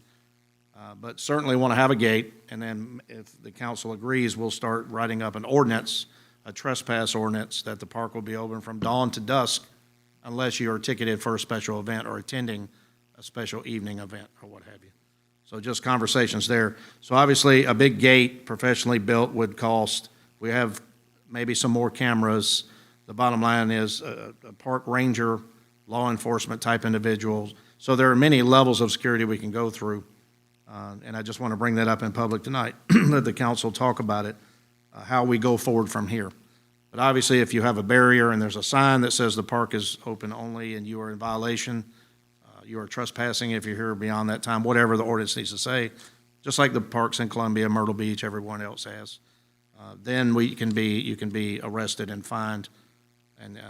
but certainly want to have a gate. And then if the council agrees, we'll start writing up an ordinance, a trespass ordinance, that the park will be open from dawn to dusk unless you are ticketed for a special event or attending a special evening event or what have you. So just conversations there. So obviously a big gate, professionally built, would cost. We have maybe some more cameras. The bottom line is a park ranger, law enforcement type individuals. So there are many levels of security we can go through. And I just want to bring that up in public tonight, let the council talk about it, how we go forward from here. But obviously, if you have a barrier and there's a sign that says the park is open only and you are in violation, you are trespassing if you're here beyond that time, whatever the ordinance needs to say, just like the parks in Columbia, Myrtle Beach, everyone else has, then you can be arrested and fined and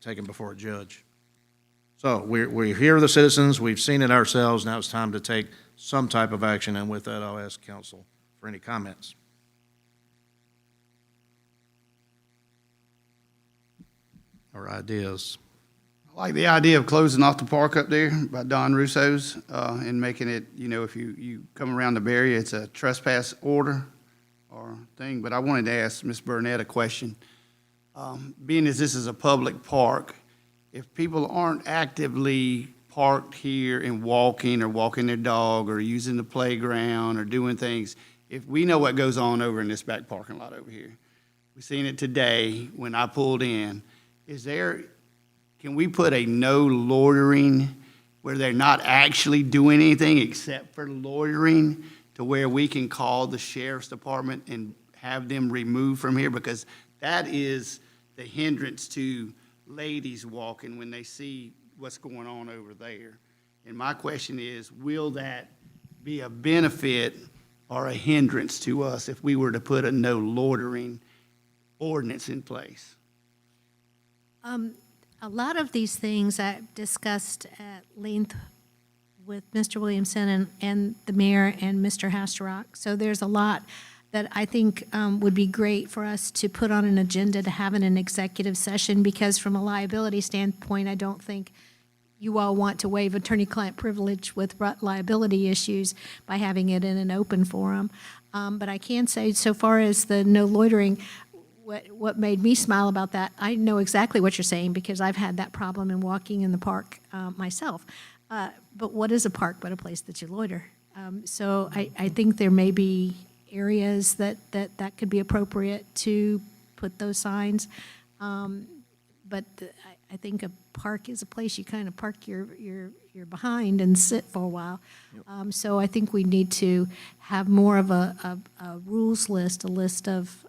taken before a judge. So we hear the citizens, we've seen it ourselves, now it's time to take some type of action, and with that, I'll ask council for any comments. Or ideas. I like the idea of closing off the park up there by Don Russo's, and making it, if you come around the barrier, it's a trespass order or thing. But I wanted to ask Ms. Burnett a question. Being as this is a public park, if people aren't actively parked here and walking or walking their dog or using the playground or doing things, if we know what goes on over in this back parking lot over here, we've seen it today when I pulled in, is there can we put a no loitering where they're not actually doing anything except for loitering, to where we can call the sheriff's department and have them removed from here? Because that is the hindrance to ladies walking when they see what's going on over there. And my question is, will that be a benefit or a hindrance to us if we were to put a no loitering ordinance in place? A lot of these things I've discussed at length with Mr. Williamson and the mayor and Mr. Hastrock. So there's a lot that I think would be great for us to put on an agenda to have in an executive session, because from a liability standpoint, I don't think you all want to waive attorney-client privilege with liability issues by having it in an open forum. But I can say, so far as the no loitering, what made me smile about that, I know exactly what you're saying, because I've had that problem in walking in the park myself. But what is a park but a place that you loiter? So I think there may be areas that could be appropriate to put those signs. But I think a park is a place you kind of park your behind and sit for a while. So I think we need to have more of a rules list, a list of,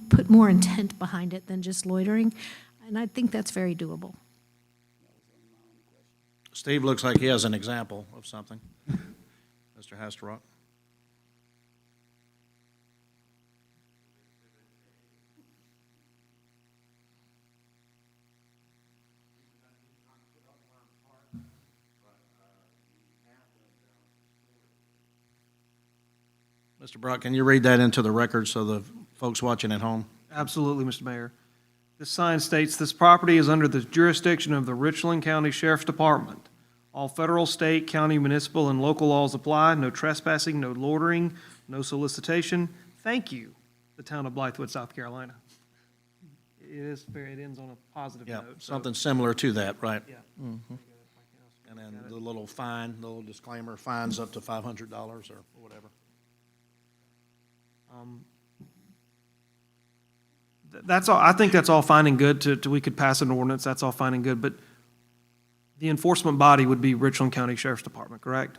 put more intent behind it than just loitering. And I think that's very doable. Steve looks like he has an example of something. Mr. Hastrock. Mr. Brock, can you read that into the record so the folks watching at home? Absolutely, Mr. Mayor. This sign states, "This property is under the jurisdiction of the Richland County Sheriff's Department. All federal, state, county, municipal, and local laws apply. No trespassing, no loitering, no solicitation. Thank you, the town of Blythewood, South Carolina." It ends on a positive Yeah, note. so- something similar to that, right? Yeah. And then the little fine, the little disclaimer, fines up to $500 or whatever. That's all, I think that's all fine and good to we could pass an ordinance, that's all fine and good, but the enforcement body would be Richland County Sheriff's Department, correct?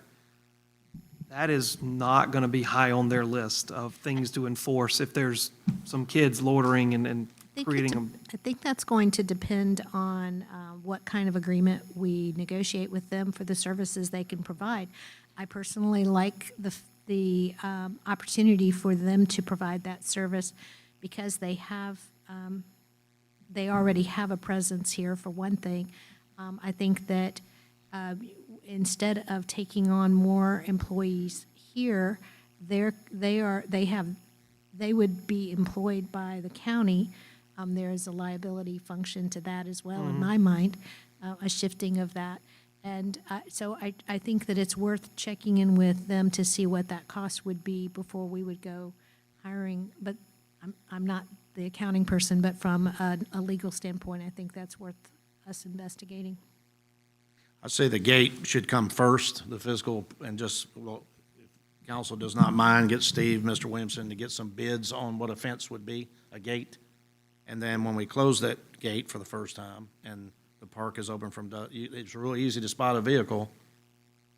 That is not gonna be high on their list of things to enforce if there's some kids loitering and creating them. I think that's going to depend on what kind of agreement we negotiate with them for the services they can provide. I personally like the opportunity for them to provide that service, because they already have a presence here, for one thing. I think that instead of taking on more employees here, they would be employed by the county. There is a liability function to that as well, in my mind, a shifting of that. And so I think that it's worth checking in with them to see what that cost would be before we would go hiring. But I'm not the accounting person, but from a legal standpoint, I think that's worth us investigating. I'd say the gate should come first, the physical, and just, well, if council does not mind, get Steve, Mr. Williamson, to get some bids on what a fence would be, a gate. And then when we close that gate for the first time, and the park is open from, it's really easy to spot a vehicle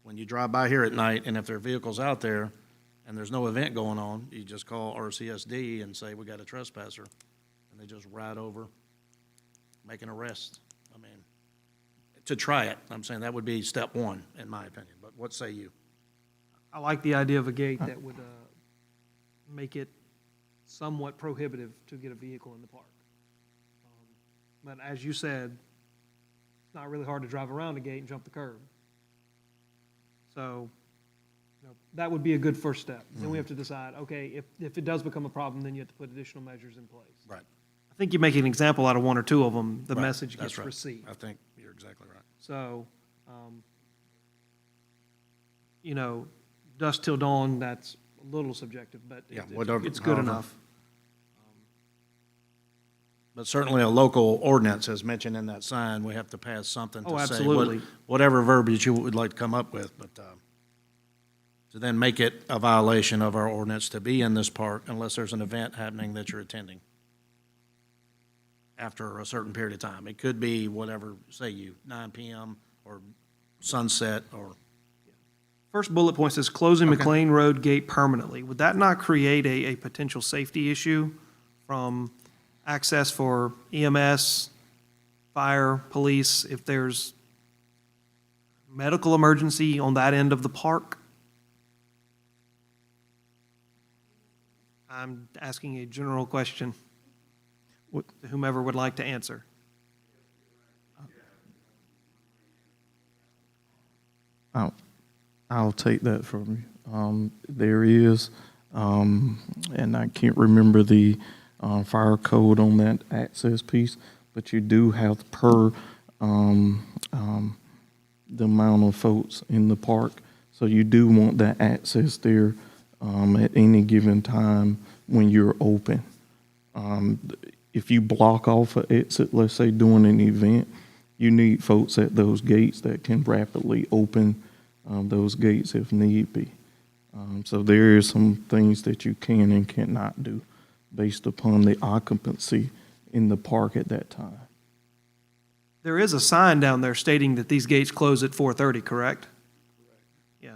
when you drive by here at night, and if there are vehicles out there and there's no event going on, you just call RCSD and say, we got a trespasser, and they just ride over, make an arrest. I mean, to try it, I'm saying that would be step one, in my opinion, but what say you? I like the idea of a gate that would make it somewhat prohibitive to get a vehicle in the park. But as you said, it's not really hard to drive around the gate and jump the curb. So, that would be a good first step. Then we have to decide, okay, if it does become a problem, then you have to put additional measures in place. Right. I think you make an example out of one or two of them, the Right, message that's gets right. received. I think you're exactly right. So, dusk till dawn, that's a little subjective, but Yeah, whatever- it's good however. enough. But certainly a local ordinance, as mentioned in that sign, we have to pass something to Oh, say absolutely. whatever verbiage you would like to come up with, but to then make it a violation of our ordinance to be in this park unless there's an event happening that you're attending. after a certain period of time. It could be whatever, say you, 9 PM or sunset or, First bullet point says closing McLean Road gate permanently. Would that not create a potential safety issue from access for EMS, fire, police, if there's medical emergency on that end of the park? I'm asking a general question. Whomever would like to answer. I'll take that from you. There is, and I can't remember the fire code on that access piece, but you do have per the amount of folks in the park. So you do want that access there at any given time when you're open. If you block off an exit, let's say during an event, you need folks at those gates that can rapidly open those gates if need be. So there are some things that you can and cannot do based upon the occupancy in the park at that time. There is a sign down there stating that these gates close at 4:30, correct? Yeah.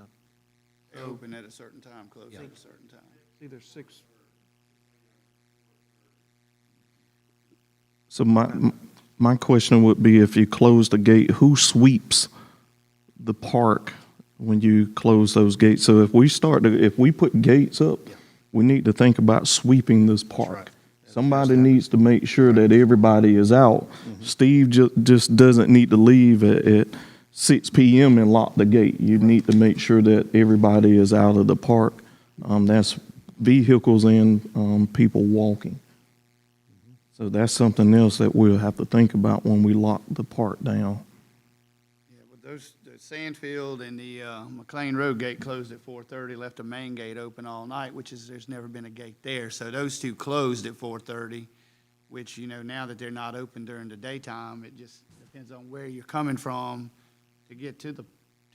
They open at a certain time, close at a certain time. Either 6. So my question would be, if you close the gate, who sweeps the park when you close those gates? So if we put gates up, we need to think about sweeping this park. Somebody needs to make sure that everybody is out. Steve just doesn't need to leave at 6 PM and lock the gate. You need to make sure that everybody is out of the park. That's vehicles and people walking. So that's something else that we'll have to think about when we lock the park down. Yeah, but the Sandfield and the McLean Road gate closed at 4:30, left the main gate open all night, there's never been a gate there. So those two closed at 4:30, which, now that they're not open during the daytime, it just depends on where you're coming from. To get to the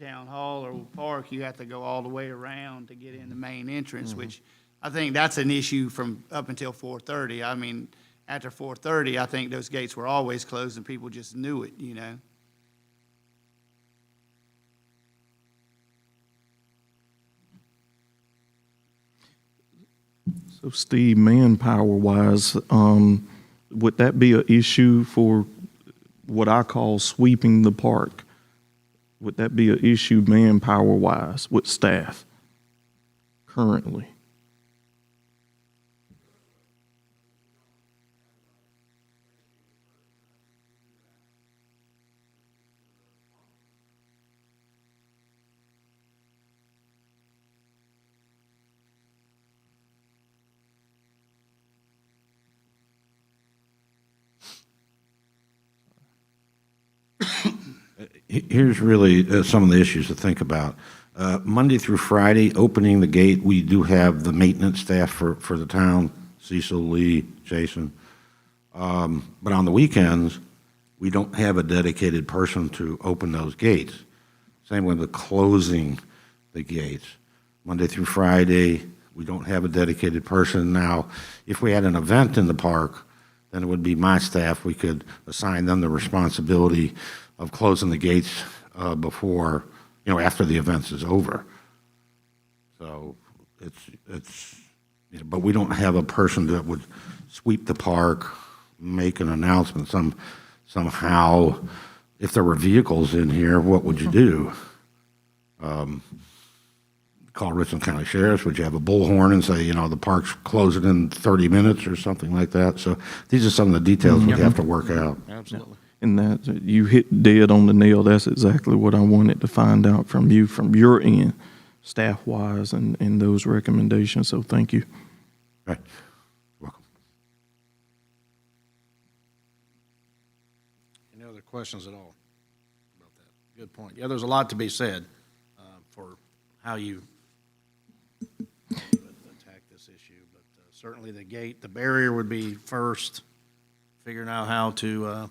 town hall or park, you have to go all the way around to get in the main entrance, which I think that's an issue from up until 4:30. I mean, after 4:30, I think those gates were always closed and people just knew it, So Steve, manpower-wise, would that be an issue for what I call sweeping the park? Would that be an issue manpower-wise with staff currently? Here's really some of the issues to think about. Monday through Friday, opening the gate, we do have the maintenance staff for the town, Cecil, Lee, Jason. But on the weekends, we don't have a dedicated person to open those gates. Same with the closing the gates. Monday through Friday, we don't have a dedicated person. Now, if we had an event in the park, then it would be my staff. We could assign them the responsibility of closing the gates before, after the event is over. So it's, but we don't have a person that would sweep the park, make an announcement somehow. If there were vehicles in here, what would you do? Call Richland County Sheriff's? Would you have a bullhorn and say, the park's closing in 30 minutes or something like that? So these are some of the details we have to work out. absolutely. And that, you hit dead on the nail. That's exactly what I wanted to find out from you, from your end, staff-wise, and those recommendations. So thank you. Right. Welcome. Any other questions at all about that? Good point. Yeah, there's a lot to be said for how you attack this issue, but certainly the barrier would be first, figuring out how to,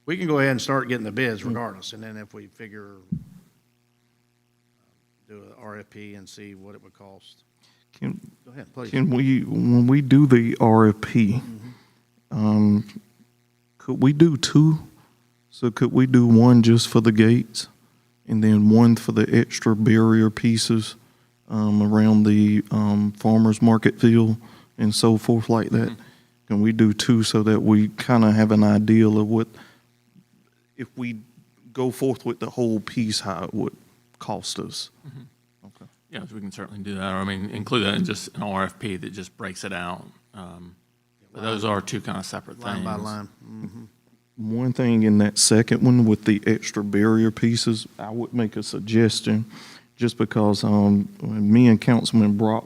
we can go ahead and start getting the bids regardless, and then if we figure, do an RFP and see what it would cost. Go ahead, please. When we do the RFP, could we do two? So could we do one just for the gates and then one for the extra barrier pieces around the farmer's market field and so forth like that? Can we do two so that we kind of have an idea of what, if we go forth with the whole piece, how it would cost us? Okay. Yeah, we can certainly do that, or I mean, include that in just an RFP that just breaks it out. But those are two kind of separate Line things. by line. One thing in that second one with the extra barrier pieces, I would make a suggestion, just because when me and Councilman Brock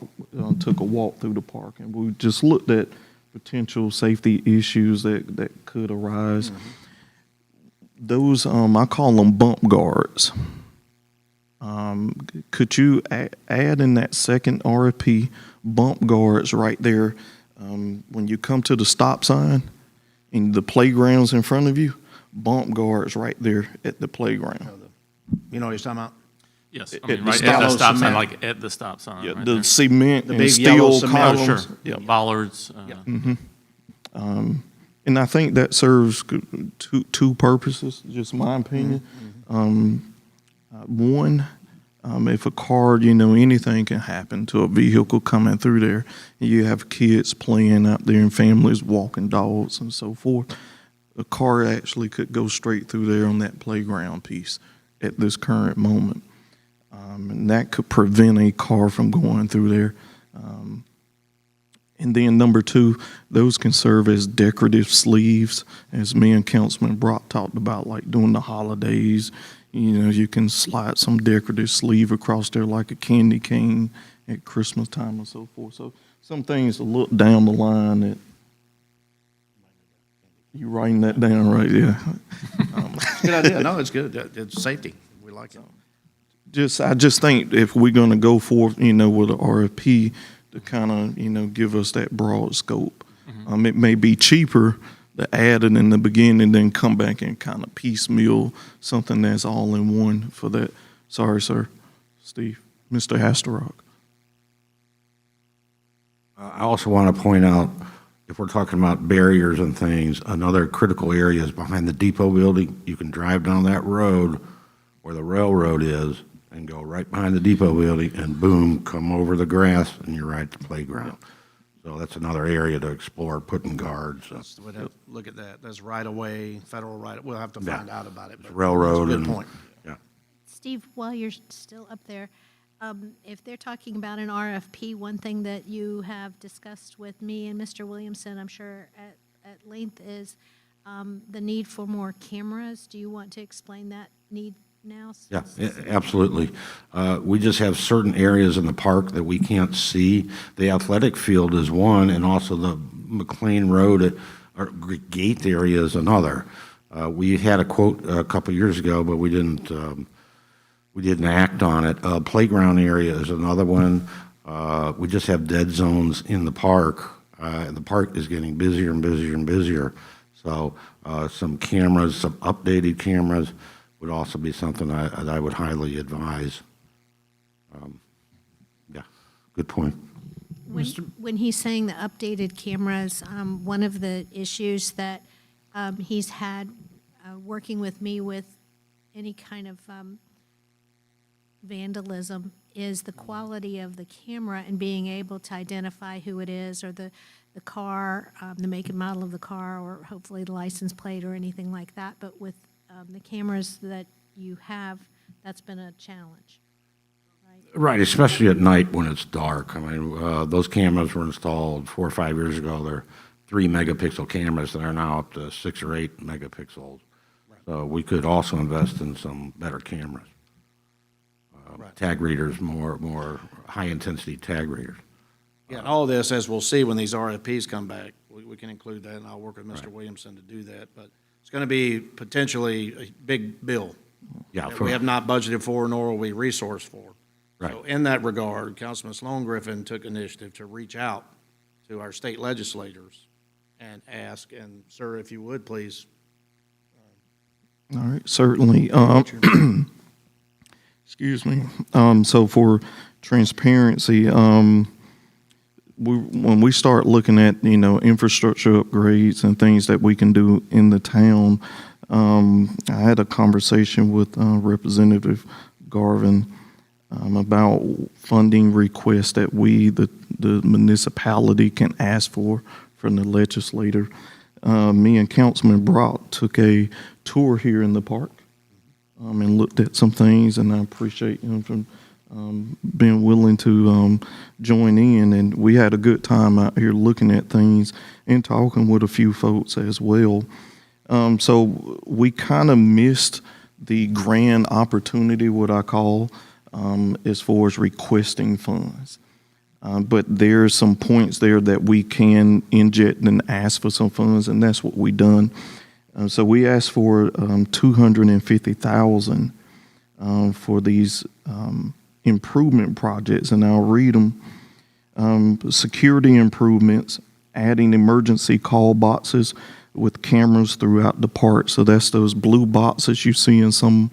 took a walk through the park and we just looked at potential safety issues that could arise. Those, I call them bump guards. Could you add in that second RFP bump guards right there when you come to the stop sign and the playground's in front of you? Bump guards right there at the playground. You know what he's talking about? Yes, At I mean, the right stop- at the Yellow stop sign, cement. like at the stop sign. Yeah, right the there. cement The and big yellow steel cement. Oh, columns. sure. Yeah. Bollards. And I think that serves two purposes, just my opinion. One, if a car, anything can happen to a vehicle coming through there. You have kids playing out there and families walking dogs and so forth. A car actually could go straight through there on that playground piece at this current moment. And that could prevent a car from going through there. And then number two, those can serve as decorative sleeves, as me and Councilman Brock talked about, like during the holidays. You can slide some decorative sleeve across there like a candy cane at Christmas time and so forth. So some things to look down the line that you writing that down, right? Yeah. Good idea. No, it's good. It's safety. We like it. I just think if we're going to go forth, with an RFP to kind of, give us that broad scope. It may be cheaper to add it in the beginning and then come back and kind of piecemeal something that's all in one for that. Sorry, sir. Steve. Mr. Hasterrock. I also want to point out, if we're talking about barriers and things, another critical area is behind the depot building. You can drive down that road where the railroad is and go right behind the depot building and boom, come over the grass and you're right at the playground. So that's another area to explore, putting guards. We'd have to look at that. That's right away, federal right. We'll have to find out about it. But Railroad that's a and. good point. Yeah. Steve, while you're still up there, if they're talking about an RFP, one thing that you have discussed with me and Mr. Williamson, I'm sure at length, is the need for more cameras. Do you want to explain that need now? Yeah, absolutely. We just have certain areas in the park that we can't see. The athletic field is one, and also the McLean Road or gate area is another. We had a quote a couple years ago, but we didn't act on it. Playground area is another one. We just have dead zones in the park. The park is getting busier and busier and busier. So some cameras, some updated cameras would also be something that I would highly advise. Yeah, good point. When he's saying the updated cameras, one of the issues that he's had working with me with any kind of vandalism is the quality of the camera and being able to identify who it is, or the car, the make and model of the car, or hopefully the license plate or anything like that. But with the cameras that you have, that's been a challenge. Right, especially at night when it's dark. I mean, those cameras were installed 4 or 5 years ago. They're 3 megapixel cameras that are now up to 6 or 8 megapixels. So we could also invest in some better cameras. Tag readers, more high-intensity tag readers. Yeah, and all this, as we'll see when these RFPs come back, we can include that, and I'll work with Mr. Williamson to do that. But it's going to be potentially a big bill Yeah, that we have not budgeted for, nor will we resource for. Right. So in that regard, Councilman Sloan Griffin took initiative to reach out to our state legislators and ask, and sir, if you would, please. All right, certainly. Excuse me. So for transparency, when we start looking at, infrastructure upgrades and things that we can do in the town, I had a conversation with Representative Garvin about funding requests that we, the municipality, can ask for from the legislator. Me and Councilman Brock took a tour here in the park and looked at some things, and I appreciate him from being willing to join in. And we had a good time out here looking at things and talking with a few folks as well. So we kind of missed the grand opportunity, what I call, as far as requesting funds. But there's some points there that we can inject and ask for some funds, and that's what we done. So we asked for $250,000 for these improvement projects, and I'll read them. Security improvements, adding emergency call boxes with cameras throughout the park. So that's those blue boxes you see in some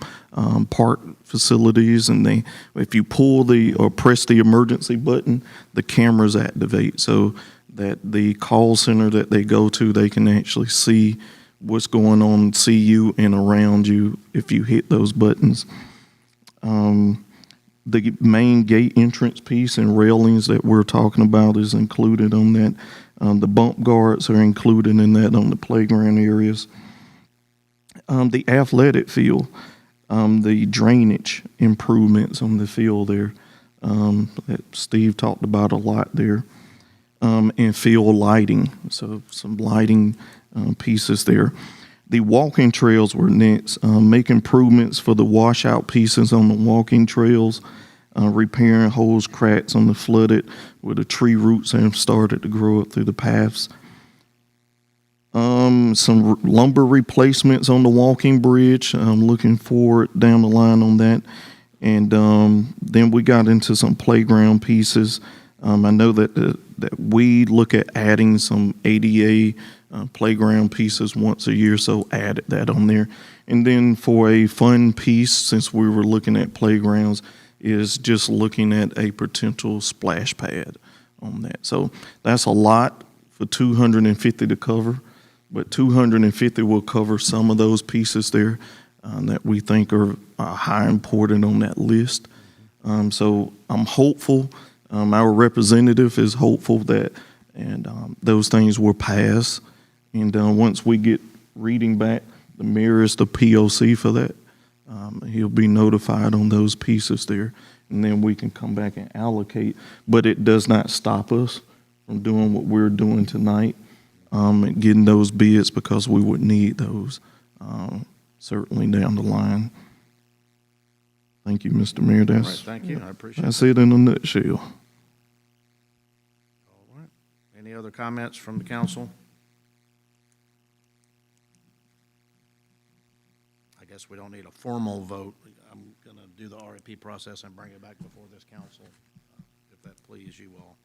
park facilities, and if you pull or press the emergency button, the cameras activate so that the call center that they go to, they can actually see what's going on, see you and around you if you hit those buttons. The main gate entrance piece and railings that we're talking about is included on that. The bump guards are included in that on the playground areas. The athletic field, the drainage improvements on the field there that Steve talked about a lot there, and field lighting, so some lighting pieces there. The walking trails were next. Make improvements for the washout pieces on the walking trails, repairing holes, cracks on the flooded where the tree roots have started to grow up through the paths. Some lumber replacements on the walking bridge. I'm looking forward down the line on that. And then we got into some playground pieces. I know that we look at adding some ADA playground pieces once a year, so added that on there. And then for a fun piece, since we were looking at playgrounds, is just looking at a potential splash pad on that. So that's a lot for 250 to cover, but 250 will cover some of those pieces there that we think are high important on that list. So I'm hopeful. Our representative is hopeful that those things will pass. And once we get reading back, the mayor is the POC for that. He'll be notified on those pieces there, and then we can come back and allocate. But it does not stop us from doing what we're doing tonight, and getting those bids, because we would need those certainly down the line. Thank you, Mr. Mayor. All right, thank you. I appreciate it. That's it in a nutshell. All right. Any other comments from the council? I guess we don't need a formal vote. I'm going to do the RFP process and bring it back before this council, if that please you all.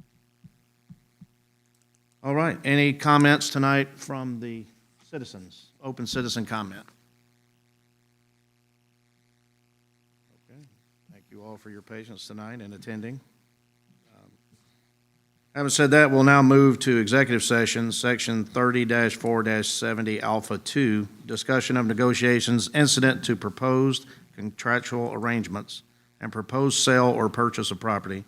All right. Any comments tonight from the citizens? Open citizen comment. Okay. Thank you all for your patience tonight and attending. Having said that, we'll now move to executive session, section 30-4-70 Alpha 2, discussion of negotiations incident to proposed contractual arrangements and proposed sale or purchase of property,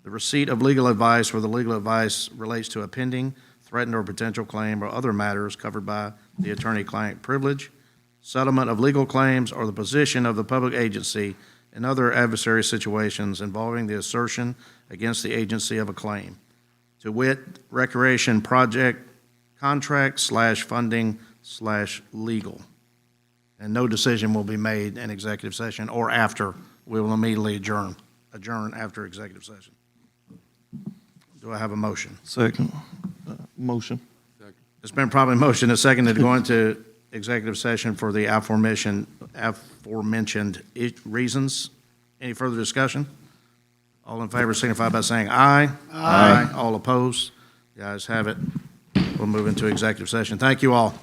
the receipt of legal advice where the legal advice relates to a pending, threatened, or potential claim or other matters covered by the attorney-client privilege, settlement of legal claims, or the position of the public agency in other adversary situations involving the assertion against the agency of a claim. To wit, recreation project contract / funding / legal. And no decision will be made in executive session or after. We will immediately adjourn after executive session. Do I have a motion? Second motion. It's been probably motioned and seconded to go into executive session for the aforementioned reasons. Any further discussion? All in favor signify by saying aye. Aye. All opposed? The ayes have it. We'll move into executive session. Thank you all.